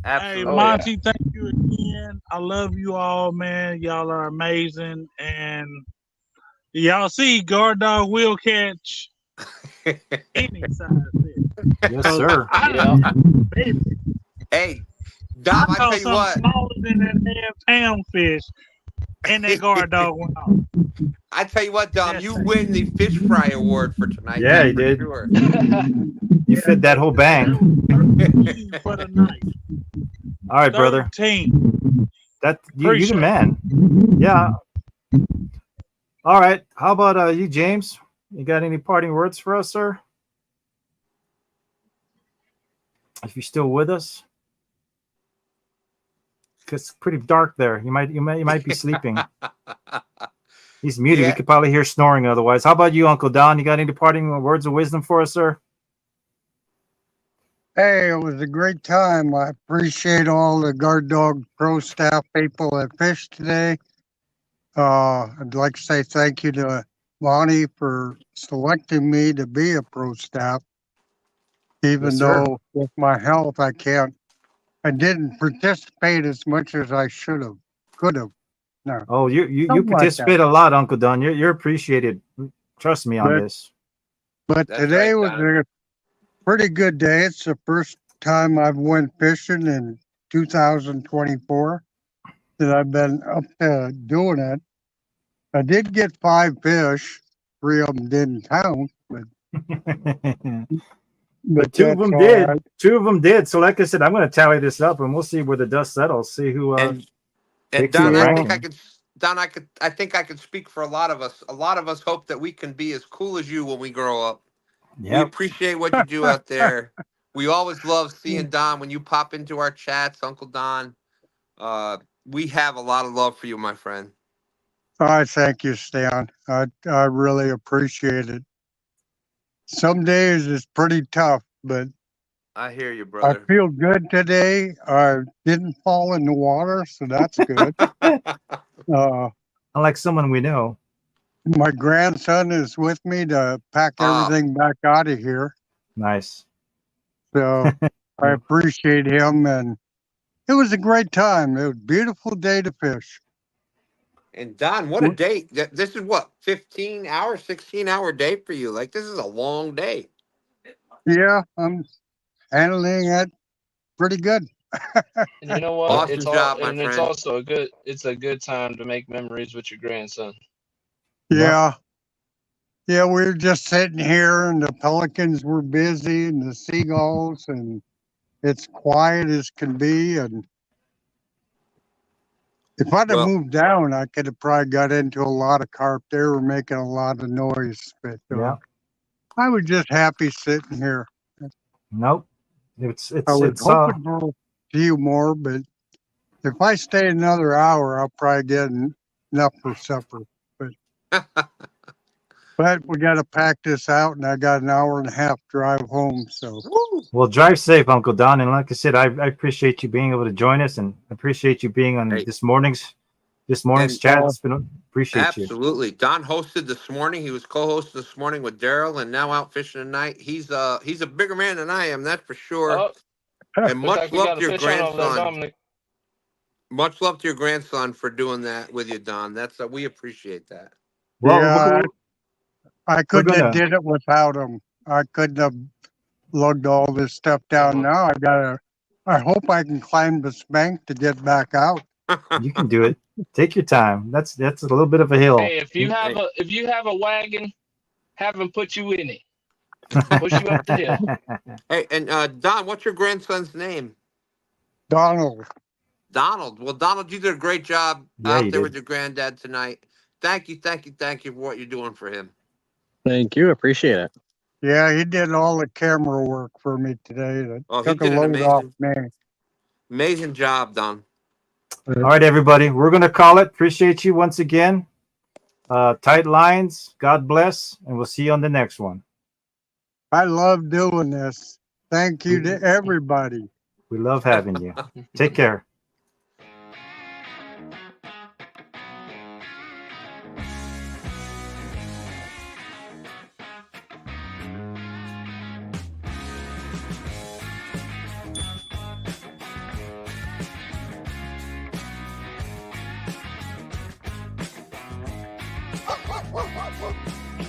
Absolutely. Hey, Monty, thank you again. I love you all, man. Y'all are amazing. And y'all see, Guard Dog will catch any size fish. Yes, sir. Hey, Dom, I tell you what. Smaller than that damn pound fish, and that Guard Dog went off. I tell you what, Dom, you win the fish fry award for tonight. Yeah, he did. Sure. You fit that whole bang. For the night. All right, brother. 13. That you the man. Yeah. All right. How about you, James? You got any parting words for us, sir? If you're still with us, because it's pretty dark there. You might be sleeping. He's muted. Yeah. We could probably hear snoring otherwise. How about you, Uncle Don? You got any parting words of wisdom for us, sir? Hey, it was a great time. I appreciate all the Guard Dog Pro staff people that fished today. I'd like to say thank you to Monty for selecting me to be a pro staff. Even though with my health, I didn't participate as much as I could have. No. Oh, you participate a lot, Uncle Don. You're appreciated. Trust me on this. But today was a pretty good day. It's the first time I've went fishing in 2024 that I've been up to doing it. I did get 5 fish. 3 of them didn't count, but 2 of them did. Right. 2 of them did. So, like I said, I'm going to tally this up, and we'll see where the dust settles. See who. And Don, Don, I think I could speak for a lot of us. A lot of us hope that we can be as cool as you when we grow up. We Yep. appreciate what you do out there. We always love seeing Don when you pop into our chats, Uncle Don. We have a lot of love for you, my friend. I thank you, Stan. I really appreciate it. Some days it's pretty tough, but I hear you, I brother. feel good today. I didn't fall in the water, so that's good. Unlike someone we know. My grandson is with me to pack everything back out of here. Nice. So I appreciate him, and it was a great time. It was a beautiful day to fish. And Don, what a day. This is what, 15-hour, 16-hour day for you. Like, this is a long day. Yeah, I'm handling it pretty good. And you know what? Awesome job, my friend. It's also a good time to make memories with your grandson. Yeah. Yeah, we were just sitting here and the pelicans were busy and the seagulls, and it's quiet as can be. And if I'd have moved down, I could have probably got into a lot of carp. They were making a lot of noise, but I was just happy sitting here. Nope. I was hoping for a few more, but if I stay another hour, I'll probably get enough for supper. But we got to pack this out, and I got an hour and a half drive home. So, well, drive safe, Uncle Don. And like I said, I appreciate you being able to join us, and appreciate you being on this morning's chat. It's been appreciate you. Absolutely. Don hosted this morning. He was co-hosted this morning with Daryl, and now out fishing tonight. He's a bigger man than I am, that's for sure. And much love to your grandson. Much love to your grandson for doing that with you, Don. That's we appreciate that. Well, yeah, I couldn't have did it without him. I couldn't have lugged all this stuff down. Now I hope I can climb this bank to get back out. You can do it. Take your time. That's a little bit of a hill. Hey, if you have a wagon, have him put you in it. Push you up the hill. Hey, and Don, what's your grandson's name? Donald. Donald. Well, Donald, you did a great job out there with your granddad tonight. Thank you for what you're doing for him. Thank you. Appreciate it. Yeah, he did all the camera work for me today. That took a load off me. Amazing job, Don. All right, everybody. We're going to call it. Appreciate you once again. Tight lines. God bless. And we'll see you on the next one. I love doing this. Thank you to everybody. We love having you. Take care.